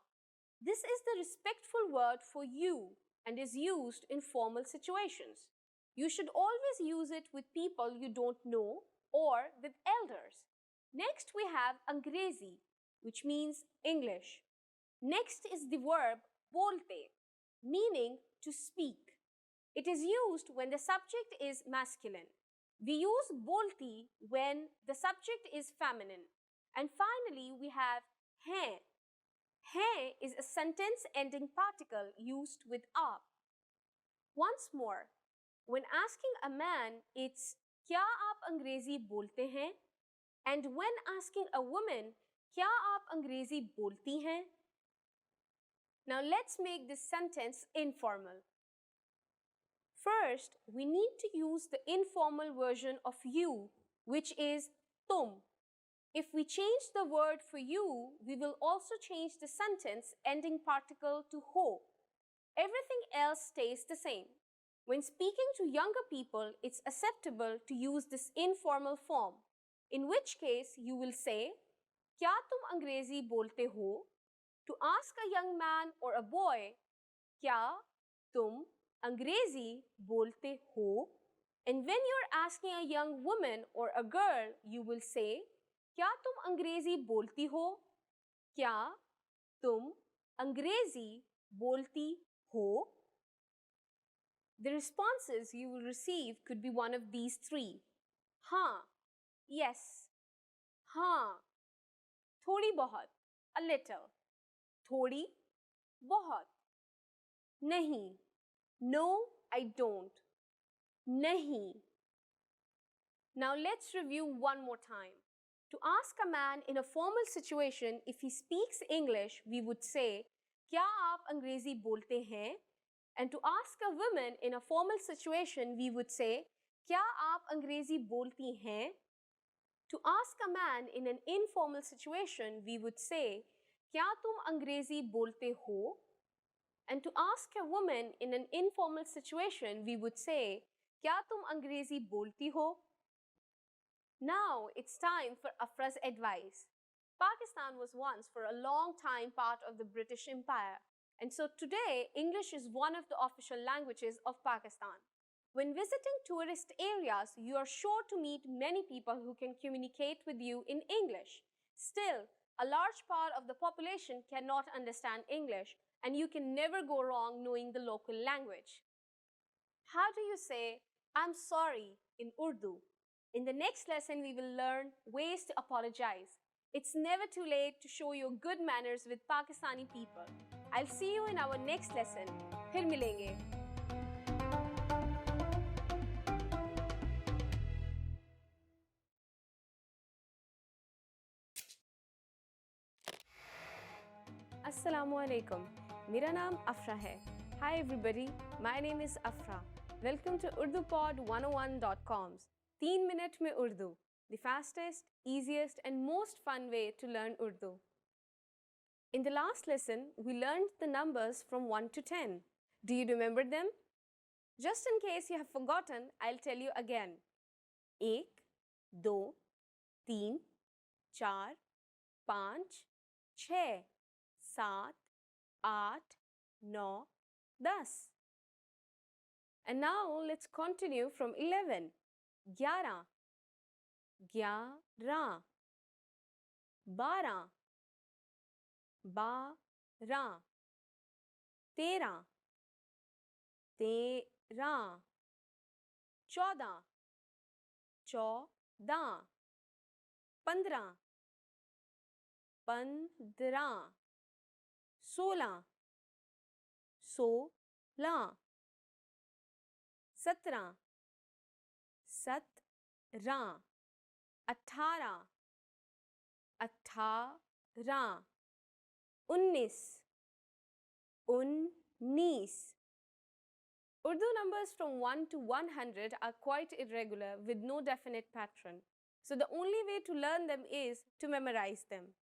This is the respectful word for you and is used in formal situations. You should always use it with people you don't know or with elders. Next, we have angrezi, which means English. Next is the verb bolte, meaning to speak. It is used when the subject is masculine. We use bolti when the subject is feminine. And finally, we have hain. Hain is a sentence-ending particle used with aap. Once more, when asking a man, it's क्या आप अंग्रेजी बोलते हैं? And when asking a woman, क्या आप अंग्रेजी बोलती हैं? Now let's make this sentence informal. First, we need to use the informal version of you, which is tum. If we change the word for you, we will also change the sentence ending particle to ho. Everything else stays the same. When speaking to younger people, it's acceptable to use this informal form, in which case you will say, क्या तुम अंग्रेजी बोलते हो? To ask a young man or a boy, क्या तुम अंग्रेजी बोलते हो? And when you're asking a young woman or a girl, you will say, क्या तुम अंग्रेजी बोलती हो? क्या तुम अंग्रेजी बोलती हो? The responses you will receive could be one of these three. हाँ, yes, हाँ, थोड़ी बहुत, a little, थोड़ी, बहुत, नहीं, no, I don't, नहीं. Now let's review one more time. To ask a man in a formal situation if he speaks English, we would say, क्या आप अंग्रेजी बोलते हैं? And to ask a woman in a formal situation, we would say, क्या आप अंग्रेजी बोलती हैं? To ask a man in an informal situation, we would say, क्या तुम अंग्रेजी बोलते हो? And to ask a woman in an informal situation, we would say, क्या तुम अंग्रेजी बोलती हो? Now it's time for Afra's advice. Pakistan was once for a long time part of the British Empire, and so today English is one of the official languages of Pakistan. When visiting tourist areas, you are sure to meet many people who can communicate with you in English. Still, a large part of the population cannot understand English, and you can never go wrong knowing the local language. How do you say, I'm sorry in Urdu? In the next lesson, we will learn ways to apologize. It's never too late to show your good manners with Pakistani people. I'll see you in our next lesson. फिर मिलेंगे. Assalamualaikum. मेरा नाम अफरा है. Hi everybody, my name is Afra. Welcome to UrduPod101.com's 3 minute में Urdu, the fastest, easiest and most fun way to learn Urdu. In the last lesson, we learned the numbers from 1 to 10. Do you remember them? Just in case you have forgotten, I'll tell you again. 1, 2, 3, 4, 5, 6, 7, 8, 9, 10. And now let's continue from 11. 11, 11, 12, 12, 13 13 14 14 15 15 16 16 17 17 18 18 19 19 Urdu numbers from 1 to 100 are quite irregular with no definite pattern. So the only way to learn them is to memorize them.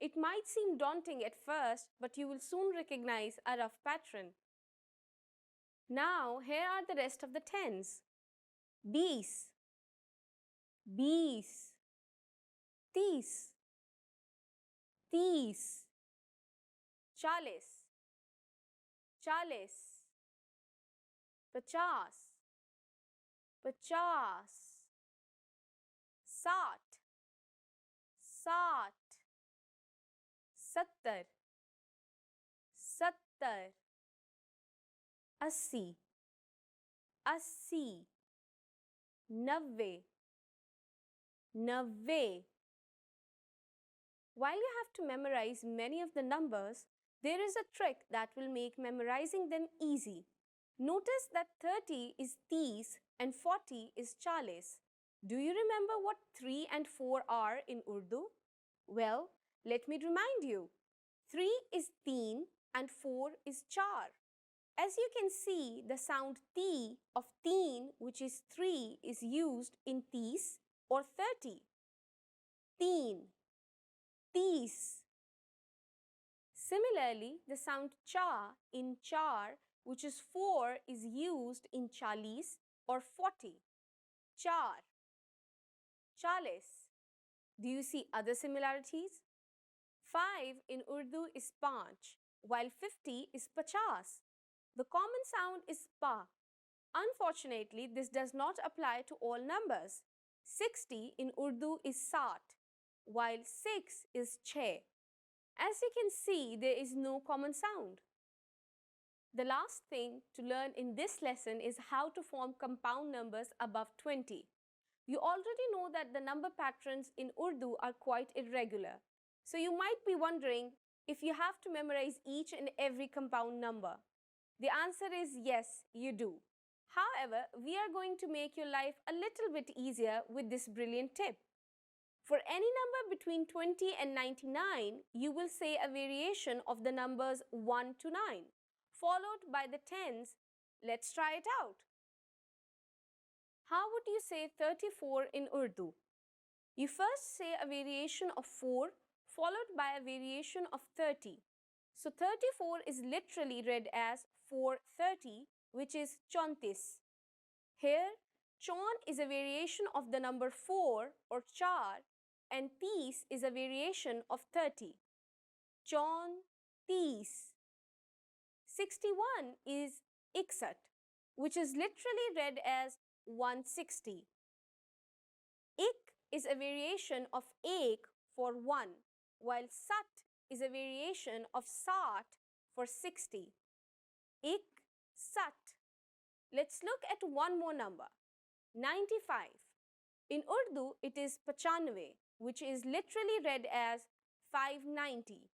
It might seem daunting at first, but you will soon recognize a rough pattern. Now, here are the rest of the tens. 20 20 30 30 40 40 50 50 60 60 70 70 80 80 90 90 While you have to memorize many of the numbers, there is a trick that will make memorizing them easy. Notice that 30 is 30 and 40 is 40. Do you remember what 3 and 4 are in Urdu? Well, let me remind you. 3 is teen and 4 is char. As you can see, the sound T of teen, which is 3, is used in 30 or 30. Teen, 30. Similarly, the sound cha in char, which is 4, is used in 40 or 40. Char, 40. Do you see other similarities? 5 in Urdu is panch, while 50 is pachas. The common sound is pa. Unfortunately, this does not apply to all numbers. 60 in Urdu is sat, while 6 is che. As you can see, there is no common sound. The last thing to learn in this lesson is how to form compound numbers above 20. You already know that the number patterns in Urdu are quite irregular. So you might be wondering if you have to memorize each and every compound number. The answer is yes, you do. However, we are going to make your life a little bit easier with this brilliant tip. For any number between 20 and 99, you will say a variation of the numbers 1 to 9, followed by the tens. Let's try it out. How would you say 34 in Urdu? You first say a variation of 4, followed by a variation of 30. So 34 is literally read as 430, which is chontis. Here, chon is a variation of the number 4 or char, and tis is a variation of 30. Chon, tis. 61 is iksat, which is literally read as 160. Ik is a variation of ek for 1, while sat is a variation of sat for 60. Ik, sat. Let's look at one more number, 95. In Urdu, it is 95, which is literally read as 590.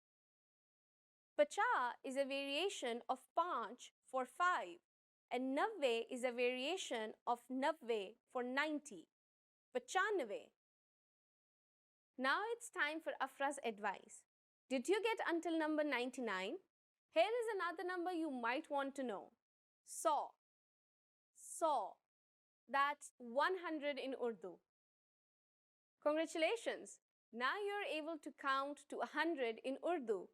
Pacha is a variation of panch for 5, and 90 is a variation of 90 for 90. 95. Now it's time for Afra's advice. Did you get until number 99? Here is another number you might want to know. 100. 100. That's 100 in Urdu. Congratulations! Now you're able to count to 100 in Urdu.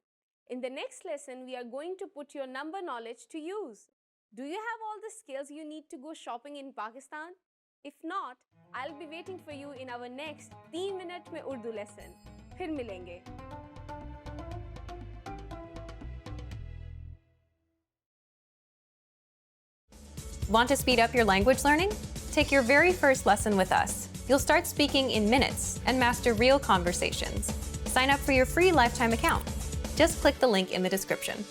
In the next lesson, we are going to put your number knowledge to use. Do you have all the skills you need to go shopping in Pakistan? If not, I'll be waiting for you in our next 3 minute mein Urdu lesson. Phir milenge.
Want to speed up your language learning? Take your very first lesson with us. You'll start speaking in minutes and master real conversations. Sign up for your free lifetime account. Just click the link in the description.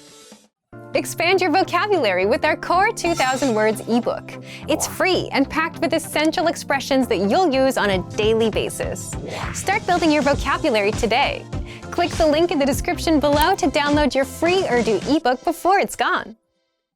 Expand your vocabulary with our Core 2000 Words ebook. It's free and packed with essential expressions that you'll use on a daily basis. Start building your vocabulary today. Click the link in the description below to download your free Urdu ebook before it's gone.